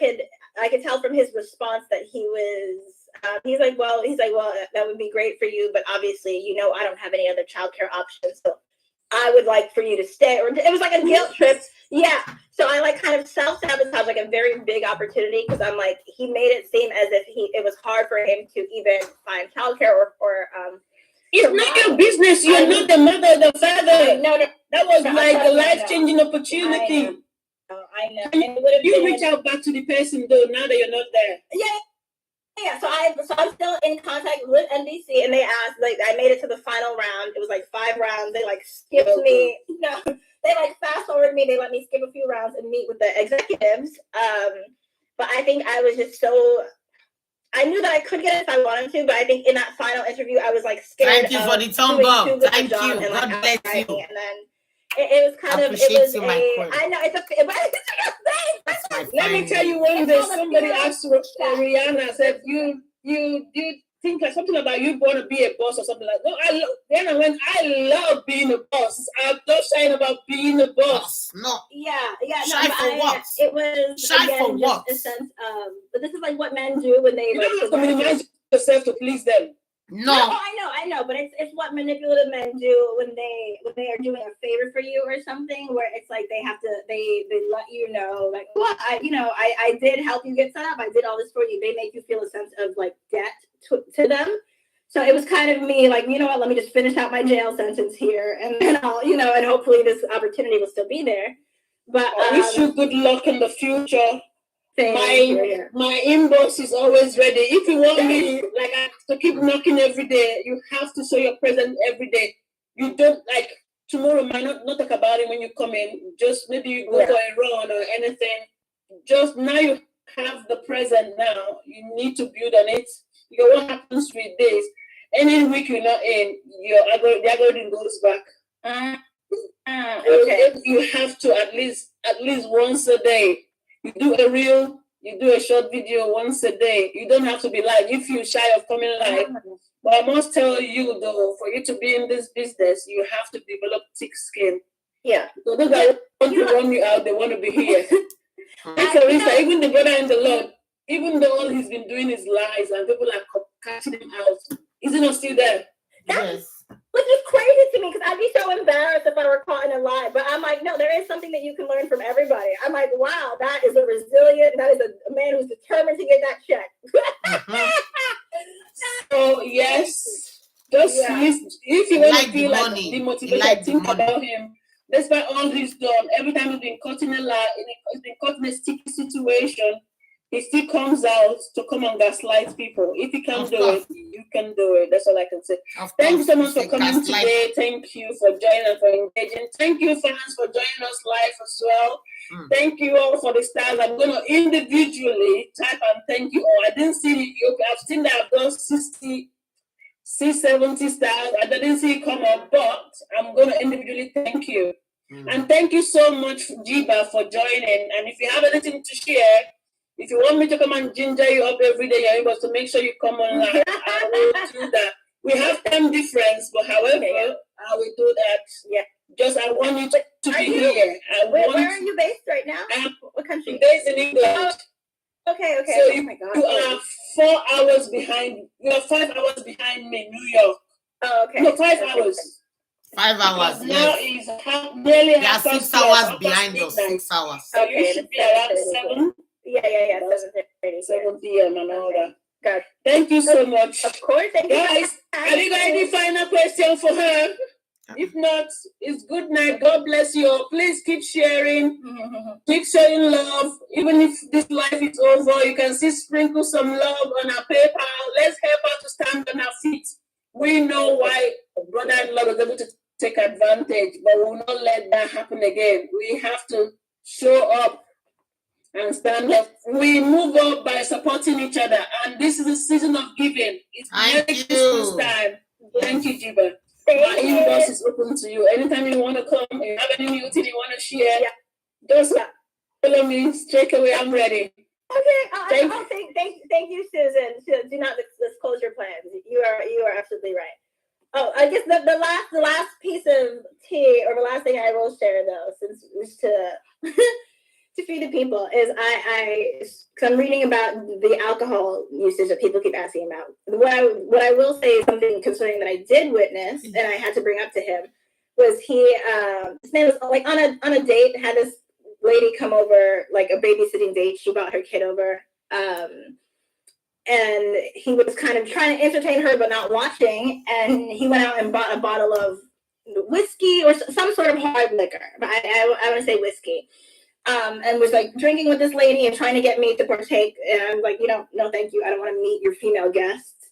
C: could tell from his response that he was he's like, well, that would be great for you, but obviously, I don't have any other childcare options, so I would like for you to stay. Or it was like a guilt trip. Yeah. So I like kind of self-sabotage like a very big opportunity because I'm like, he made it seem as if it was hard for him to even find childcare or
B: it's not your business. You're not the mother, the father. No, that was like a life-changing opportunity.
C: I know.
B: And you reach out back to the person though. Now that you're not there.
C: Yeah. So I'm still in contact with NBC, and they asked. Like, I made it to the final round. It was like 5 rounds. They like skipped me. No, they like fast forward me. They let me skip a few rounds and meet with the executives. But I think I was just so. I knew that I could get it if I wanted to, but I think in that final interview, I was like scared.
A: Thank you for the thumb up. Thank you.
C: And, like,
A: God bless you.
C: And then it was kind of. It was I know it's a thing.
B: Let me tell you one day somebody asked Rihanna said you think like something about you want to be a boss or something like that. No, I love being a boss. I'm not saying about being a boss.
A: No.
C: Yeah.
A: Shy for what?
C: It was
A: shy for what?
C: Just a sense of, but this is like what men do when they.
B: You don't have to minimize yourself to please them.
C: No, I know, but it's what manipulative men do when they are doing a favor for you or something, where it's like they let you know, like, well, I did help you get set up, I did all this for you. They make you feel a sense of like debt to them. So it was kind of me like, you know what, let me just finish out my jail sentence here, and then I'll, and hopefully this opportunity will still be there. But
B: I wish you good luck in the future. My inbox is always ready. If you want me to keep knocking every day, you have to show your presence every day. You don't like tomorrow might not talk about it when you come in. Just maybe you go for a run or anything. Just now you have the present now. You need to build on it. Because what happens with this? Any week you're not in, the algorithm goes back.
C: Okay.
B: You have to at least once a day. You do a reel, you do a short video once a day. You don't have to be live if you're shy of coming live. But I must tell you though, for you to be in this business, you have to develop thick skin.
C: Yeah.
B: So those that want to run you out, they want to be here. Teresa, even the brother in the Lord, even though all he's been doing is lies and people are catching him out, is he not still there?
A: Yes.
C: Which is crazy to me because I'd be so embarrassed if I were caught in a lie. But I'm like, no, there is something that you can learn from everybody. I'm like, wow, that is a man who's determined to get that check.
B: So yes, just if you want to feel like demotivated, think about him. Despite all he's done, every time he's been caught in a lie, he's been caught in a sticky situation, he still comes out to come and gaslight people. If you can do it, you can do it. That's all I can say. Thank you so much for coming today. Thank you for joining and for engaging. Thank you, fans, for joining us live as well. Thank you all for the stars. I'm going to individually type and thank you all. I didn't see you. I've seen that I've done 70 stars. I didn't see it come up, but I'm going to individually thank you. And thank you so much, Jeeba, for joining. And if you have anything to share, if you want me to come and ginger you up every day, you're able to make sure you come online. I will do that. We have time difference, but however, I will do that. Yeah. Just I want you to be here.
C: Where are you based right now? What country?
B: I'm based in England.
C: Okay.
B: So you are 4 hours behind. You are 5 hours behind me, New York.
C: Oh, okay.
B: No, 5 hours.
A: 5 hours.
B: Now is nearly half
A: 6 hours behind us. 6 hours.
B: So you should be around 7.
C: Yeah.
B: 7 p.m. and all that.
C: God.
B: Thank you so much.
C: Of course. Thank you.
B: Guys, have you got any final question for her? If not, it's good night. God bless you all. Please keep sharing. Keep showing love. Even if this life is over, you can still sprinkle some love on our PayPal. Let's help her to stand on our feet. We know why brother-in-law was able to take advantage, but we will not let that happen again. We have to show up and stand up. We move up by supporting each other, and this is a season of giving. It's Christmas time. Thank you, Jeeba. My inbox is open to you. Anytime you want to come, you have any new thing you want to share, just follow me straight away. I'm ready.
C: Okay. Thank you, Susan. Do not disclose your plans. You are absolutely right. Oh, I guess the last piece of tea, or the last thing I will share though, since it's to feed the people, is cause I'm reading about the alcohol usage that people keep asking about. What I will say is something concerning that I did witness and I had to bring up to him was his man was like on a date, had this lady come over, like a babysitting date. She brought her kid over, and he was kind of trying to entertain her but not watching, and he went out and bought a bottle of whiskey or some sort of hard liquor. I want to say whiskey. And was like drinking with this lady and trying to get me to partake. And I was like, no, thank you. I don't want to meet your female guests.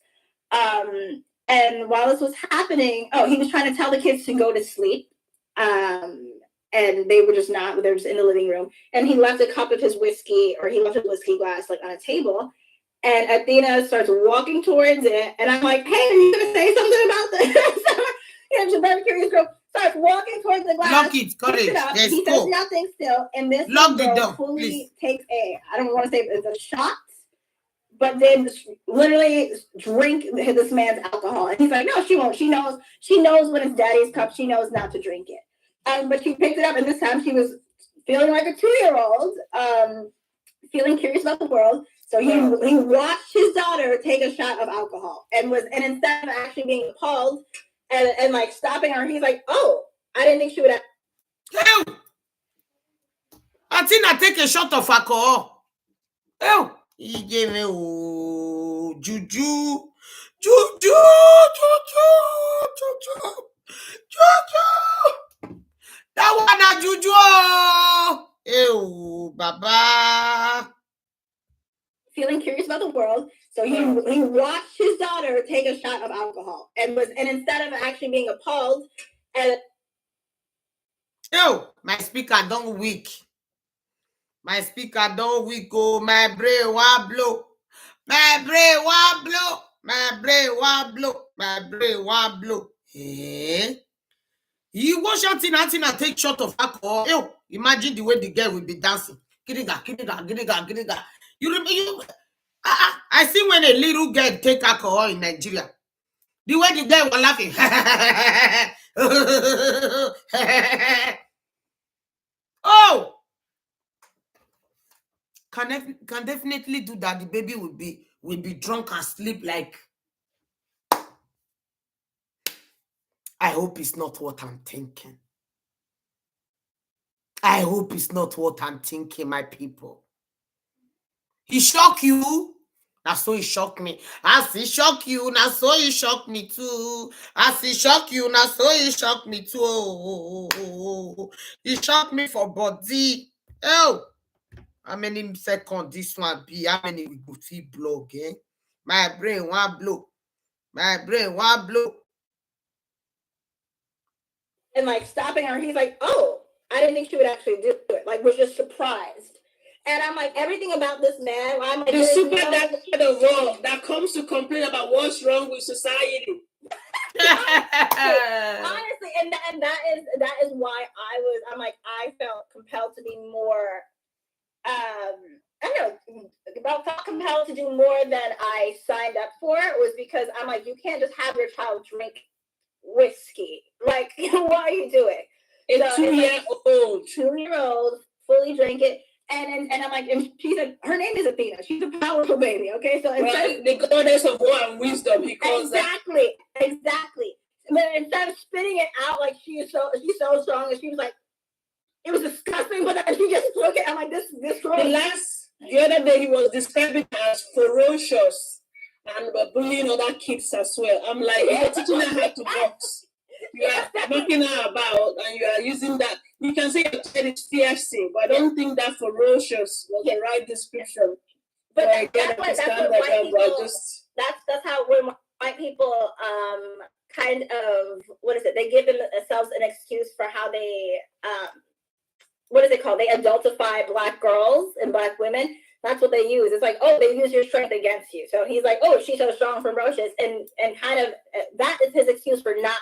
C: And while this was happening, he was trying to tell the kids to go to sleep. And they were just not, they were just in the living room. And he left a cup of his whiskey, or he left his whiskey glass like on a table. And Athena starts walking towards it. And I'm like, hey, are you going to say something about this? She's a very curious girl. Starts walking towards the glass.
A: Lock it, courage.
C: He says nothing still, and this girl fully takes I don't want to say it's a shot, but then literally drink this man's alcohol. And he's like, no, she won't. She knows when it's daddy's cup. She knows not to drink it. But she picked it up, and this time she was feeling like a 2-year-old, feeling curious about the world. So he watched his daughter take a shot of alcohol, and instead of actually being appalled and like stopping her, he's like, oh, I didn't think she would have.
A: Ew. I think I take a shot of alcohol. Ew. He gave me juju. That one a juju. Ew, baba.
C: Feeling curious about the world, so he watched his daughter take a shot of alcohol, and instead of actually being appalled, and
A: my speaker don't weak. Oh, my brain wa blow. You wash out in and take shot of alcohol. Ew, imagine the way the girl will be dancing. Giriga, giriga, giriga, giriga. You remember? I see when a little girl take alcohol in Nigeria. The way the girl was laughing. Oh, can definitely do that. The baby will be drunk and sleep like. I hope it's not what I'm thinking. I hope it's not what I'm thinking, my people. He shock you. That's so he shocked me. As he shock you, now so he shocked me too. As he shock you, now so he shocked me too. Oh. He shocked me for body. Oh, how many seconds this one be? How many we go feel blow, eh? My brain one blow. My brain one blow.
C: And like stopping her, he's like, "Oh, I didn't think she would actually do it." Like, was just surprised. And I'm like, everything about this man, I'm like,
B: the super that kind of wrong that comes to complain about what's wrong with society.
C: Honestly, and that is why I'm like, I felt compelled to be more, I don't know, felt compelled to do more than I signed up for. It was because I'm like, you can't just have your child drink whiskey. Like, what are you doing?
B: A 2-year-old.
C: 2-year-old, fully drink it. And I'm like, and she's like, her name is Athena. She's a powerful baby, okay? So
B: right, the goddess of war and wisdom.
C: Exactly. But instead of spitting it out like she's so strong, and she was like, it was disgusting, but she just took it. I'm like, this girl.
B: The other day he was describing her as ferocious and bullying other kids as well. I'm like, you're teaching her how to box. You are knocking her about and you are using that. You can say your child is fierce, but I don't think that ferocious was the right description.
C: But that's how when white people kind of, what is it? They give themselves an excuse for how they what is it called? They adultify Black girls and Black women. That's what they use. It's like, oh, they use your strength against you. So he's like, oh, she's so strong, ferocious, and kind of that is his excuse for not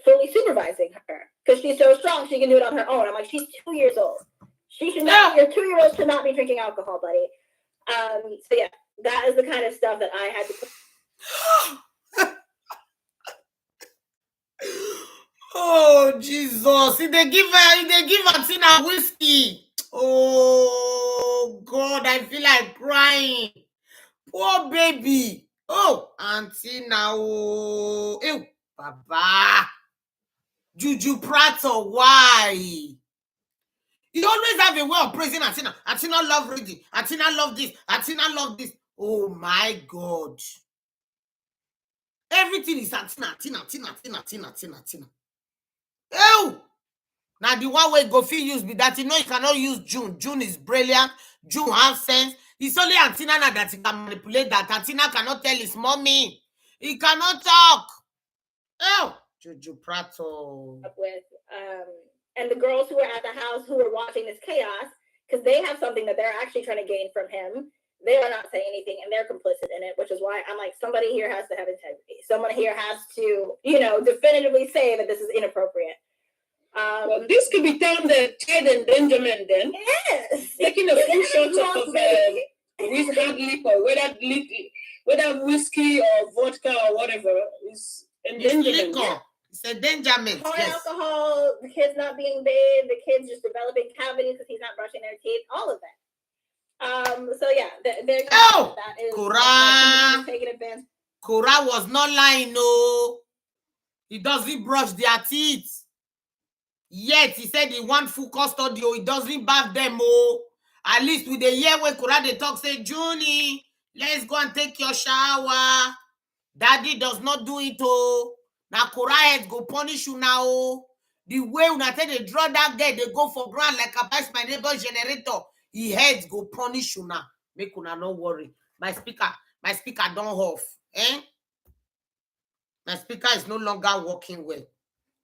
C: fully supervising her because she's so strong she can do it on her own. I'm like, she's 2 years old. She should not. Your 2-year-old should not be drinking alcohol, buddy. So yeah, that is the kind of stuff that I had to.
A: Oh Jesus! If they give Athena whiskey. Oh God, I feel like crying. Poor baby. Oh, Athena. Oh, ew, Baba. Juju Prato, why? You always have a way of praising Athena. Athena love reading. Athena love this. Athena love this. Oh my God. Everything is Athena. Oh! Now the one way go fit use be that you know you cannot use June. June is brilliant. June has sense. It's only Athena that he can manipulate that. Athena cannot tell his mommy. He cannot talk. Oh! Juju Prato.
C: With and the girls who were at the house who were watching this chaos, because they have something that they're actually trying to gain from him. They are not saying anything, and they're complicit in it, which is why I'm like, somebody here has to have integrity. Someone here has to, definitively say that this is inappropriate.
B: Well, this could be termed the trade endangerment then.
C: Yes.
B: Taking a few shots of liquor, whether whiskey or vodka or whatever, is endangerment.
A: It's endangerment.
C: Alcohol, the kids not being bathed, the kids just developing cavities because he's not brushing their teeth, all of that. So yeah, that is
A: Korra.
C: Taking advantage.
A: Korra was not lying, no. He doesn't brush their teeth. Yet he said he want full custody. He doesn't bath them, oh. At least with the year when Korra they talk, say, Junie, let's go and take your shower. Daddy does not do it, oh. Now Korra head go punish you now, oh. The way when I tell they draw that guy, they go for ground like I pass my neighbor's generator. He heads go punish you now. Make una no worry. My speaker don't off. My speaker is no longer working well.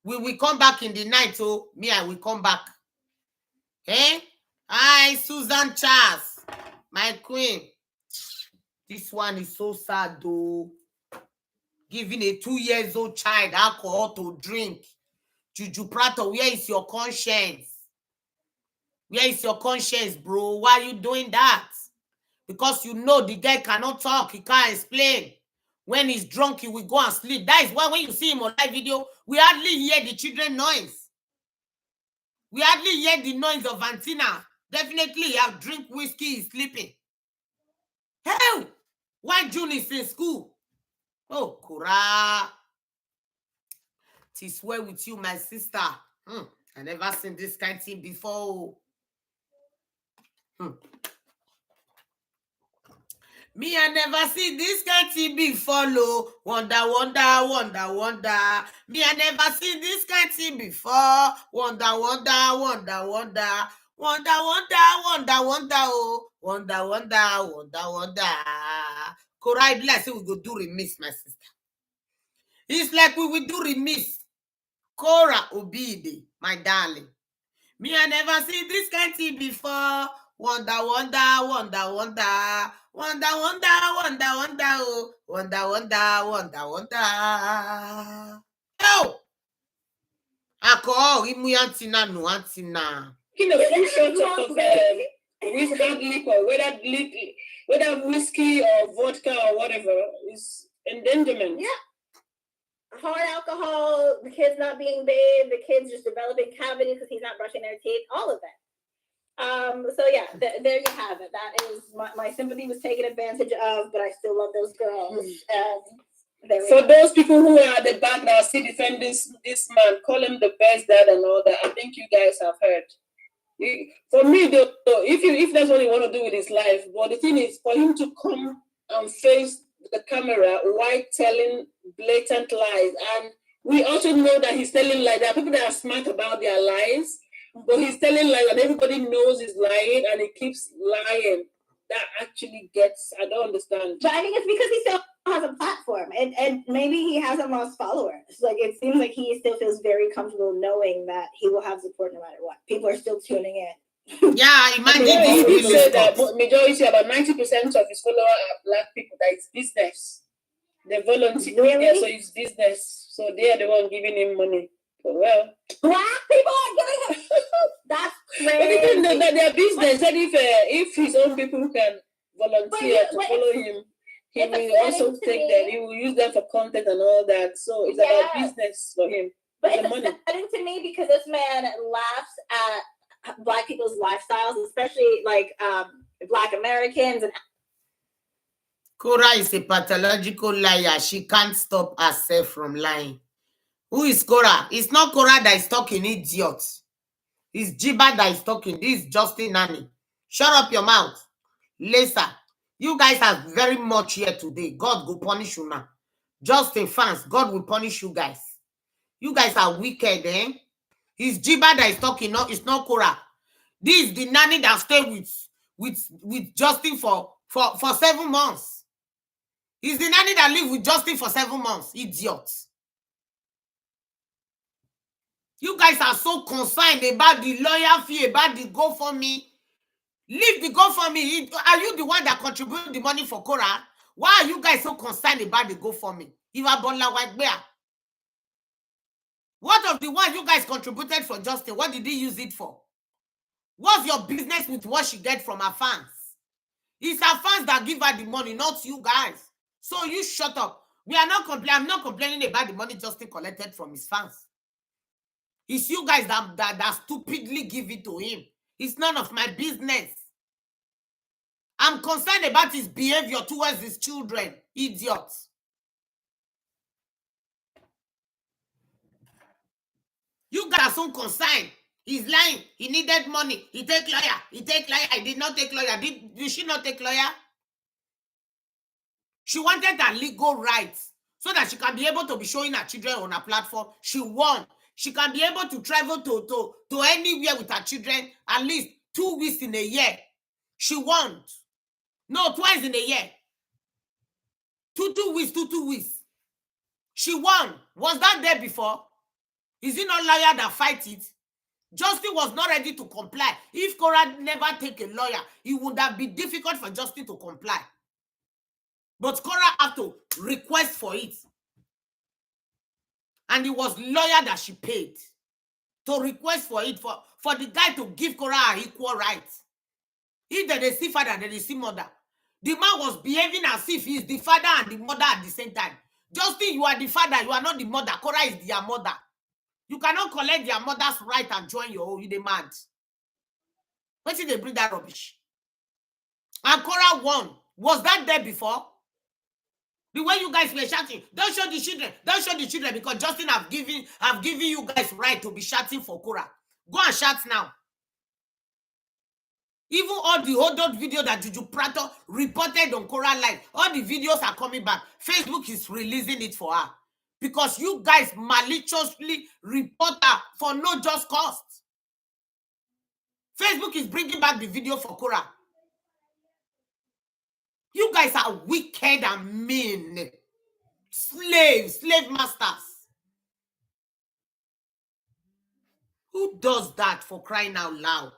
A: We will come back in the night, oh. Me, I will come back. Hi, Susan Charles, my queen. This one is so sad, though. Giving a 2-year-old child alcohol to drink. Juju Prato, where is your conscience? Where is your conscience, bro? Why are you doing that? Because you know the guy cannot talk. He can't explain. When he's drunk, he will go and sleep. That is why when you see him on live video, we hardly hear the children noise. We hardly hear the noise of Antina. Definitely, he have drink whiskey, he's sleeping. Hell, why June is in school? Oh, Korra. Tis well with you, my sister. I never seen this kind of thing before. Me, I never see this kind of thing before, lo. Wonder, wonder, wonder, wonder. Me, I never see this kind of thing before. Wonder, wonder, wonder, wonder. Wonder, wonder, wonder, wonder, oh. Wonder, wonder, wonder, wonder. Korra, be like say we go do remix, my sister. It's like we will do remix. Korra Obide, my darling. Me, I never see this kind of thing before. Wonder, wonder, wonder, wonder. Wonder, wonder, wonder, wonder, oh. Wonder, wonder, wonder, wonder. Oh! Ako, imu antina no antina.
B: You know, you short of whiskey liquor, whether whiskey or vodka or whatever, is endangerment.
C: Yeah. Hard alcohol, the kids not being bathed, the kids just developing cavities because he's not brushing their teeth, all of that. So yeah, there you have it. That is my sympathy was taken advantage of, but I still love those girls.
B: For those people who are at the back that are still defending this man, call him the best dad and all that, I think you guys have heard. For me, though, if that's what he want to do with his life, but the thing is, for him to come and face the camera while telling blatant lies, and we also know that he's telling lies. There are people that are smart about their lies, but he's telling lies, and everybody knows he's lying, and he keeps lying. That actually gets, I don't understand.
C: But I think it's because he still has a platform, and maybe he hasn't lost followers. Like, it seems like he still feels very comfortable knowing that he will have support no matter what. People are still tuning in.
A: Yeah, imagine
B: he said that majority, about 90% of his followers are black people. That is business. They volunteer,
C: really?
B: So it's business. So they are the one giving him money. Well,
C: black people are giving him. That's crazy.
B: But their business. And if his own people can volunteer to follow him, he will also take them. He will use them for content and all that. So it's about business for him.
C: But it's upsetting to me because this man laughs at black people's lifestyles, especially like black Americans. And
A: Korra is a pathological liar. She can't stop herself from lying. Who is Korra? It's not Korra that is talking, idiot. It's Jeeba that is talking. This is Justin Nanny. Shut up your mouth. Lisa, you guys are very much here today. God will punish you now. Justin fans, God will punish you guys. You guys are wicked, eh? It's Jeeba that is talking, no, it's not Korra. This is the nanny that stayed with Justin for 7 months. It's the nanny that lived with Justin for 7 months. Idiot. You guys are so concerned about the lawyer fee, about the GoFundMe. Leave the GoFundMe. Are you the one that contributed the money for Korra? Why are you guys so concerned about the GoFundMe? What of the one you guys contributed for Justin? What did he use it for? What's your business with what she gets from her fans? It's her fans that give her the money, not you guys. So you shut up. I'm not complaining about the money Justin collected from his fans. It's you guys that stupidly give it to him. It's none of my business. I'm concerned about his behavior towards his children. Idiots. You guys are so concerned. He's lying. He needed money. He take lawyer. I did not take lawyer. Did she not take lawyer? She wanted her legal rights so that she can be able to be showing her children on her platform. She won. She can be able to travel to anywhere with her children at least 2 weeks in a year. She won. No, twice in a year. Two weeks. She won. Was that there before? Is it not lawyer that fight it? Justin was not ready to comply. If Korra never take a lawyer, it would have been difficult for Justin to comply. But Korra had to request for it. And it was lawyer that she paid. to request for it, for the guy to give Korra equal rights. If they see father, they see mother. The man was behaving as if he is the father and the mother at the same time. Justin, you are the father, you are not the mother. Korra is their mother. You cannot collect their mother's right and join your own. You demand. Where did they bring that rubbish? And Korra won. Was that there before? The way you guys were shouting, don't show the children, don't show the children, because Justin have given you guys right to be shouting for Korra. Go and shout now. Even all the hold video that Juju Prato reported on Korra Live, all the videos are coming back. Facebook is releasing it for her. Because you guys maliciously report her for no just cause. Facebook is bringing back the video for Korra. You guys are wicked and mean. Slave masters. Who does that, for crying out loud?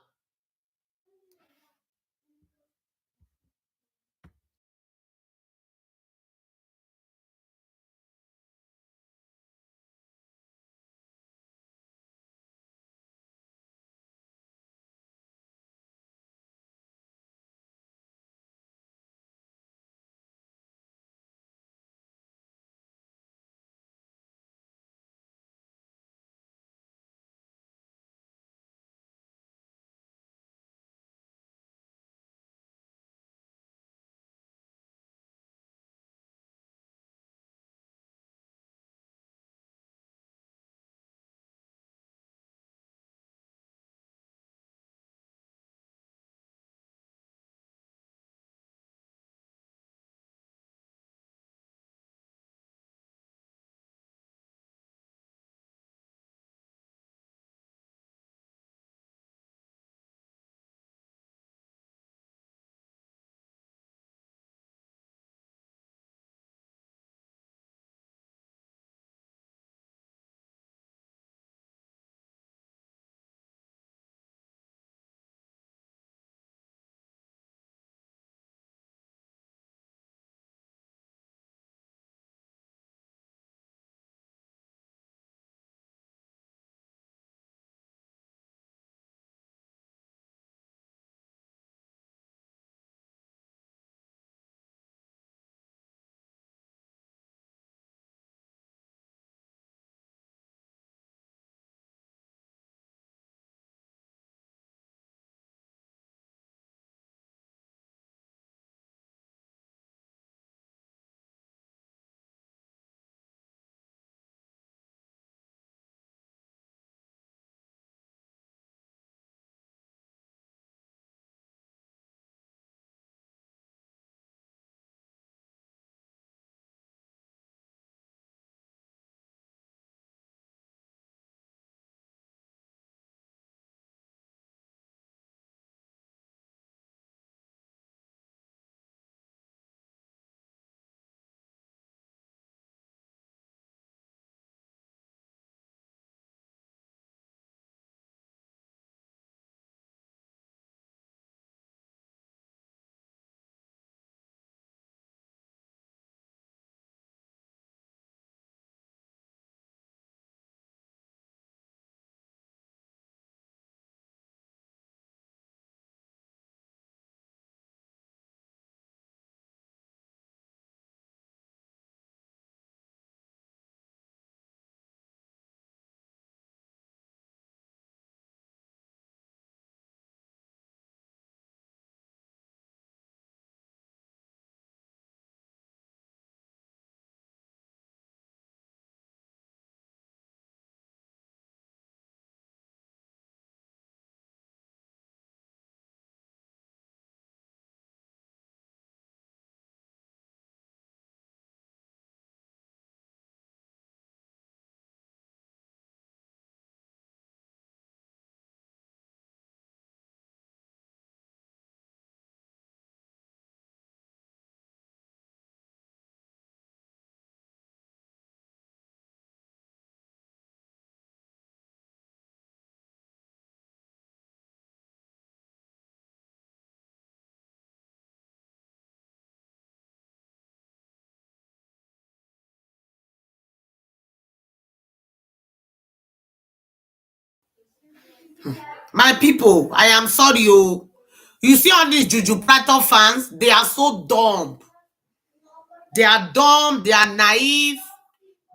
A: My people, I am sorry. You see all these Juju Prato fans, they are so dumb. They are dumb, they are naive.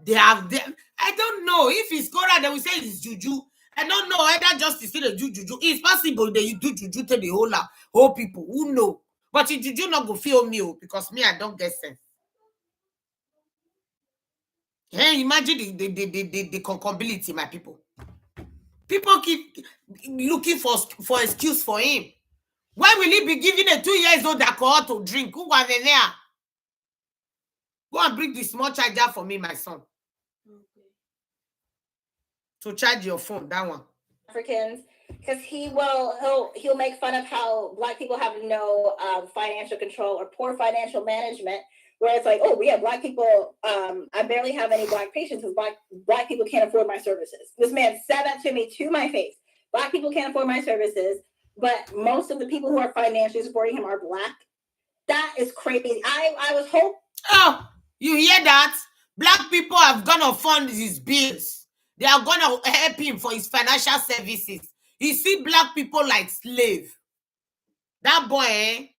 A: I don't know if it's Korra, they will say it's Juju. I don't know either just to say the Juju. It's possible they do Juju to the whole people. Who know? But if Juju not go feel me, because me, I don't get sense. Hey, imagine the concombility, my people. People keep looking for excuse for him. When will he be giving a 2 years old alcohol to drink? Who was there? Go and bring the small charger for me, my son. Okay. To charge your phone, that one.
C: Africans, because he'll make fun of how Black people have no financial control or poor financial management. Where it's like, oh, we have Black people. I barely have any Black patients because Black people can't afford my services. This man said that to me to my face. Black people can't afford my services, but most of the people who are financially supporting him are Black. That is crazy. I was hoping.
A: Oh, you hear that? Black people have gonna fund his bills. They are gonna help him for his financial services. He see Black people like slave. That boy,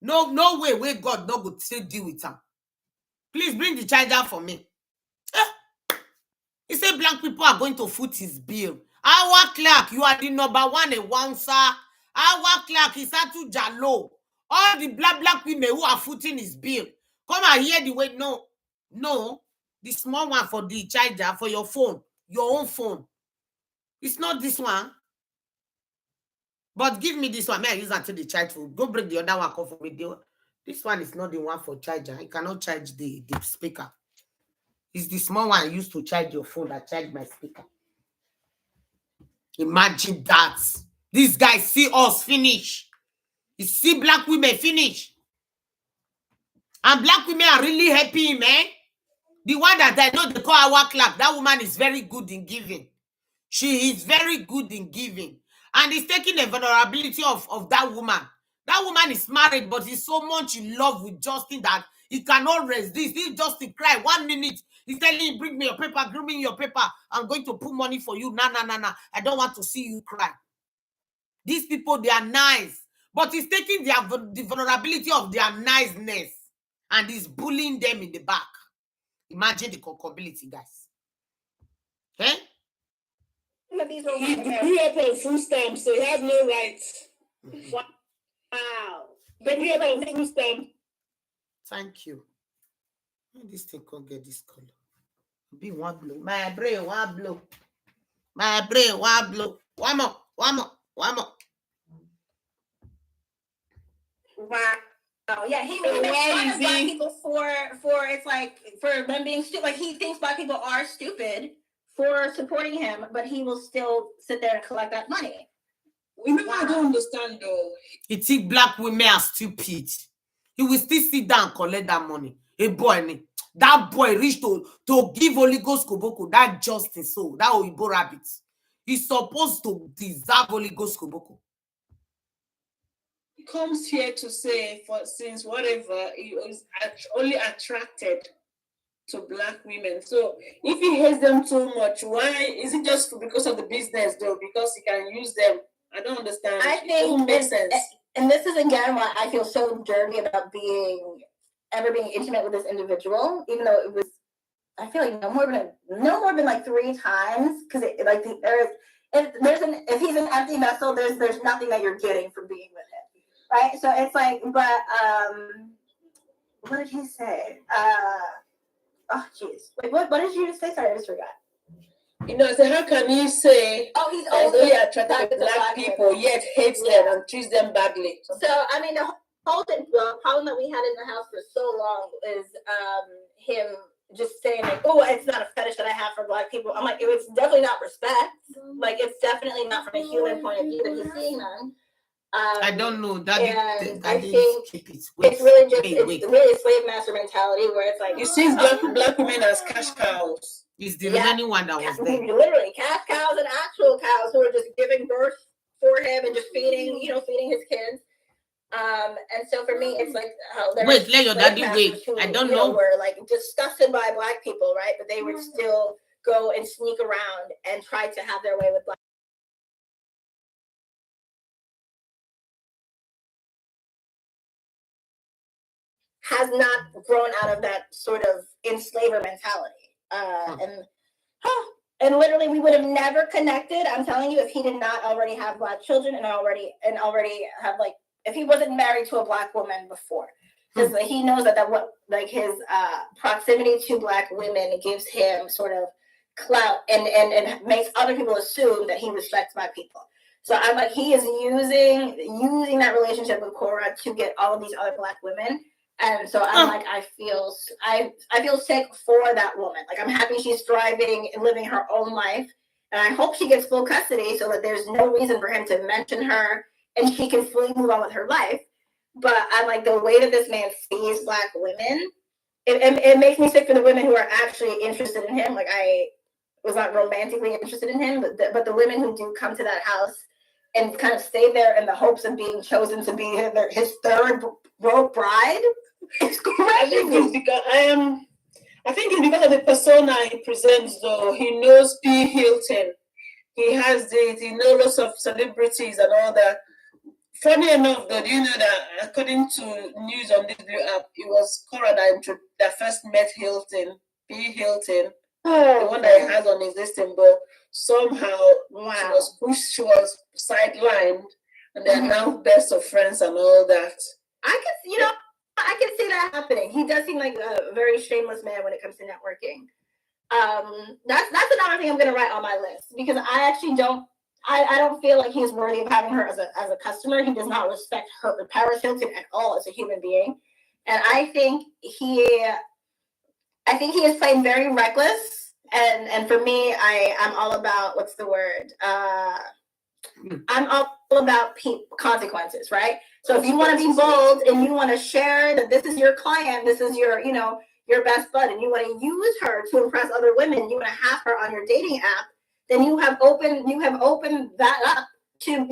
A: no way where God no go still deal with him. Please bring the charger for me. He said Black people are going to foot his bill. Our clerk, you are the number one announcer. Our clerk is Atu Jalo. All the black women who are footing his bill. Come and hear the way. No. The small one for the charger for your phone. Your own phone. It's not this one. But give me this one. May I use until the charge for. Go break the other one. Come for me. This one is not the one for charger. I cannot charge the speaker. It's the small one I used to charge your phone that charge my speaker. Imagine that. These guys see us finish. You see Black women finish. And Black women are really happy, man. The one that I know they call our clerk, that woman is very good in giving. She is very good in giving. And he's taking the vulnerability of that woman. That woman is married, but he's so much in love with Justin that he cannot resist. This Justin cry 1 minute. He's telling him, bring me your paper, bring me your paper. I'm going to put money for you. Nah. I don't want to see you cry. These people, they are nice. But he's taking the vulnerability of their niceness and he's bullying them in the back. Imagine the concombility, guys. Okay?
B: He grew up on food stamps, so he has no rights.
C: Wow.
B: But he grew up on food stamps.
A: Thank you. This thing can't get this color. Be one blue. My brain, one blue. My brain, one blue. One more.
C: Wow. Oh yeah, he really makes fun of Black people for it's like for them being stupid. Like he thinks Black people are stupid for supporting him, but he will still sit there and collect that money.
B: I don't understand though.
A: He think Black women are stupid. He will still sit down and collect that money. Hey boy, that boy reached to give Holy Ghost Koboko, that justice soul, that Oibo rabbit. He's supposed to deserve Holy Ghost Koboko.
B: He comes here to say, since whatever, he was only attracted to Black women. So if he hates them too much, why is it just because of the business though? Because he can use them? I don't understand.
C: I think it makes sense. And this is again why I feel so dirty about ever being intimate with this individual, even though it was. I feel like no more than like 3 times because if he's an empty vessel, there's nothing that you're getting from being with him, right? So it's like, but what did he say? Oh jeez, wait, what did you just say? Sorry, I just forgot.
B: So how can you say
C: he's
B: only attracted to Black people yet hates them and treats them badly?
C: So I mean, the whole thing, the problem that we had in the house for so long is him just saying like, oh, it's not a fetish that I have for Black people. I'm like, it's definitely not respect. Like, it's definitely not from a human point of view that he's seeing them.
A: I don't know. That
C: I think it's really just it's really a slave master mentality where it's like
B: he sees black women as cash cows.
A: He's the remaining one that was there.
C: Literally, cash cows and actual cows who are just giving birth for him and just feeding his kids. And so for me, it's like how
A: wait, let your daddy wait. I don't know.
C: Were like disgusted by Black people, right? But they would still go and sneak around and try to have their way with Black has not grown out of that sort of enslaver mentality. And literally, we would have never connected. I'm telling you, if he did not already have Black children and already have, like, if he wasn't married to a Black woman before, because he knows that what, like, his proximity to Black women gives him sort of clout and makes other people assume that he respects Black people. So I'm like, he is using that relationship with Korra to get all of these other Black women. And so I'm like, I feel sick for that woman. Like, I'm happy she's thriving and living her own life. And I hope she gets full custody so that there's no reason for him to mention her and she can fully move on with her life. But I'm like, the way that this man sees Black women, it makes me sick for the women who are actually interested in him. Like, I was not romantically interested in him, but the women who do come to that house and kind of stay there in the hopes of being chosen to be his third rogue bride. It's crazy.
B: I think it's because of the persona he presents, though. He knows P. Hilton. He has it. He knows lots of celebrities and all that. Funny enough, though, do you know that according to news on this new app, it was Korra that first met Hilton, P. Hilton, the one that he has on his listing, but somehow she was sidelined, and they're now best of friends and all that.
C: I can see that happening. He does seem like a very shameless man when it comes to networking. That's another thing I'm going to write on my list, because I actually don't feel like he's worthy of having her as a customer. He does not respect her, Paris Hilton, at all as a human being, and I think he is playing very reckless. And for me, I'm all about, what's the word? I'm all about consequences, right? So if you want to be bold and you want to share that this is your client, this is your best bud, and you want to use her to impress other women, you want to have her on your dating app, then you have opened that up to,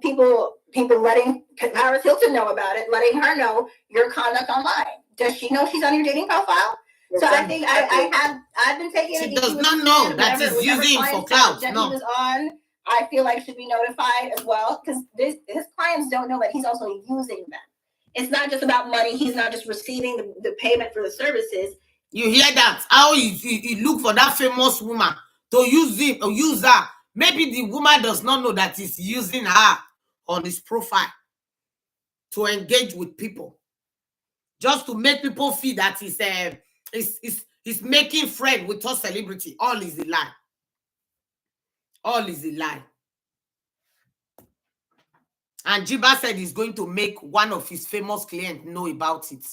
C: people letting Paris Hilton know about it, letting her know your conduct online. Does she know she's on your dating profile? So I think I've been taking it.
A: She does not know that he's using for clout.
C: No. He was on, I feel like should be notified as well, because his clients don't know that he's also using them. It's not just about money. He's not just receiving the payment for the services.
A: You hear that? How he look for that famous woman to use him or use her. Maybe the woman does not know that he's using her on his profile to engage with people, just to make people feel that he's making friend with a celebrity. All is a lie. All is a lie. And Jeeba said he's going to make one of his famous clients know about it.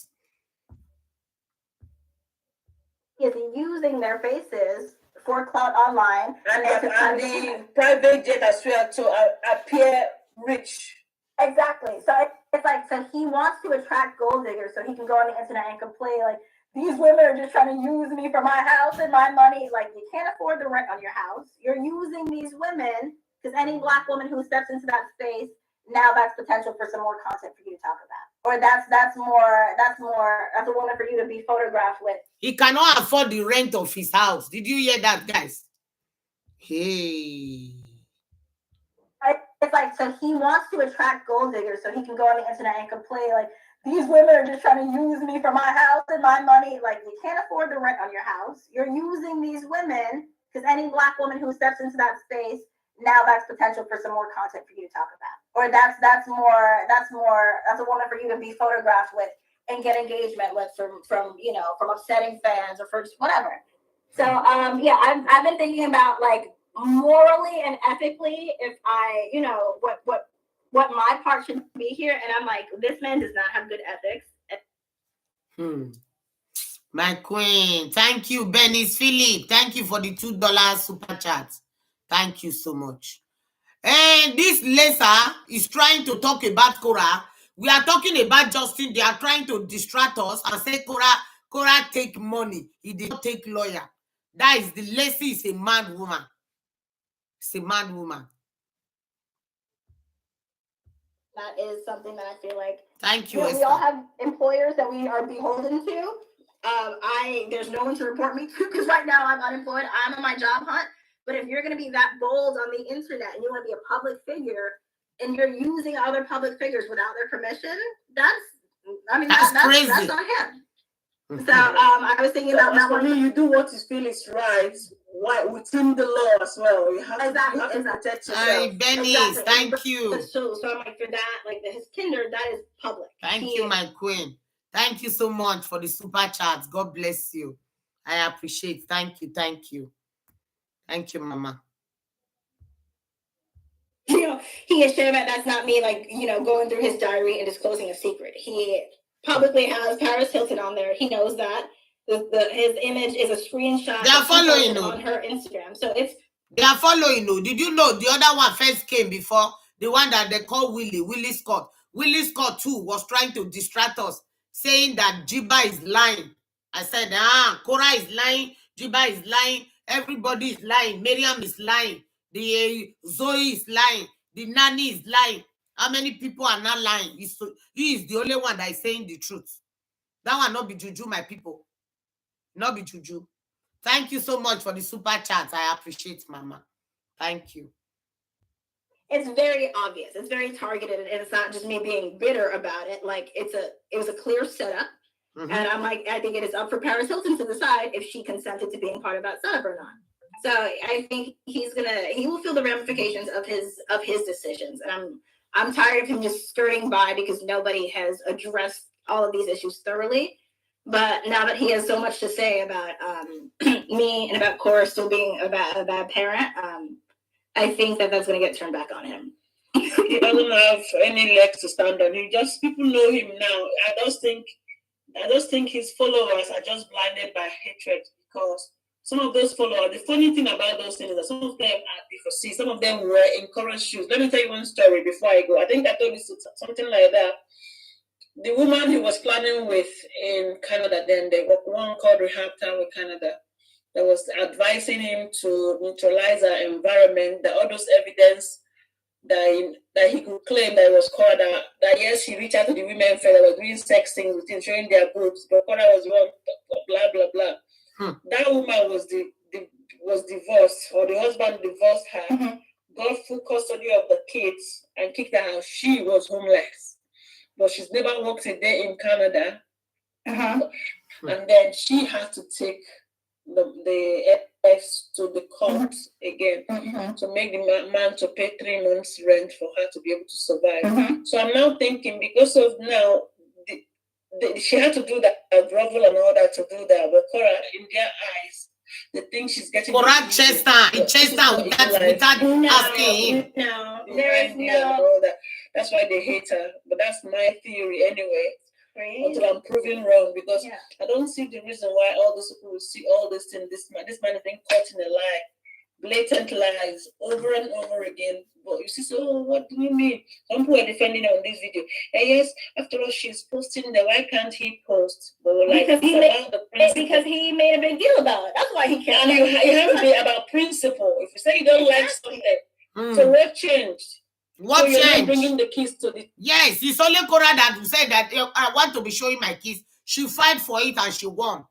C: Is using their faces for clout online,
B: and the private jet as well to appear rich.
C: Exactly. So it's like, so he wants to attract gold diggers so he can go on the internet and complain like, these women are just trying to use me for my house and my money. Like, you can't afford the rent on your house. You're using these women, because any Black woman who steps into that space, now that's potential for some more content for you to talk about. Or that's a woman for you to be photographed with.
A: He cannot afford the rent of his house. Did you hear that, guys? Hey.
C: It's like, so he wants to attract gold diggers so he can go on the internet and complain like, these women are just trying to use me for my house and my money. Like, you can't afford the rent on your house. You're using these women, because any Black woman who steps into that space, now that's potential for some more content for you to talk about. Or that's a woman for you to be photographed with and get engagement with from upsetting fans or for just whatever. So I've been thinking about, like, morally and ethically, if I, what my part should be here, and I'm like, this man does not have good ethics.
A: My queen, thank you, Benny's Philip. Thank you for the $2 super chat. Thank you so much. And this Lisa is trying to talk about Korra. We are talking about Justin. They are trying to distract us and say Korra take money. He did not take lawyer. That is, the Lacey is a mad woman. It's a mad woman.
C: That is something that I feel like.
A: Thank you.
C: We all have employers that we are beholden to. There's no one to report me to, because right now I'm unemployed. I'm on my job hunt. But if you're going to be that bold on the internet and you want to be a public figure and you're using other public figures without their permission, I mean,
A: that's crazy.
C: That's on him. So I was thinking about that one.
B: You do what you feel is right. Why within the law as well? You have to protect yourself.
A: Hi, Benny, thank you.
C: So I'm like, for that, like his Tinder, that is public.
A: Thank you, my queen. Thank you so much for the super chats. God bless you. I appreciate. Thank you, thank you, thank you, Mama.
C: You know, he is sure that that's not me, like, you know, going through his diary and disclosing a secret. He publicly has Paris Hilton on there. He knows that. His image is a screenshot.
A: They are following
C: on her Instagram. So
A: they are following you. Did you know the other one first came before? The one that they call Willie Scott. Willie Scott too was trying to distract us, saying that Jeeba is lying. I said, Korra is lying, Jeeba is lying, everybody is lying, Miriam is lying, the Zoe is lying, the nanny is lying. How many people are not lying? He is the only one that is saying the truth. That one not be juju, my people. Not be juju. Thank you so much for the super chats. I appreciate, Mama. Thank you.
C: It's very obvious. It's very targeted, and it's not just me being bitter about it. Like it was a clear setup, and I'm like, I think it is up for Paris Hilton to decide if she consented to being part of that setup or not. So I think he will feel the ramifications of his decisions, and I'm tired of him just skirting by because nobody has addressed all of these issues thoroughly. But now that he has so much to say about me and about Korra still being a bad parent, I think that that's going to get turned back on him.
B: He doesn't have any legs to stand on. People know him now. I just think his followers are just blinded by hatred because some of those followers, the funny thing about those things is that some of them are Hypocrisy, some of them were in Korra's shoes. Let me tell you one story before I go. I think I told you something like that. The woman he was planning with in Canada, then the one called Rehab Town with Canada, that was advising him to neutralize our environment, that all those evidence that he could claim that it was Korra, that yes, he reached out to the women that were doing sex things with him, showing their boobs, but Korra was wrong, blah, blah, blah. That woman was divorced, or the husband divorced her, got full custody of the kids, and kicked her out. She was homeless, but she's never worked a day in Canada. And then she had to take the FS to the court again to make the man to pay 3 months rent for her to be able to survive. So I'm now thinking, because of now, she had to do that, grovel and all that to do that. But Korra, in their eyes, they think she's getting
A: Korra Chester without asking him.
C: No, there is no.
B: That's why they hate her. But that's my theory anyway. Until I'm proven wrong, because I don't see the reason why all those people will see all this thing. This man is being caught in a lie, blatant lies over and over again. But you see, so what do you mean? Some people are defending her on this video. And yes, after all, she's posting that. Why can't he post? But like,
C: because he made a big deal about it. That's why he can't.
B: And you have to be about principle. If you say you don't like something, so what changed?
A: What
B: so
A: changed?
B: Bringing the keys to the...
A: Yes, it's only Korra that said that I want to be showing my kids. She fight for it and she won.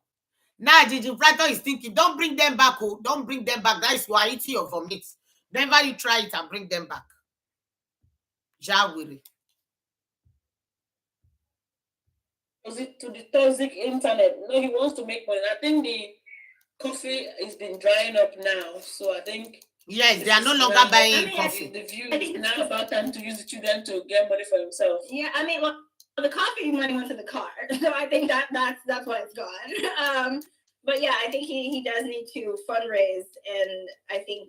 A: Now the writer is thinking, don't bring them back. Oh, don't bring them back. Guys, you are eating your vomit. Never you try it and bring them back. Jawiri.
B: Was it to the toxic internet? No, he wants to make money. I think the coffee has been drying up now. So I think...
A: Yes, they are no longer buying coffee.
B: The view is now about time to use the children to get money for himself.
C: Yeah, I mean, well, the coffee money went to the car, so I think that's why it's gone. But yeah, I think he does need to fundraise, and I think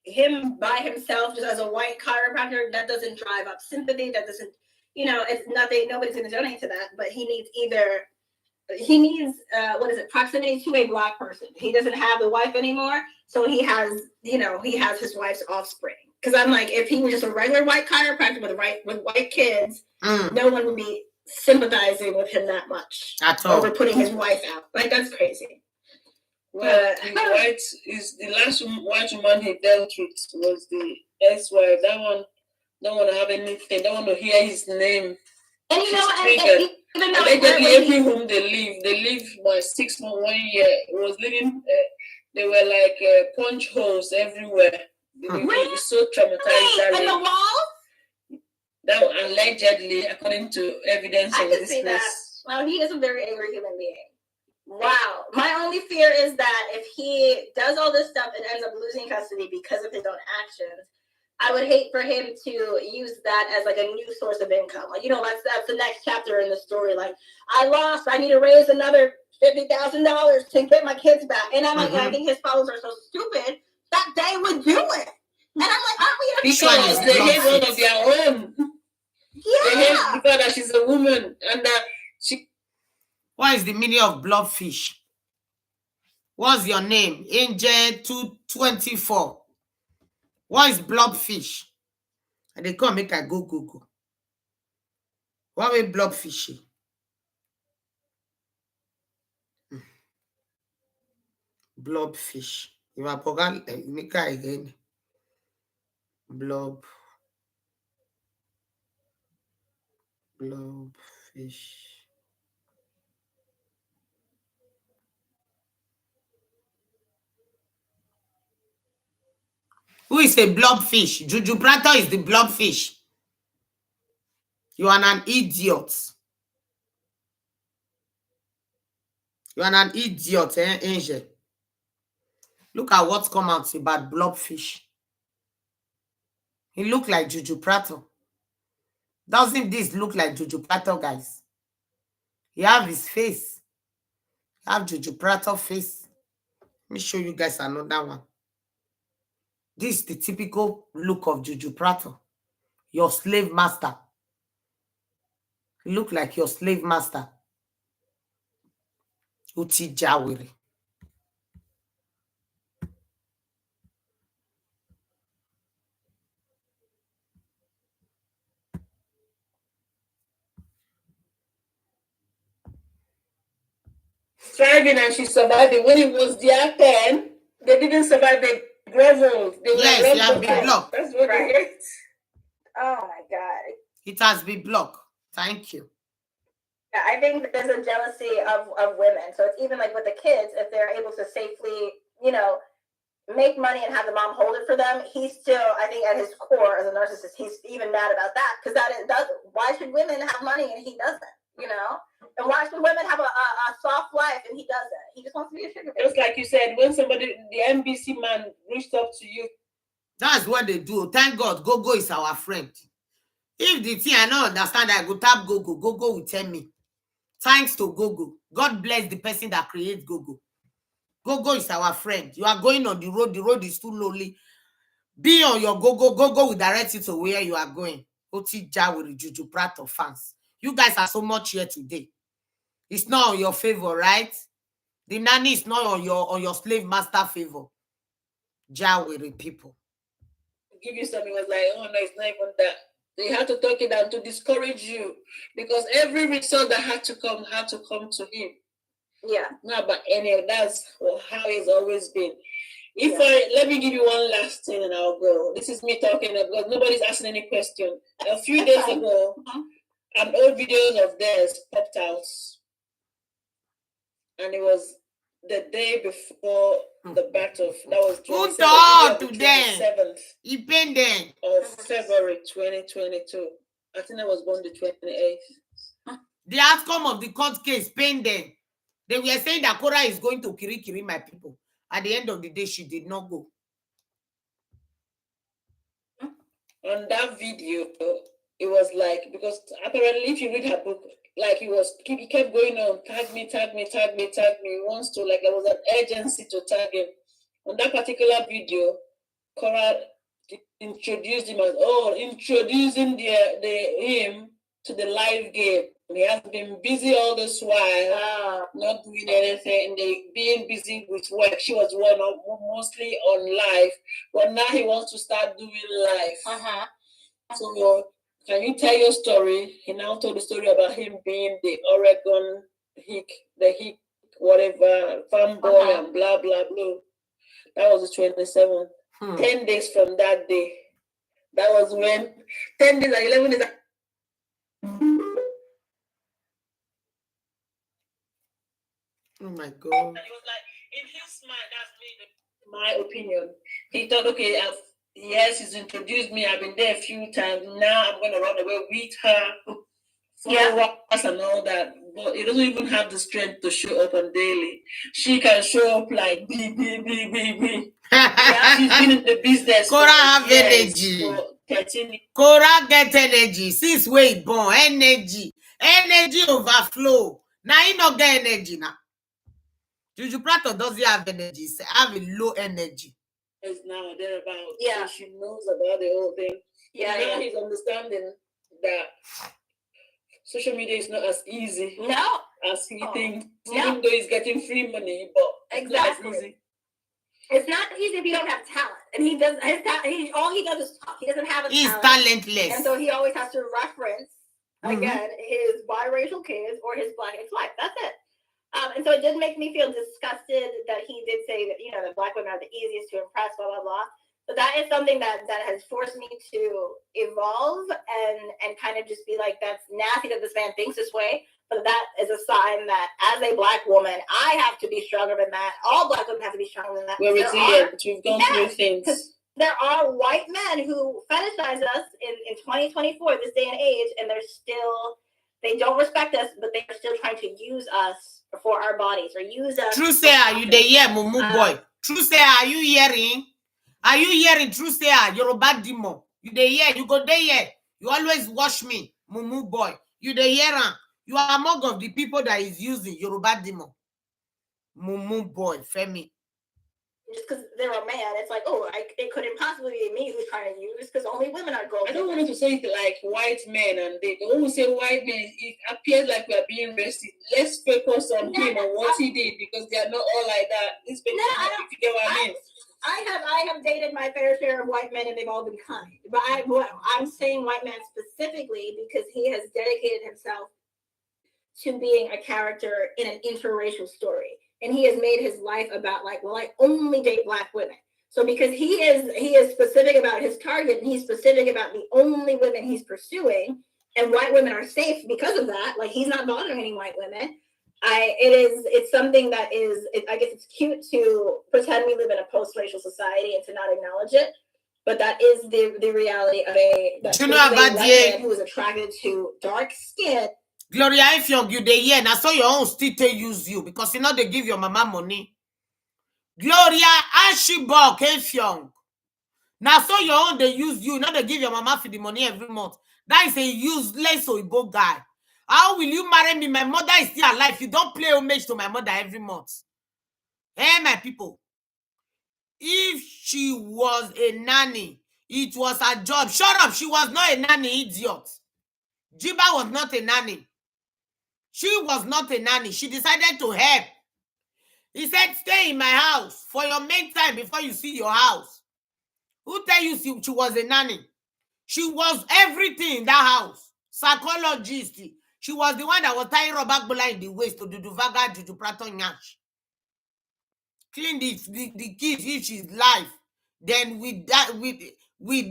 C: him by himself, just as a white chiropractor, that doesn't drive up sympathy. That doesn't, it's nothing. Nobody's going to donate to that. But he needs proximity to a Black person. He doesn't have the wife anymore, so he has his wife's offspring. Because I'm like, if he was just a regular white chiropractor with white kids, no one would be sympathizing with him that much over putting his wife out. Like, that's crazy.
B: Well, the last white woman he dealt with was the ex-wife. That one don't want to have anything. Don't want to hear his name.
C: And
B: allegedly every home they live by 6 months, 1 year. It was living. They were like punch holes everywhere. They were so traumatized.
C: And the wall?
B: That allegedly, according to evidence,
C: I can see that. Well, he is a very angry human being. Wow. My only fear is that if he does all this stuff and ends up losing custody because of his own actions, I would hate for him to use that as like a new source of income. Like, you know, that's the next chapter in the story. Like, I lost, I need to raise another $50,000 to get my kids back. And I'm like, and I think his followers are so stupid that they would do it. And I'm like, aren't we?
B: Because they hate one of their own. Yeah. They hate because that she's a woman and that she.
A: What is the meaning of blobfish? What's your name? Angel 224. What is blobfish? And they come make I go Google. What is blobfish? Blobfish. You are program make again. Blobfish. Who is a blobfish? Juju Prato is the blobfish. You are an idiot. You are an idiot, Angel. Look at what's come out about blobfish. He look like Juju Prato. Doesn't this look like Juju Prato, guys? You have his face. You have Juju Prato face. Let me show you guys another one. This is the typical look of Juju Prato. Your slave master. You look like your slave master. Uti Jawiri.
B: Striving and she survived it. When it was their turn, they didn't survive the gravels. They
A: yes, you have been blocked.
B: That's what I hate.
C: Oh my God.
A: It has been blocked. Thank you.
C: Yeah, I think there's a jealousy of women. So it's even like with the kids, if they're able to safely, you know, make money and have the mom hold it for them, he's still, I think at his core as a narcissist, he's even mad about that. Because why should women have money and he doesn't, you know? And why should women have a soft life and he doesn't? He just wants to be a sugar baby.
B: Just like you said, when somebody, the NBC man reached up to you.
A: That's what they do. Thank God, Gogo is our friend. If the thing I don't understand, I go tap Gogo. Gogo will tell me. Thanks to Gogo. God bless the person that creates Gogo. Gogo is our friend. You are going on the road is too lonely. Be on your Gogo. Gogo will direct you to where you are going. Oti Jawiri, Juju Prato fans. You guys are so much here today. It's not on your favor, right? The nanny is not on your slave master favor. Jawiri people.
B: Give you something was like, oh no, it's not even that. They had to talk it down to discourage you because every result that had to come to him.
C: Yeah.
B: Not about any of that's how it's always been. Let me give you one last thing and I'll go. This is me talking because nobody's asking any question. A few days ago, an old video of theirs popped out. And it was the day before the battle. That was
A: 27th
B: of February 2022. I think I was born the 28th.
A: The outcome of the court case pending. They were saying that Korra is going to kiri my people. At the end of the day, she did not go.
B: On that video, it was like, because apparently if you read her book, like he kept going on, tag me. He wants to, like there was an urgency to tag him. On that particular video, Korra introduced him as introducing him to the live game. He has been busy all this while, not doing anything, being busy with work. She was mostly on live, but now he wants to start doing live. So can you tell your story? He now told the story about him being the Oregon hick, whatever, farm boy and blah, blah, blah. That was the 27th. 10 days from that day. That was when 10 days and 11 days.
A: Oh my God.
B: And it was like, in his mind, that's me, my opinion. He thought, okay, Yes, she's introduced me. I've been there a few times. Now I'm going to run away with her. Followers and all that. But it doesn't even have the strength to show up on daily. She can show up like be. Yeah, she's been in the business.
A: Korra have energy.
B: For 13 years.
A: Korra get energy. Since we born, energy overflow. Now he not get energy now. Juju Prato doesn't have energy. He have a low energy.
B: Is now thereabout. Yeah, so she knows about the whole thing. Yeah, now he's understanding that social media is not as easy as he thinks. Even though he's getting free money, but exactly. It's not as easy.
C: It's not easy if you don't have talent. And he does all he does is talk. He doesn't have a talent.
A: He's talentless.
C: And so he always has to reference again his biracial kids or his Black ex-wife. That's it. And so it did make me feel disgusted that he did say that, that Black women are the easiest to impress, blah, blah, blah. But that is something that has forced me to evolve and kind of just be like, that's nasty that this man thinks this way. But that is a sign that as a Black woman, I have to be stronger than that. All Black women have to be stronger than that.
B: We're resilient. We've gone through things.
C: There are white men who fetishize us in 2024, this day and age, and they don't respect us, but they're still trying to use us for our bodies or use us.
A: True say, are you there, yeah, Mumu boy? True say, are you hearing? Are you hearing? True say, you're a bad demon. You there, yeah, you go there, yeah. You always watch me, Mumu boy. You there, yeah. You are among of the people that is using Yoruba demon. Mumu boy, Femi.
C: Just because they're a man, it's like, it couldn't possibly be me who's trying to use, because only women are gold.
B: I don't want to say it like white men, and when we say white men, it appears like we are being racist. Let's focus on him and what he did, because they are not all like that. If you get what I mean.
C: I have dated my fair share of white men, and they've all been kind. But I'm saying white men specifically because he has dedicated himself to being a character in an interracial story. And he has made his life about I only date Black women. So because he is specific about his target, and he's specific about the only women he's pursuing, and white women are safe because of that. Like, he's not bothering any white women. It's something that is, I guess it's cute to pretend we live in a post-racial society and to not acknowledge it. But that is the reality of a white man who is attracted to dark skin.
A: Gloria, if you the year, now so your own still use you because they give your mama money. Gloria, Ashibok, if young. Now so your own they use you, not they give your mama for the money every month. That is a useless Oibo guy. How will you marry me? My mother is still alive. You don't play homage to my mother every month. Hey, my people. If she was a nanny, it was her job. Shut up. She was not a nanny, idiot. Jeeba was not a nanny. She was not a nanny. She decided to help. He said, stay in my house for your main time before you see your house. Who tell you she was a nanny? She was everything in that house. Psychologist. She was the one that was tying rubber bola in the waist to do vaga Juju Prato Nyash. Clean the kids if she's live. Then with that, with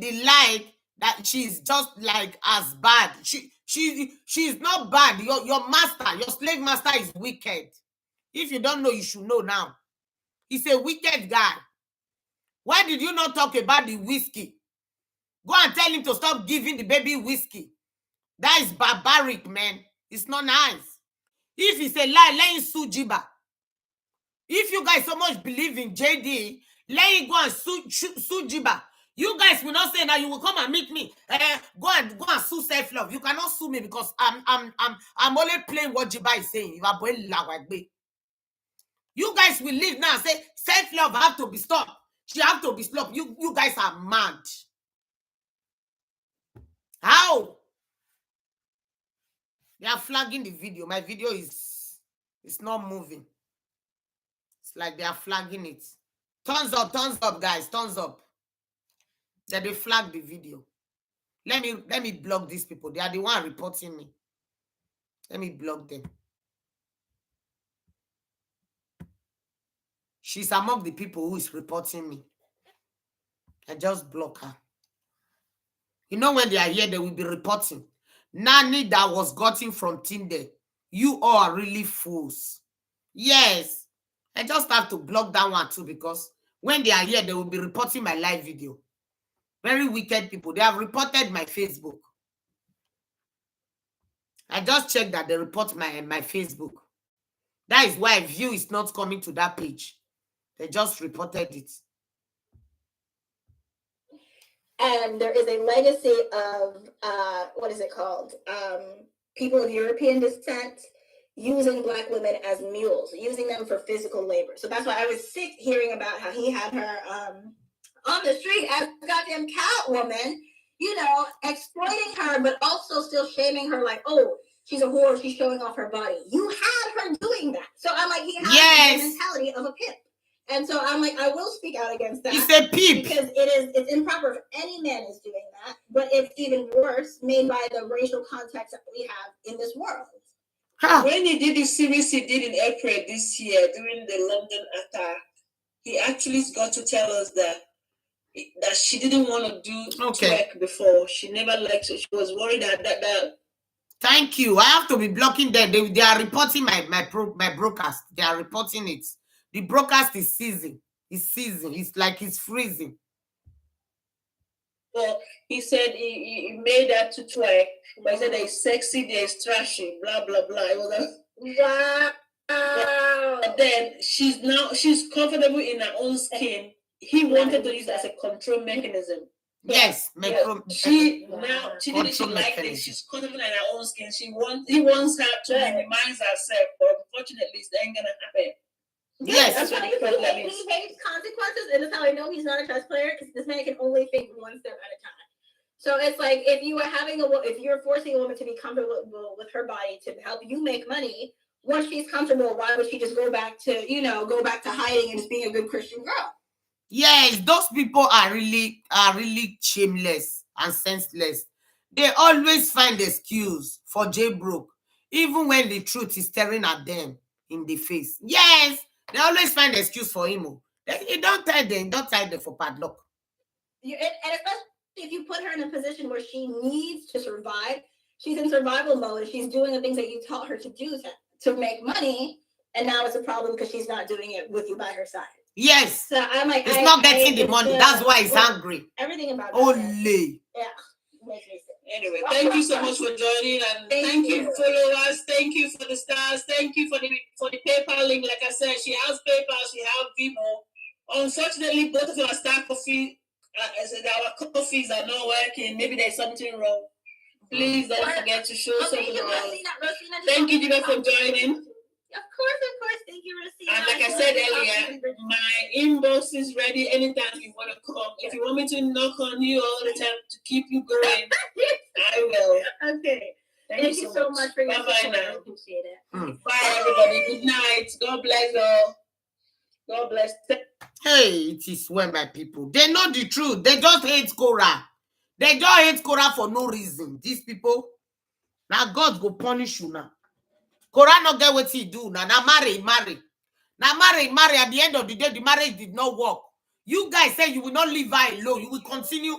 A: the light that she's just like as bad. She's not bad. Your master, your slave master is wicked. If you don't know, you should know now. He's a wicked guy. Why did you not talk about the whiskey? Go and tell him to stop giving the baby whiskey. That is barbaric, man. It's not nice. If it's a lie, let him sue Jeeba. If you guys so much believe in JD, let him go and sue Jeeba. You guys will not say now you will come and meet me. Go and sue self-love. You cannot sue me because I'm only playing what Jeeba is saying. You guys will leave now and say self-love have to be stopped. She have to be stopped. You guys are mad. How? They are flagging the video. My video is not moving. It's like they are flagging it. Thumbs up, guys. Thumbs up. That they flag the video. Let me block these people. They are the one reporting me. Let me block them. She's among the people who is reporting me. I just block her. You know when they are here, they will be reporting. Nanny that was gotten from Tinder. You all are really fools. Yes. I just have to block that one too because when they are here, they will be reporting my live video. Very wicked people. They have reported my Facebook. I just checked that they report my Facebook. That is why view is not coming to that page. They just reported it.
C: And there is a legacy of what is it called? People of European descent using Black women as mules, using them for physical labor. So that's why I was sick hearing about how he had her on the street as a goddamn Catwoman, you know, exploiting her, but also still shaming her like, oh, she's a whore, she's showing off her body. You had her doing that. So I'm like, he has the mentality of a pimp. And so I'm like, I will speak out against that.
A: He's a pimp.
C: Because it's improper if any man is doing that, but it's even worse made by the racial context that we have in this world.
B: Huh. When he did the series he did in April this year during the London attack, he actually got to tell us that she didn't want to do twerk before. She never liked it. She was worried that.
A: Thank you. I have to be blocking them. They are reporting my broadcast. They are reporting it. The broadcast is seizing. It's like it's freezing.
B: Well, he said he made that to twerk, but he said there's sexy, there's trashy, blah blah blah. It was wow. But then she's comfortable in her own skin. He wanted to use it as a control mechanism.
A: Yes,
B: she did it. She liked it. She's comfortable in her own skin. He wants her to minimize herself, but unfortunately, it ain't gonna happen.
C: Yes, that's what he hates consequences, and that's how I know he's not a chess player, because this man can only think one step at a time. So it's like if you're forcing a woman to be comfortable with her body to help you make money, once she's comfortable, why would she just go back to hiding and just being a good Christian girl?
A: Yes, those people are really shameless and senseless. They always find excuse for jailbroke, even when the truth is staring at them in the face. Yes, they always find excuse for him. You don't tie them for padlock.
C: And especially if you put her in a position where she needs to survive, she's in survival mode. She's doing the things that you taught her to do to make money, and now it's a problem because she's not doing it with you by her side.
A: Yes.
C: So I'm like,
A: it's not getting the money. That's why he's angry.
C: Everything about
A: only.
C: Yeah.
B: Anyway, thank you so much for joining, and thank you followers. Thank you for the stars. Thank you for the PayPal link. Like I said, she has PayPal, she has Venmo. Unfortunately, both of our star coffee, our coffees are not working. Maybe there's something wrong. Please don't forget to show something wrong. Thank you, Jeeba, for joining.
C: Of course. Thank you, Rosina.
B: And like I said earlier, my inbox is ready anytime you want to come. If you want me to knock on you all the time to keep you going, I will.
C: Okay. Thank you so much for your support.
B: Bye-bye now.
C: I appreciate it.
B: Bye, everybody. Good night. God bless you. God bless.
A: Hey, it is well, my people. They know the truth. They just hate Korra. They just hate Korra for no reason. These people, now God go punish you now. Korra not get what he do. Now marry. Now marry. At the end of the day, the marriage did not work. You guys say you will not leave her alone. You will continue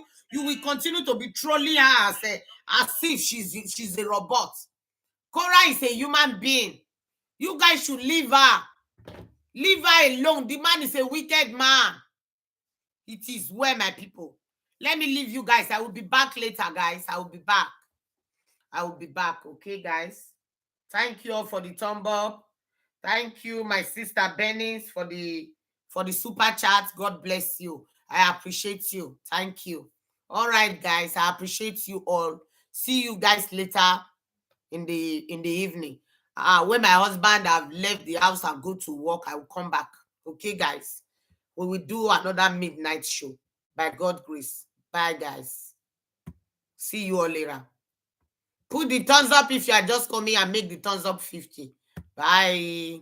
A: to be trolling her as if she's a robot. Korra is a human being. You guys should leave her. Leave her alone. The man is a wicked man. It is well, my people. Let me leave you guys. I will be back later, guys. I will be back. Okay, guys. Thank you all for the thumb up. Thank you, my sister Bennis, for the super chat. God bless you. I appreciate you. Thank you. All right, guys. I appreciate you all. See you guys later in the evening. When my husband have left the house and go to work, I will come back. Okay, guys. We will do another midnight show. By God's grace. Bye, guys. See you all later. Put the thumbs up if you are just coming, and make the thumbs up 50. Bye.